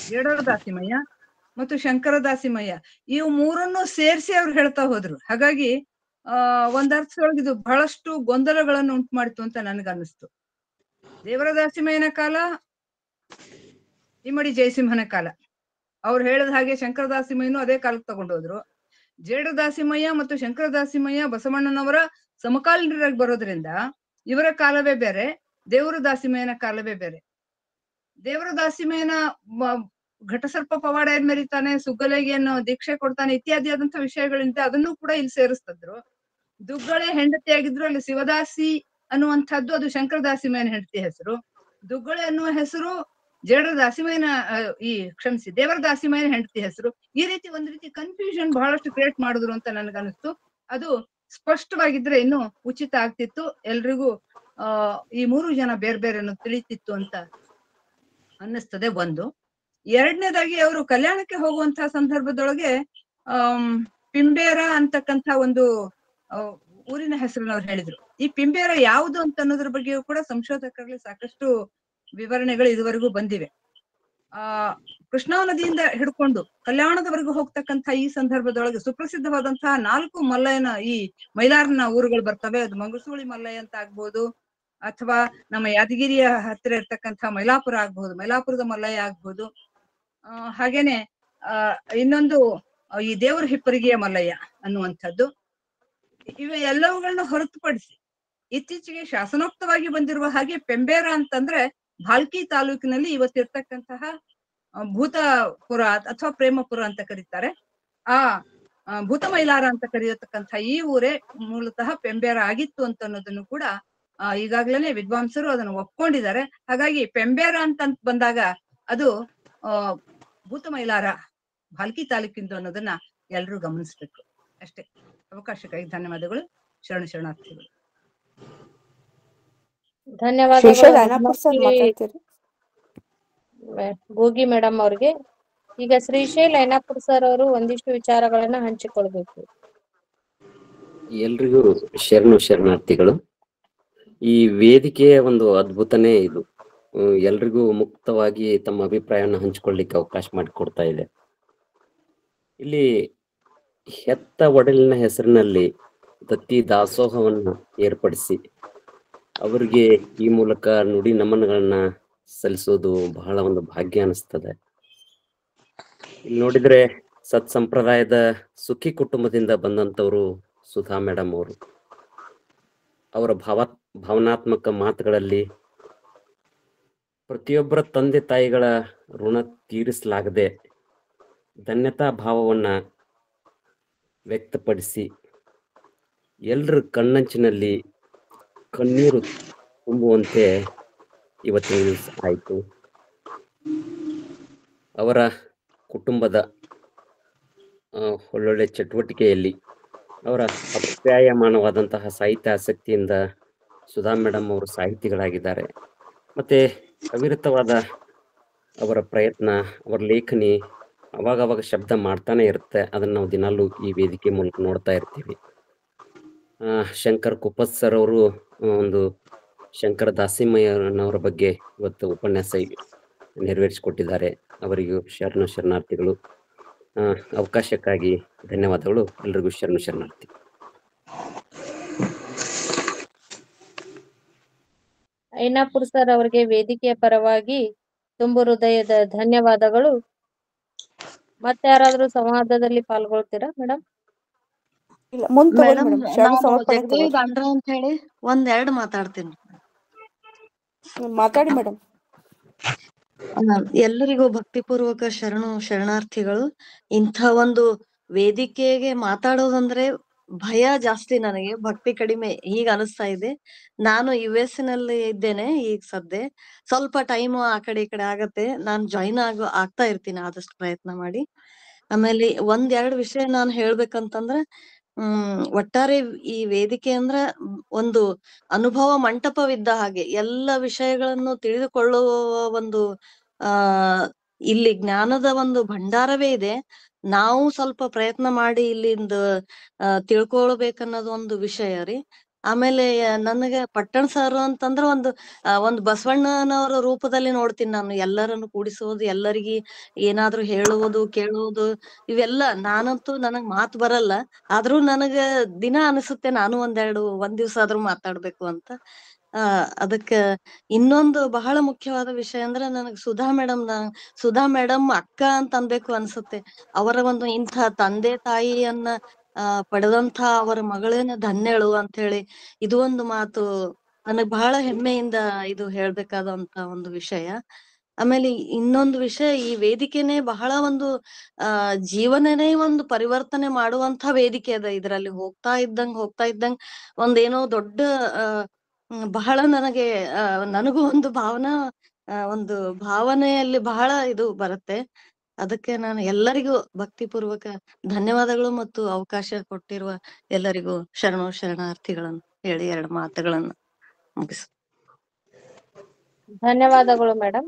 ಜೇಡರ ದಾಸಿಮಯ್ಯ ಮತ್ತು ಶಂಕರ ದಾಸಿಮಯ್ಯ, ಇವು ಮೂರನ್ನು ಸೇರಿಸಿ ಅವ್ರು ಹೇಳ್ತಾ ಹೋದ್ರು. ಹಾಗಾಗಿ ಒಂದರ್ಥದೊಳಗೆ ಇದು ಬಹಳಷ್ಟು ಗೊಂದಲಗಳನ್ನು ಉಂಟು ಮಾಡಿತು ಅಂತ ನನ್ಗನ್ನಿಸ್ತು. ದೇವರ ದಾಸಿಮಯ್ಯನ ಕಾಲ, ಇಮ್ಮಡಿ ಜಯಸಿಂಹನ ಕಾಲ. ಅವ್ರು ಹೇಳಿದ ಹಾಗೆ ಶಂಕರ ದಾಸಿಮಯ್ಯನು ಅದೇ ಕಾಲಕ್ಕೆ ತಗೊಂಡೋದ್ರು. ಜೇಡ ದಾಸಿಮಯ್ಯ ಮತ್ತು ಶಂಕರ ದಾಸಿಮಯ್ಯ ಬಸವಣ್ಣನವರ ಸಮಕಾಲೀನರಾಗಿ ಬರೋದ್ರಿಂದ ಇವರ ಕಾಲವೇ ಬೇರೆ, ದೇವರ ದಾಸಿಮಯ್ಯನ ಕಾಲವೇ ಬೇರೆ. ದೇವರ ದಾಸಿಮಯ್ಯನ ಘಟಸರ್ಪ ಪವಾಡ ಏನ್ ಮೆರಿತಾನೆ, ಸುಗ್ಗಲೆಗೆಯನ್ನು ದೀಕ್ಷೆ ಕೊಡ್ತಾನೆ ಇತ್ಯಾದಿ ಆದಂತ ವಿಷಯಗಳಿಂದ ಅದನ್ನು ಕೂಡ ಇಲ್ಲಿ ಸೇರಿಸ್ತಿದ್ರು. ದುಗ್ಗಳೆ ಹೆಂಡತಿ ಆಗಿದ್ರು, ಅಲ್ಲಿ ಶಿವದಾಸಿ ಅನ್ನುವಂಥದ್ದು ಅದು ಶಂಕರ ದಾಸಿಮಯ್ಯನ ಹೆಂಡತಿ ಹೆಸರು. ದುಗ್ಗಳೆ ಅನ್ನುವ ಹೆಸರು ಜೇಡರ ದಾಸಿಮಯ್ಯನ ಕ್ಷಮಿಸಿ ದೇವರ ದಾಸಿಮಯ್ಯನ ಹೆಂಡತಿ ಹೆಸರು. ಈ ರೀತಿ ಒಂದ್ ರೀತಿ ಕನ್ಫ್ಯೂಷನ್ ಬಹಳಷ್ಟು ಕ್ರಿಯೇಟ್ ಮಾಡಿದ್ರು ಅಂತ ನನ್ಗನ್ನಿಸ್ತು. ಅದು ಸ್ಪಷ್ಟವಾಗಿದ್ರೆ ಇನ್ನೂ ಉಚಿತ ಆಗ್ತಿತ್ತು, ಎಲ್ರಿಗೂ ಈ ಮೂರು ಜನ ಬೇರೆ ಬೇರೆ ತಿಳಿತಿತ್ತು ಅಂತ ಅನ್ನಿಸ್ತದೆ. ಒಂದು. ಎರಡನೇದಾಗಿ ಅವರು ಕಲ್ಯಾಣಕ್ಕೆ ಹೋಗುವಂತಹ ಸಂದರ್ಭದೊಳಗೆ ಪಿಂಬೇರ ಅಂತಕ್ಕಂಥ ಒಂದು ಊರಿನ ಹೆಸರನ್ನ ಅವ್ರು ಹೇಳಿದ್ರು. ಈ ಪಿಂಬೇರ ಯಾವುದು ಅಂತ ಅನ್ನೋದ್ರ ಬಗ್ಗೆಯೂ ಕೂಡ ಸಂಶೋಧಕರಲ್ಲಿ ಸಾಕಷ್ಟು ವಿವರಣೆಗಳು ಇದುವರೆಗೂ ಬಂದಿವೆ. ಕೃಷ್ಣಾ ನದಿಯಿಂದ ಹಿಡ್ಕೊಂಡು ಕಲ್ಯಾಣದವರೆಗೂ ಹೋಗ್ತಕ್ಕಂಥ ಈ ಸಂದರ್ಭದೊಳಗೆ ಸುಪ್ರಸಿದ್ಧವಾದಂತಹ 4 ಮಲ್ಲಯ್ಯನ ಈ ಮೈಲಾರನ ಊರುಗಳು ಬರ್ತವೆ. ಅದು ಮಂಗಸೂಳಿ ಮಲ್ಲಯ್ಯ ಅಂತ ಆಗ್ಬಹುದು, ಅಥವಾ ನಮ್ಮ ಯಾದಗಿರಿಯ ಹತ್ತಿರ ಇರ್ತಕ್ಕಂಥ ಮೈಲಾಪುರ ಆಗ್ಬಹುದು, ಮೈಲಾಪುರದ ಮಲ್ಲಯ್ಯ ಆಗ್ಬಹುದು. ಹಾಗೇನೆ ಇನ್ನೊಂದು ಈ ದೇವರ ಹಿಪ್ಪರಿಗೆಯ ಮಲ್ಲಯ್ಯ ಅನ್ನುವಂಥದ್ದು. ಇವ ಎಲ್ಲವುಗಳನ್ನ ಹೊರತುಪಡಿಸಿ ಇತ್ತೀಚೆಗೆ ಶಾಸನೋಕ್ತವಾಗಿ ಬಂದಿರುವ ಹಾಗೆ ಪೆಂಬೇರ ಅಂತಂದ್ರೆ ಭಾಲ್ಕಿ ತಾಲೂಕಿನಲ್ಲಿ ಇವತ್ತಿರ್ತಕ್ಕಂತಹ ಭೂತಪುರ ಅಥವಾ ಪ್ರೇಮಪುರ ಅಂತ ಕರೀತಾರೆ. ಆ ಭೂತ ಮೈಲಾರ ಅಂತ ಕರೆಯತಕ್ಕಂಥ ಈ ಊರೇ ಮೂಲತಃ ಪೆಂಬೇರ ಆಗಿತ್ತು ಅಂತ ಅನ್ನೋದನ್ನು ಕೂಡ ಈಗಾಗ್ಲೇನೆ ವಿದ್ವಾಂಸರು ಅದನ್ನು ಒಪ್ಕೊಂಡಿದ್ದಾರೆ. ಹಾಗಾಗಿ ಪೆಂಬೇರ ಅಂತ ಬಂದಾಗ ಅದು ಭೂತ ಮೈಲಾರ ಭಾಲ್ಕಿ ತಾಲೂಕಿಂದು ಅನ್ನೋದನ್ನ ಎಲ್ರೂ ಗಮನಿಸ್ಬೇಕು ಅಷ್ಟೇ. ಅವಕಾಶಕ್ಕಾಗಿ ಧನ್ಯವಾದಗಳು. ಶರಣಾರ್ಥಿಗಳು. ಧನ್ಯವಾದಗಳು ಗೋಗಿ ಮೇಡಮ್ ಅವ್ರಿಗೆ. ಈಗ ಶ್ರೀಶೈಲ್ ಐನಾಪುರ್ ಸರ್ ಅವರು ಒಂದಿಷ್ಟು ವಿಚಾರಗಳನ್ನ ಹಂಚಿಕೊಳ್ಬೇಕು. ಎಲ್ರಿಗೂ ಶರಣಾರ್ಥಿಗಳು. ಈ ವೇದಿಕೆಯ ಒಂದು ಅದ್ಭುತನೇ ಇದು. ಎಲ್ರಿಗೂ ಮುಕ್ತವಾಗಿ ತಮ್ಮ ಅಭಿಪ್ರಾಯವನ್ನು ಹಂಚಿಕೊಳ್ಳಿಕ್ಕೆ ಅವಕಾಶ ಮಾಡಿಕೊಡ್ತಾ ಇದೆ. ಇಲ್ಲಿ ಹೆತ್ತ ಒಡಲಿನ ಹೆಸರಿನಲ್ಲಿ ದತ್ತಿ ದಾಸೋಹವನ್ನು ಏರ್ಪಡಿಸಿ ಅವರಿಗೆ ಈ ಮೂಲಕ ನುಡಿ ನಮನಗಳನ್ನ ಸಲ್ಲಿಸೋದು ಬಹಳ ಒಂದು ಭಾಗ್ಯ ಅನಿಸ್ತದೆ. ಇಲ್ಲಿ ನೋಡಿದ್ರೆ ಸತ್ಸಂಪ್ರದಾಯದ ಸುಖಿ ಕುಟುಂಬದಿಂದ ಬಂದಂತವರು ಸುಧಾ ಮೇಡಮ್ ಅವರು. ಅವರ ಭಾವನಾತ್ಮಕ ಮಾತುಗಳಲ್ಲಿ ಪ್ರತಿಯೊಬ್ಬರ ತಂದೆ ತಾಯಿಗಳ ಋಣ ತೀರಿಸಲಾಗದೆ ಧನ್ಯತಾ ಭಾವವನ್ನ ವ್ಯಕ್ತಪಡಿಸಿ ಎಲ್ಲರ ಕಣ್ಣಂಚಿನಲ್ಲಿ ಕಣ್ಣೀರು ತುಂಬುವಂತೆ ಇವತ್ತಿನ ದಿವಸ ಆಯಿತು. ಅವರ ಕುಟುಂಬದ ಒಳ್ಳೊಳ್ಳೆ ಚಟುವಟಿಕೆಯಲ್ಲಿ ಅವರ ಅಪ್ಯಾಯಮಾನವಾದಂತಹ ಸಾಹಿತ್ಯ ಆಸಕ್ತಿಯಿಂದ ಸುಧಾ ಮೇಡಮ್ ಅವರು ಸಾಹಿತಿಗಳಾಗಿದ್ದಾರೆ. ಮತ್ತೆ ಅವಿರತವಾದ ಅವರ ಪ್ರಯತ್ನ, ಅವರ ಲೇಖನಿ ಅವಾಗವಾಗ ಶಬ್ದ ಮಾಡ್ತಾನೆ ಇರುತ್ತೆ. ಅದನ್ನು ನಾವು ದಿನಾಲೂ ಈ ವೇದಿಕೆ ಮೂಲಕ ನೋಡ್ತಾ ಇರ್ತೀವಿ. ಶಂಕರ್ ಕುಪ್ಪತ್ ಸರ್ ಅವರು ಒಂದು ಶಂಕರ ದಾಸಿಮಯ್ಯನವರ ಬಗ್ಗೆ ಇವತ್ತು ಉಪನ್ಯಾಸ ನೆರವೇರಿಸಿಕೊಟ್ಟಿದ್ದಾರೆ. ಅವರಿಗೂ ಶರಣಾರ್ಥಿಗಳು. ಅವಕಾಶಕ್ಕಾಗಿ ಧನ್ಯವಾದಗಳು. ಎಲ್ರಿಗೂ ಶರಣಾರ್ಥಿ. ಐನಾಪುರ್ ಸರ್ ಅವರಿಗೆ ವೇದಿಕೆಯ ಪರವಾಗಿ ತುಂಬು ಹೃದಯದ ಧನ್ಯವಾದಗಳು. ಮತ್ತೆ ಯಾರಾದ್ರೂ ಸಂವಾದದಲ್ಲಿ ಪಾಲ್ಗೊಳ್ತೀರಾ ಮೇಡಮ್? ಜಗದೇವಿ ಗಾಂಡ್ರ ಅಂತ ಹೇಳಿ 1-2 ಮಾತಾಡ್ತೀನಿ. ಮಾತಾಡಿ ಮೇಡಮ್. ಎಲ್ಲರಿಗೂ ಭಕ್ತಿಪೂರ್ವಕ ಶರಣಾರ್ಥಿಗಳು. ಇಂಥ ಒಂದು ವೇದಿಕೆಗೆ ಮಾತಾಡೋದಂದ್ರೆ ಭಯ ಜಾಸ್ತಿ, ನನಗೆ ಭಕ್ತಿ ಕಡಿಮೆ ಹೀಗ ಅನಿಸ್ತಾ ಇದೆ. ನಾನು US ನಲ್ಲಿ ಇದ್ದೇನೆ ಈಗ ಸದ್ಯ. ಸ್ವಲ್ಪ ಟೈಮ್ ಆ ಕಡೆ ಈ ಕಡೆ ಆಗತ್ತೆ. ನಾನು ಜಾಯಿನ್ ಆಗ್ತಾ ಇರ್ತೀನಿ ಆದಷ್ಟು ಪ್ರಯತ್ನ ಮಾಡಿ. ಆಮೇಲೆ ಒಂದೆರಡು ವಿಷಯ ನಾನು ಹೇಳ್ಬೇಕಂತಂದ್ರೆ, ಒಟ್ಟಾರೆ ಈ ವೇದಿಕೆ ಅಂದ್ರ ಒಂದು ಅನುಭವ ಮಂಟಪವಿದ್ದ ಹಾಗೆ. ಎಲ್ಲ ವಿಷಯಗಳನ್ನು ತಿಳಿದುಕೊಳ್ಳುವ ಒಂದು ಇಲ್ಲಿ ಜ್ಞಾನದ ಒಂದು ಭಂಡಾರವೇ ಇದೆ. ನಾವು ಸ್ವಲ್ಪ ಪ್ರಯತ್ನ ಮಾಡಿ ಇಲ್ಲಿಂದ ತಿಳ್ಕೊಳ್ಬೇಕನ್ನೋದು ಒಂದು ವಿಷಯ ರೀ. ಆಮೇಲೆ ನನಗೆ ಪಟ್ಟಣ ಸರ್ ಅಂತಂದ್ರ ಒಂದು ಬಸವಣ್ಣನವರ ರೂಪದಲ್ಲಿ ನೋಡ್ತೀನಿ ನಾನು. ಎಲ್ಲರನ್ನು ಕೂಡಿಸೋದು, ಎಲ್ಲರಿಗೆ ಏನಾದ್ರೂ ಹೇಳುವುದು, ಕೇಳುವುದು, ಇವೆಲ್ಲ. ನಾನಂತೂ ನನಗ್ ಮಾತು ಬರಲ್ಲ, ಆದ್ರೂ ನನಗ ದಿನ ಅನಿಸುತ್ತೆ ನಾನು ಒಂದ್ ದಿವ್ಸ ಆದ್ರೂ ಮಾತಾಡ್ಬೇಕು ಅಂತ. ಅದಕ್ಕ ಇನ್ನೊಂದು ಬಹಳ ಮುಖ್ಯವಾದ ವಿಷಯ ಅಂದ್ರೆ, ನನಗ್ ಸುಧಾ ಮೇಡಮ್ ಅಕ್ಕ ಅಂತ ಅನ್ಬೇಕು ಅನ್ಸುತ್ತೆ. ಅವರ ಒಂದು ಇಂಥ ತಂದೆ ತಾಯಿಯನ್ನ ಪಡೆದಂತ ಅವರ ಮಗಳೇನ ಧನ್ಯಳು ಅಂತ ಹೇಳಿ ಇದು ಒಂದು ಮಾತು ನನಗ್ ಬಹಳ ಹೆಮ್ಮೆಯಿಂದ ಇದು ಹೇಳ್ಬೇಕಾದಂತ ಒಂದು ವಿಷಯ. ಆಮೇಲೆ ಇನ್ನೊಂದು ವಿಷಯ, ಈ ವೇದಿಕೆನೆ ಬಹಳ ಒಂದು ಜೀವನನೇ ಒಂದು ಪರಿವರ್ತನೆ ಮಾಡುವಂತ ವೇದಿಕೆ ಅದ. ಇದ್ರಲ್ಲಿ ಹೋಗ್ತಾ ಇದ್ದಂಗ್ ಒಂದೇನೋ ದೊಡ್ಡ ಬಹಳ ನನಗೂ ಒಂದು ಭಾವನೆಯಲ್ಲಿ ಬಹಳ ಇದು ಬರುತ್ತೆ. ಅದಕ್ಕೆ ನಾನು ಎಲ್ಲರಿಗೂ ಭಕ್ತಿಪೂರ್ವಕ ಧನ್ಯವಾದಗಳು ಮತ್ತು ಅವಕಾಶ ಕೊಟ್ಟಿರುವ ಎಲ್ಲರಿಗೂ ಶರಣಾರ್ಥಿಗಳನ್ನು ಹೇಳಿ 2 ಮಾತುಗಳನ್ನು ಮುಗಿಸ್. ಧನ್ಯವಾದಗಳು ಮೇಡಮ್.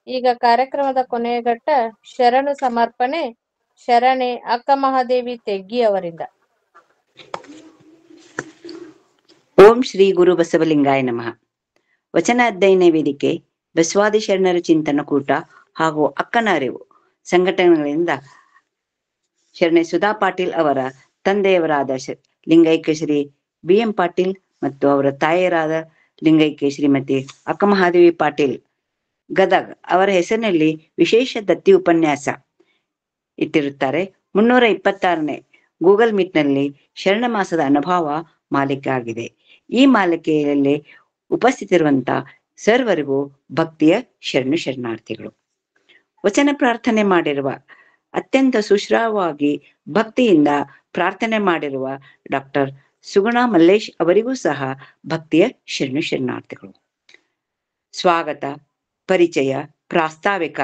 ಈಗ ಕಾರ್ಯಕ್ರಮದ ಕೊನೆಯ ಘಟ್ಟ ಶರಣು ಸಮರ್ಪಣೆ. ಶರಣೆ ಅಕ್ಕ ಮಹಾದೇವಿ ತೆಗ್ಗಿ ಅವರಿಂದ. ಓಂ ಶ್ರೀ ಗುರು ಬಸವಲಿಂಗಾಯ ನಮಃ. ವಚನ ಅಧ್ಯಯನ ವೇದಿಕೆ, ಬಸವಾದಿ ಶರಣರ ಚಿಂತನ ಕೂಟ ಹಾಗೂ ಅಕ್ಕನ ಅರಿವು ಸಂಘಟನೆಗಳಿಂದ ಶರಣೆ ಸುಧಾ ಪಾಟೀಲ್ ಅವರ ತಂದೆಯವರಾದ ಲಿಂಗೈಕ್ಯ ಶ್ರೀ BM ಪಾಟೀಲ್ ಮತ್ತು ಅವರ ತಾಯಿಯರಾದ ಲಿಂಗೈಕ್ಯ ಶ್ರೀಮತಿ ಅಕ್ಕ ಮಹಾದೇವಿ ಪಾಟೀಲ್ ಗದಗ್ ಅವರ ಹೆಸರಿನಲ್ಲಿ ವಿಶೇಷ ದತ್ತಿ ಉಪನ್ಯಾಸ ಇಟ್ಟಿರುತ್ತಾರೆ. 326ನೇ ಗೂಗಲ್ ಮೀಟ್ನಲ್ಲಿ ಶರಣ ಮಾಸದ ಅನುಭವ ಮಾಲಿಕೆ ಆಗಿದೆ. ಈ ಮಾಲಿಕೆಯಲ್ಲಿ ಉಪಸ್ಥಿತಿರುವಂತ ಸರ್ವರಿಗೂ ಭಕ್ತಿಯ ಶರಣಾರ್ಥಿಗಳು. ವಚನ ಪ್ರಾರ್ಥನೆ ಮಾಡಿರುವ, ಅತ್ಯಂತ ಸುಶ್ರಾವವಾಗಿ ಭಕ್ತಿಯಿಂದ ಪ್ರಾರ್ಥನೆ ಮಾಡಿರುವ ಡಾಕ್ಟರ್ ಸುಗುಣ ಮಲ್ಲೇಶ್ ಅವರಿಗೂ ಸಹ ಭಕ್ತಿಯ ಶರಣಾರ್ಥಿಗಳು. ಸ್ವಾಗತ, ಪರಿಚಯ, ಪ್ರಾಸ್ತಾವಿಕ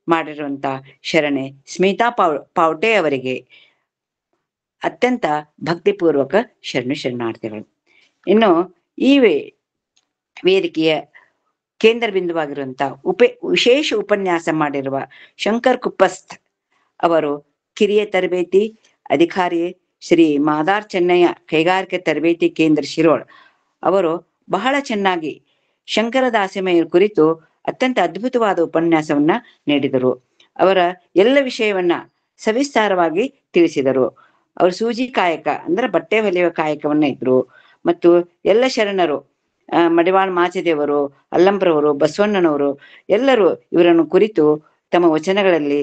ಮಾಡಿರುವಂತ ಶರಣೆ ಸ್ಮಿತಾ ಪಾವಟೆ ಅವರಿಗೆ ಅತ್ಯಂತ ಭಕ್ತಿಪೂರ್ವಕ ಶರಣಾರ್ಥಿಗಳು. ಇನ್ನು ಈ ವೇದಿಕೆಯ ಕೇಂದ್ರ ಬಿಂದುವಾಗಿರುವಂತ ವಿಶೇಷ ಉಪನ್ಯಾಸ ಮಾಡಿರುವ ಶಂಕರ್ ಕುಪ್ಪಸ್ತ್ ಅವರು ಕಿರಿಯ ತರಬೇತಿ ಅಧಿಕಾರಿ ಶ್ರೀ ಮಾದಾರ್ ಚೆನ್ನಯ್ಯ ಕೈಗಾರಿಕೆ ತರಬೇತಿ ಕೇಂದ್ರ ಶಿರೋಳ್ ಅವರು ಬಹಳ ಚೆನ್ನಾಗಿ ಶಂಕರ ದಾಸಿಮಯ್ಯರ ಕುರಿತು ಅತ್ಯಂತ ಅದ್ಭುತವಾದ ಉಪನ್ಯಾಸವನ್ನ ನೀಡಿದರು. ಅವರ ಎಲ್ಲ ವಿಷಯವನ್ನ ಸವಿಸ್ತಾರವಾಗಿ ತಿಳಿಸಿದರು. ಅವರು ಸೂಜಿ ಕಾಯಕ ಅಂದ್ರೆ ಬಟ್ಟೆ ಹೊಲಿಯುವ ಕಾಯಕವನ್ನ ಇದ್ರು. ಮತ್ತು ಎಲ್ಲ ಶರಣರು, ಮಡಿವಾಳ ಮಾಚದೇವರು, ಅಲ್ಲಂಬ್ರವರು, ಬಸವಣ್ಣನವರು ಎಲ್ಲರೂ ಇವರನ್ನು ಕುರಿತು ತಮ್ಮ ವಚನಗಳಲ್ಲಿ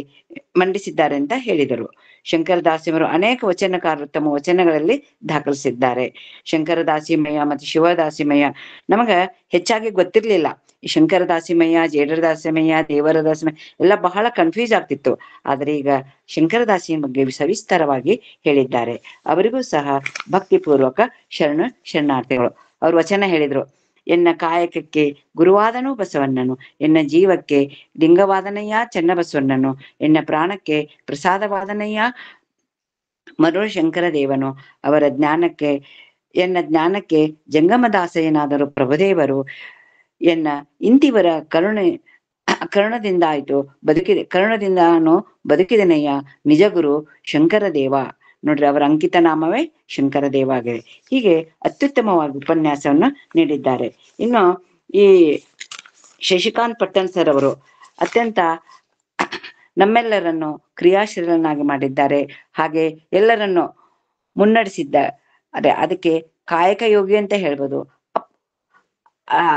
ಮಂಡಿಸಿದ್ದಾರೆ ಅಂತ ಹೇಳಿದರು. ಶಂಕರ ದಾಸಿಮರು ಅನೇಕ ವಚನಕಾರರು ತಮ್ಮ ವಚನಗಳಲ್ಲಿ ದಾಖಲಿಸಿದ್ದಾರೆ. ಶಂಕರ ದಾಸಿಮಯ್ಯ ಮತ್ತು ಶಿವದಾಸಿಮಯ್ಯ ನಮಗ ಹೆಚ್ಚಾಗಿ ಗೊತ್ತಿರ್ಲಿಲ್ಲ. ಈ ಶಂಕರ ದಾಸಿಮಯ್ಯ, ಜೇಡರ ದಾಸಿಮಯ್ಯ, ದೇವರ ದಾಸಿಮಯ್ಯ ಎಲ್ಲ ಬಹಳ ಕನ್ಫ್ಯೂಸ್ ಆಗ್ತಿತ್ತು. ಆದ್ರೆ ಈಗ ಶಂಕರ ದಾಸಿಯ ಬಗ್ಗೆ ಸವಿಸ್ತಾರವಾಗಿ ಹೇಳಿದ್ದಾರೆ. ಅವರಿಗೂ ಸಹ ಭಕ್ತಿಪೂರ್ವಕ ಶರಣಾರ್ಥಿಗಳು. ಅವ್ರ ವಚನ ಹೇಳಿದ್ರು, ಎನ್ನ ಕಾಯಕಕ್ಕೆ ಗುರುವಾದನೂ ಬಸವಣ್ಣನು, ಎನ್ನ ಜೀವಕ್ಕೆ ಲಿಂಗವಾದನಯ್ಯ ಚನ್ನಬಸವಣ್ಣನು, ಎನ್ನ ಪ್ರಾಣಕ್ಕೆ ಪ್ರಸಾದವಾದನಯ್ಯ ಮರುಳ ಶಂಕರ ದೇವನು, ಅವರ ಎನ್ನ ಜ್ಞಾನಕ್ಕೆ ಜಂಗಮದಾಸಯ್ಯನಾದರು ಪ್ರಭುದೇವರು, ಎನ್ನ ಇಂತಿವರ ಕರುಣದಿಂದಾಯ್ತು ಕರುಣದಿಂದಾನು ಬದುಕಿದನಯ್ಯ ನಿಜ ಗುರು ಶಂಕರ ದೇವ. ನೋಡ್ರಿ, ಅವರ ಅಂಕಿತ ನಾಮವೇ ಶಂಕರ ದೇವ ಆಗಿದೆ. ಹೀಗೆ ಅತ್ಯುತ್ತಮವಾಗಿ ಉಪನ್ಯಾಸವನ್ನ ನೀಡಿದ್ದಾರೆ. ಇನ್ನು ಈ ಶಶಿಕಾಂತ್ ಪಟ್ಟಣ್ ಸರ್ ಅವರು ಅತ್ಯಂತ ನಮ್ಮೆಲ್ಲರನ್ನು ಕ್ರಿಯಾಶೀಲನಾಗಿ ಮಾಡಿದ್ದಾರೆ. ಹಾಗೆ ಎಲ್ಲರನ್ನು ಮುನ್ನಡೆಸಿದ್ದಾರೆ. ಅದಕ್ಕೆ ಕಾಯಕ ಯೋಗಿ ಅಂತ ಹೇಳ್ಬೋದು.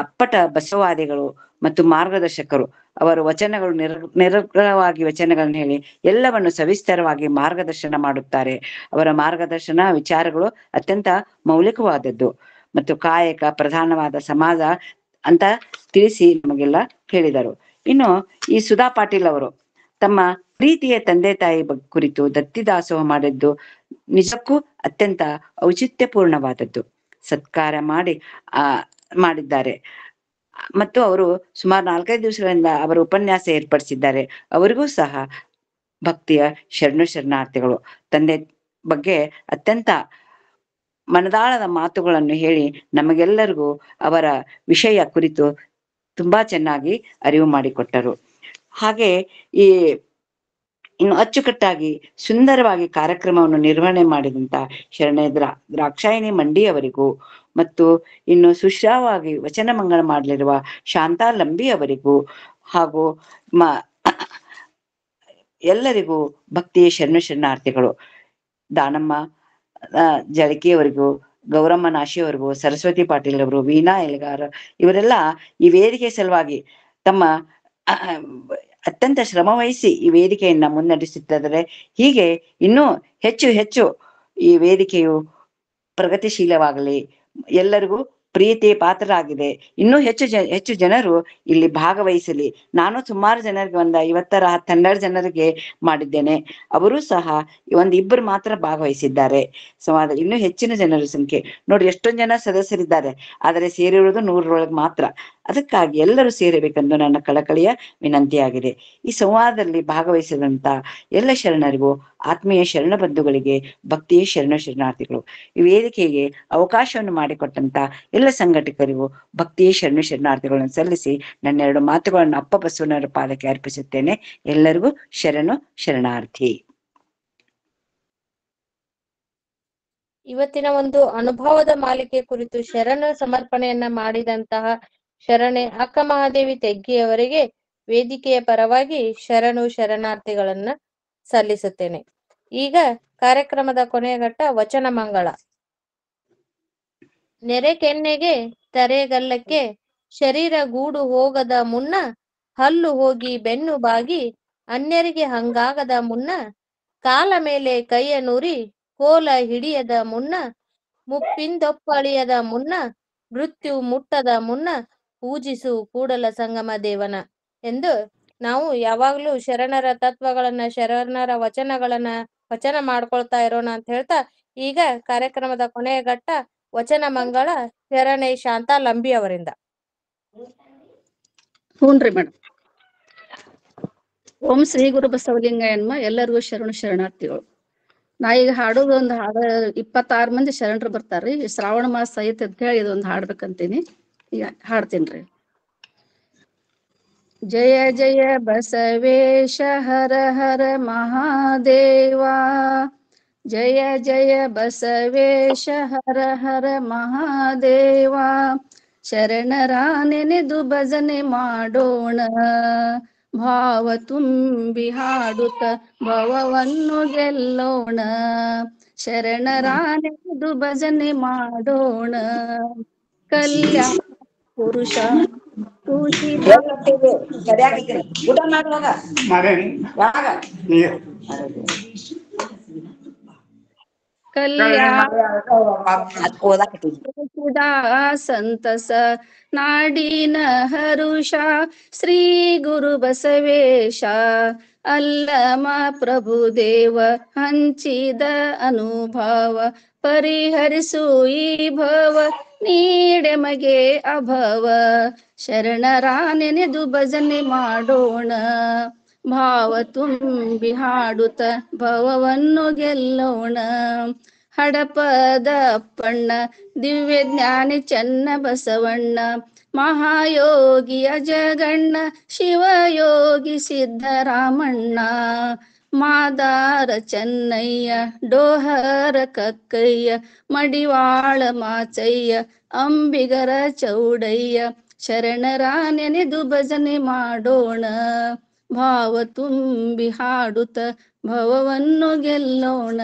ಅಪ್ಪಟ ಬಸವಾದಿಗಳು ಮತ್ತು ಮಾರ್ಗದರ್ಶಕರು. ಅವರ ವಚನಗಳು ನಿರರ್ಗಳವಾಗಿ ವಚನಗಳನ್ನು ಹೇಳಿ ಎಲ್ಲವನ್ನು ಸವಿಸ್ತಾರವಾಗಿ ಮಾರ್ಗದರ್ಶನ ಮಾಡುತ್ತಾರೆ. ಅವರ ಮಾರ್ಗದರ್ಶನ ವಿಚಾರಗಳು ಅತ್ಯಂತ ಮೌಲಿಕವಾದದ್ದು ಮತ್ತು ಕಾಯಕ ಪ್ರಧಾನವಾದ ಸಮಾಜ ಅಂತ ತಿಳಿಸಿ ನಮಗೆಲ್ಲ ಹೇಳಿದರು. ಇನ್ನು ಈ ಸುಧಾ ಪಾಟೀಲ್ ಅವರು ತಮ್ಮ ಪ್ರೀತಿಯ ತಂದೆ ತಾಯಿ ಕುರಿತು ದತ್ತಿ ದಾಸೋಹ ಮಾಡಿದ್ದು ನಿಜಕ್ಕೂ ಅತ್ಯಂತ ಔಚಿತ್ಯಪೂರ್ಣವಾದದ್ದು. ಸತ್ಕಾರ ಮಾಡಿದ್ದಾರೆ ಮತ್ತು ಅವರು ಸುಮಾರು 4-5 ದಿವಸಗಳಿಂದ ಅವರ ಉಪನ್ಯಾಸ ಏರ್ಪಡಿಸಿದ್ದಾರೆ. ಅವರಿಗೂ ಸಹ ಭಕ್ತಿಯ ಶರಣಾರ್ಥಿಗಳು. ತಂದೆ ಬಗ್ಗೆ ಅತ್ಯಂತ ಮನದಾಳದ ಮಾತುಗಳನ್ನು ಹೇಳಿ ನಮಗೆಲ್ಲರಿಗೂ ಅವರ ವಿಷಯ ಕುರಿತು ತುಂಬಾ ಚೆನ್ನಾಗಿ ಅರಿವು ಮಾಡಿಕೊಟ್ಟರು. ಹಾಗೆ ಇನ್ನು ಅಚ್ಚುಕಟ್ಟಾಗಿ ಸುಂದರವಾಗಿ ಕಾರ್ಯಕ್ರಮವನ್ನು ನಿರ್ವಹಣೆ ಮಾಡಿದಂತ ಶರಣೆ ದ್ರಾಕ್ಷಾಯಿಣಿ ಮಂಡಿ ಅವರಿಗೂ ಮತ್ತು ಇನ್ನು ಸುಶ್ರಾವಾಗಿ ವಚನ ಮಂಗಳ ಮಾಡಲಿರುವ ಶಾಂತಾ ಲಂಬಿ ಅವರಿಗೂ ಹಾಗೂ ಎಲ್ಲರಿಗೂ ಭಕ್ತಿಯ ಶರಣಾರ್ಥಿಗಳು. ದಾನಮ್ಮ ಜಳಕಿಯವರಿಗೂ, ಗೌರಮ್ಮ ನಾಶಿಯವರಿಗೂ, ಸರಸ್ವತಿ ಪಾಟೀಲ್ ಅವರು, ವೀಣಾ ಎಲ್ಗಾರ್ ಇವರೆಲ್ಲ ಈ ವೇದಿಕೆ ಸಲುವಾಗಿ ತಮ್ಮ ಅತ್ಯಂತ ಶ್ರಮ ವಹಿಸಿ ಈ ವೇದಿಕೆಯನ್ನ ಮುನ್ನಡೆಸುತ್ತಿದ್ದಾರೆ. ಹೀಗೆ ಇನ್ನೂ ಹೆಚ್ಚು ಹೆಚ್ಚು ಈ ವೇದಿಕೆಯು ಪ್ರಗತಿಶೀಲವಾಗಲಿ, ಎಲ್ಲರಿಗೂ ಪ್ರೀತಿ ಪಾತ್ರರಾಗಿದೆ. ಇನ್ನೂ ಹೆಚ್ಚು ಜನರು ಇಲ್ಲಿ ಭಾಗವಹಿಸಲಿ. ನಾನು ಸುಮಾರು ಜನರಿಗೆ 50-12 ಜನರಿಗೆ ಮಾಡಿದ್ದೇನೆ. ಅವರೂ ಸಹ 1-2 ಮಾತ್ರ ಭಾಗವಹಿಸಿದ್ದಾರೆ. ಇನ್ನೂ ಹೆಚ್ಚಿನ ಜನರ ಸಂಖ್ಯೆ ನೋಡ್ರಿ, ಎಷ್ಟೊಂದು ಜನ ಸದಸ್ಯರಿದ್ದಾರೆ, ಆದರೆ ಸೇರಿರುವುದು 100ರೊಳಗೆ ಮಾತ್ರ. ಅದಕ್ಕಾಗಿ ಎಲ್ಲರೂ ಸೇರಬೇಕೆಂದು ನನ್ನ ಕಳಕಳಿಯ ವಿನಂತಿಯಾಗಿದೆ. ಈ ಸಂವಾದದಲ್ಲಿ ಭಾಗವಹಿಸಿದಂತ ಎಲ್ಲ ಶರಣರಿಗೂ, ಆತ್ಮೀಯ ಶರಣ ಬಂಧುಗಳಿಗೆ ಭಕ್ತಿಯ ಶರಣಾರ್ಥಿಗಳು. ಈ ವೇದಿಕೆಗೆ ಅವಕಾಶವನ್ನು ಮಾಡಿಕೊಟ್ಟಂತ ಎಲ್ಲ ಸಂಘಟಕರಿಗೂ ಭಕ್ತಿಯ ಶರಣಾರ್ಥಿಗಳನ್ನು ಸಲ್ಲಿಸಿ ನನ್ನ 2 ಮಾತುಗಳನ್ನು ಅಪ್ಪ ಬಸವಣ್ಣವರ ಪಾದಕ್ಕೆ ಅರ್ಪಿಸುತ್ತೇನೆ. ಎಲ್ಲರಿಗೂ ಶರಣಾರ್ಥಿ. ಇವತ್ತಿನ ಒಂದು ಅನುಭವದ ಮಾಲಿಕೆ ಕುರಿತು ಶರಣ ಸಮರ್ಪಣೆಯನ್ನ ಮಾಡಿದಂತಹ ಶರಣೆ ಅಕ್ಕ ಮಹಾದೇವಿ ತೆಗ್ಗಿಯವರಿಗೆ ವೇದಿಕೆಯ ಪರವಾಗಿ ಶರಣಾರ್ಥಿಗಳನ್ನ ಸಲ್ಲಿಸುತ್ತೇನೆ. ಈಗ ಕಾರ್ಯಕ್ರಮದ ಕೊನೆಯ ಘಟ್ಟ ವಚನ ಮಂಗಳ. ನೆರೆ ಕೆನ್ನೆಗೆ ತರೆಗಲ್ಲಕ್ಕೆ ಶರೀರ ಗೂಡು ಹೋಗದ ಮುನ್ನ, ಹಲ್ಲು ಹೋಗಿ ಬೆನ್ನು ಬಾಗಿ ಅನ್ಯರಿಗೆ ಹಂಗಾಗದ ಮುನ್ನ, ಕಾಲ ಮೇಲೆ ಕೈಯ ನೂರಿ ಕೋಲ ಹಿಡಿಯದ ಮುನ್ನ, ಮುಪ್ಪಿಂದೊಪ್ಪಳಿಯದ ಮುನ್ನ, ಮೃತ್ಯು ಮುಟ್ಟದ ಮುನ್ನ, ಪೂಜಿಸು ಕೂಡಲ ಸಂಗಮ ದೇವನ ಎಂದು ನಾವು ಯಾವಾಗ್ಲೂ ಶರಣರ ತತ್ವಗಳನ್ನ, ಶರಣರ ವಚನ ಮಾಡ್ಕೊಳ್ತಾ ಇರೋಣ ಅಂತ ಹೇಳ್ತಾ, ಈಗ ಕಾರ್ಯಕ್ರಮದ ಕೊನೆಯ ಘಟ್ಟ ವಚನ ಮಂಗಳ ಶರಣೆ ಶಾಂತಾ ಲಂಬಿ ಅವರಿಂದ. ಹೂನ್ರಿ ಮೇಡಮ್. ಓಂ ಶ್ರೀ ಗುರು ಬಸವಲಿಂಗಯ್ಯನ್ಮ. ಎಲ್ಲರಿಗೂ ಶರಣಾರ್ಥಿಗಳು. ನಾ ಈಗ ಹಾಡೋದು ಒಂದು ಹಾಡ, 26 ಮಂದಿ ಶರಣರು ಬರ್ತಾರ್ರಿ. ಶ್ರಾವಣ ಮಾಸ ಐತೆ ಅಂತ ಹೇಳಿ ಇದೊಂದು ಹಾಡ್ಬೇಕಂತೀನಿ. ಈಗ ಹಾಡ್ತೀನ್ರಿ. ಜಯ ಜಯ ಬಸವೇಶ ಹರ ಹರ ಮಹಾದೇವಾ, ಜಯ ಜಯ ಬಸವೇಶ ಹರ ಹರ ಮಹಾದೇವಾ, ಶರಣರ ನೆನೆದು ಭಜನೆ ಮಾಡೋಣ, ಭಾವ ತುಂಬಿ ಹಾಡುತ್ತ ಭವವನ್ನು ಗೆಲ್ಲೋಣ, ಶರಣರ ನೆನೆದು ಭಜನೆ ಮಾಡೋಣ, ಕಲ್ಯಾಣ ಪುರುಷ ಸಂತಸ ನಾಡಿನ ಹರುಷ, ಶ್ರೀ ಗುರು ಬಸವೇಶ ಅಲ್ಲಮ ಪ್ರಭುದೇವ ಹಂಚಿದ ಅನುಭವ, ಪರಿಹರಿಸು ಈ ಭವ ನೀಡೆಮಗೆ ಅಭವ, ಶರಣರ ನೆನೆದು ಭಜನೆ ಮಾಡೋಣ, ಭಾವ ತುಂಬಿ ಹಾಡುತ್ತ ಭವವನ್ನು ಗೆಲ್ಲೋಣ, ಹಡಪದ ಅಪ್ಪಣ್ಣ ದಿವ್ಯ ಜ್ಞಾನಿ ಚನ್ನ ಬಸವಣ್ಣ, ಮಹಾಯೋಗಿಯ ಜಗಣ್ಣ ಶಿವಯೋಗಿ ಸಿದ್ದರಾಮಣ್ಣ, ಮಾದಾರ ಚೆನ್ನಯ್ಯ ಡೋಹರ ಕಕ್ಕಯ್ಯ, ಮಡಿವಾಳ ಮಾಚಯ್ಯ ಅಂಬಿಗರ ಚೌಡಯ್ಯ, ಶರಣರ ನೆನೆದು ಭಜನೆ ಮಾಡೋಣ, ಭಾವ ತುಂಬಿ ಹಾಡುತ್ತ ಭವವನ್ನು ಗೆಲ್ಲೋಣ,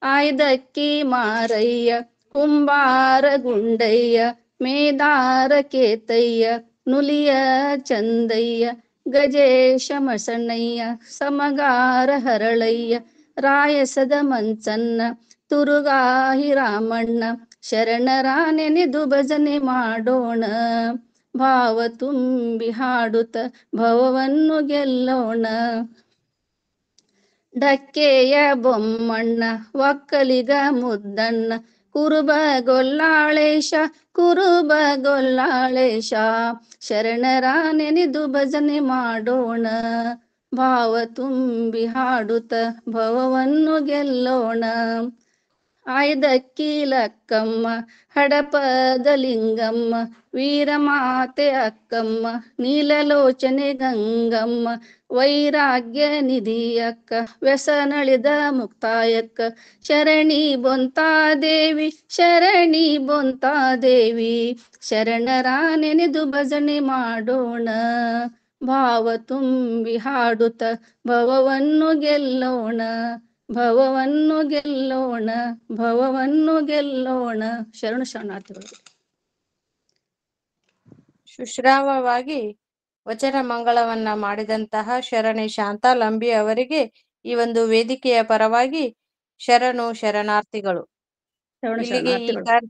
ಆಯ್ದಕ್ಕಿ ಮಾರಯ್ಯ ಕುಂಬಾರ ಗುಂಡಯ್ಯ, ಮೇದಾರ ಕೇತಯ್ಯ ನುಲಿಯ ಚಂದಯ್ಯ, ಗಜೇಶ ಮಸಣ್ಣಯ್ಯ ಸಮಗಾರ ಹರಳಯ್ಯ, ರಾಯಸದ ಮಂಚನ್ನ ತುರುಗಾಹಿ ರಾಮಣ್ಣ, ಶರಣರ ನೆನೆದು ಭಜನೆ ಮಾಡೋಣ, ಭಾವ ತುಂಬಿ ಹಾಡುತ್ತ ಭವವನ್ನು ಗೆಲ್ಲೋಣ. ಡಕ್ಕೆಯ ಬೊಮ್ಮಣ್ಣ ಒಕ್ಕಲಿಗ ಮುದ್ದಣ್ಣ ಕುರುಬ ಗೊಲ್ಲಾಳೇಶ ಕುರುಬ ಗೊಲ್ಲಾಳೇಶ ಶರಣರ ನೆನೆದು ಭಜನೆ ಮಾಡೋಣ. ಭಾವ ತುಂಬಿ ಹಾಡುತ್ತ ಭವವನ್ನು ಗೆಲ್ಲೋಣ. ಆಯ್ದಕ್ಕಿ ಲಕ್ಕಮ್ಮ ಹಡಪದ ಲಿಂಗಮ್ಮ ವೀರಮಾತೆ ಅಕ್ಕಮ್ಮ ನೀಲಲೋಚನೆ ಗಂಗಮ್ಮ ವೈರಾಗ್ಯ ನಿಧಿಯಕ್ಕ ವ್ಯಸನಳಿದ ಮುಕ್ತಾಯಕ್ಕ ಶರಣಿ ಬೊಂತಾದೇವಿ ಶರಣಿ ಬೊಂತಾದೇವಿ ಶರಣರ ನೆನೆದು ಭಜನೆ ಮಾಡೋಣ. ಭಾವ ತುಂಬಿ ಹಾಡುತ್ತ ಭವವನ್ನು ಗೆಲ್ಲೋಣ. ಭವವನ್ನು ಗೆಲ್ಲೋಣ. ಭವವನ್ನು ಗೆಲ್ಲೋಣ. ಶರಣು ಶರಣಾರ್ಥಿಗಳು. ಸುಶ್ರಾವವಾಗಿ ವಚನ ಮಂಗಳವನ್ನ ಮಾಡಿದಂತಹ ಶರಣೆ ಶಾಂತಾ ಲಂಬಿ ಅವರಿಗೆ ಈ ಒಂದು ವೇದಿಕೆಯ ಪರವಾಗಿ ಶರಣು ಶರಣಾರ್ಥಿಗಳು. ಶರಣು ಇಲ್ಲಿಗೆ ಈ ಶರಣಾರ್ಥಿಗಳು.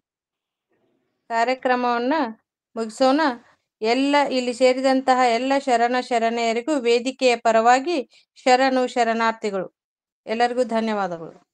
ಕಾರ್ಯಕ್ರಮವನ್ನ ಮುಗಿಸೋಣ. ಇಲ್ಲಿ ಸೇರಿದಂತಹ ಎಲ್ಲ ಶರಣ ಶರಣೆಯರಿಗೂ ವೇದಿಕೆಯ ಪರವಾಗಿ ಶರಣು ಶರಣಾರ್ಥಿಗಳು. ಎಲ್ಲರಿಗೂ ಧನ್ಯವಾದಗಳು.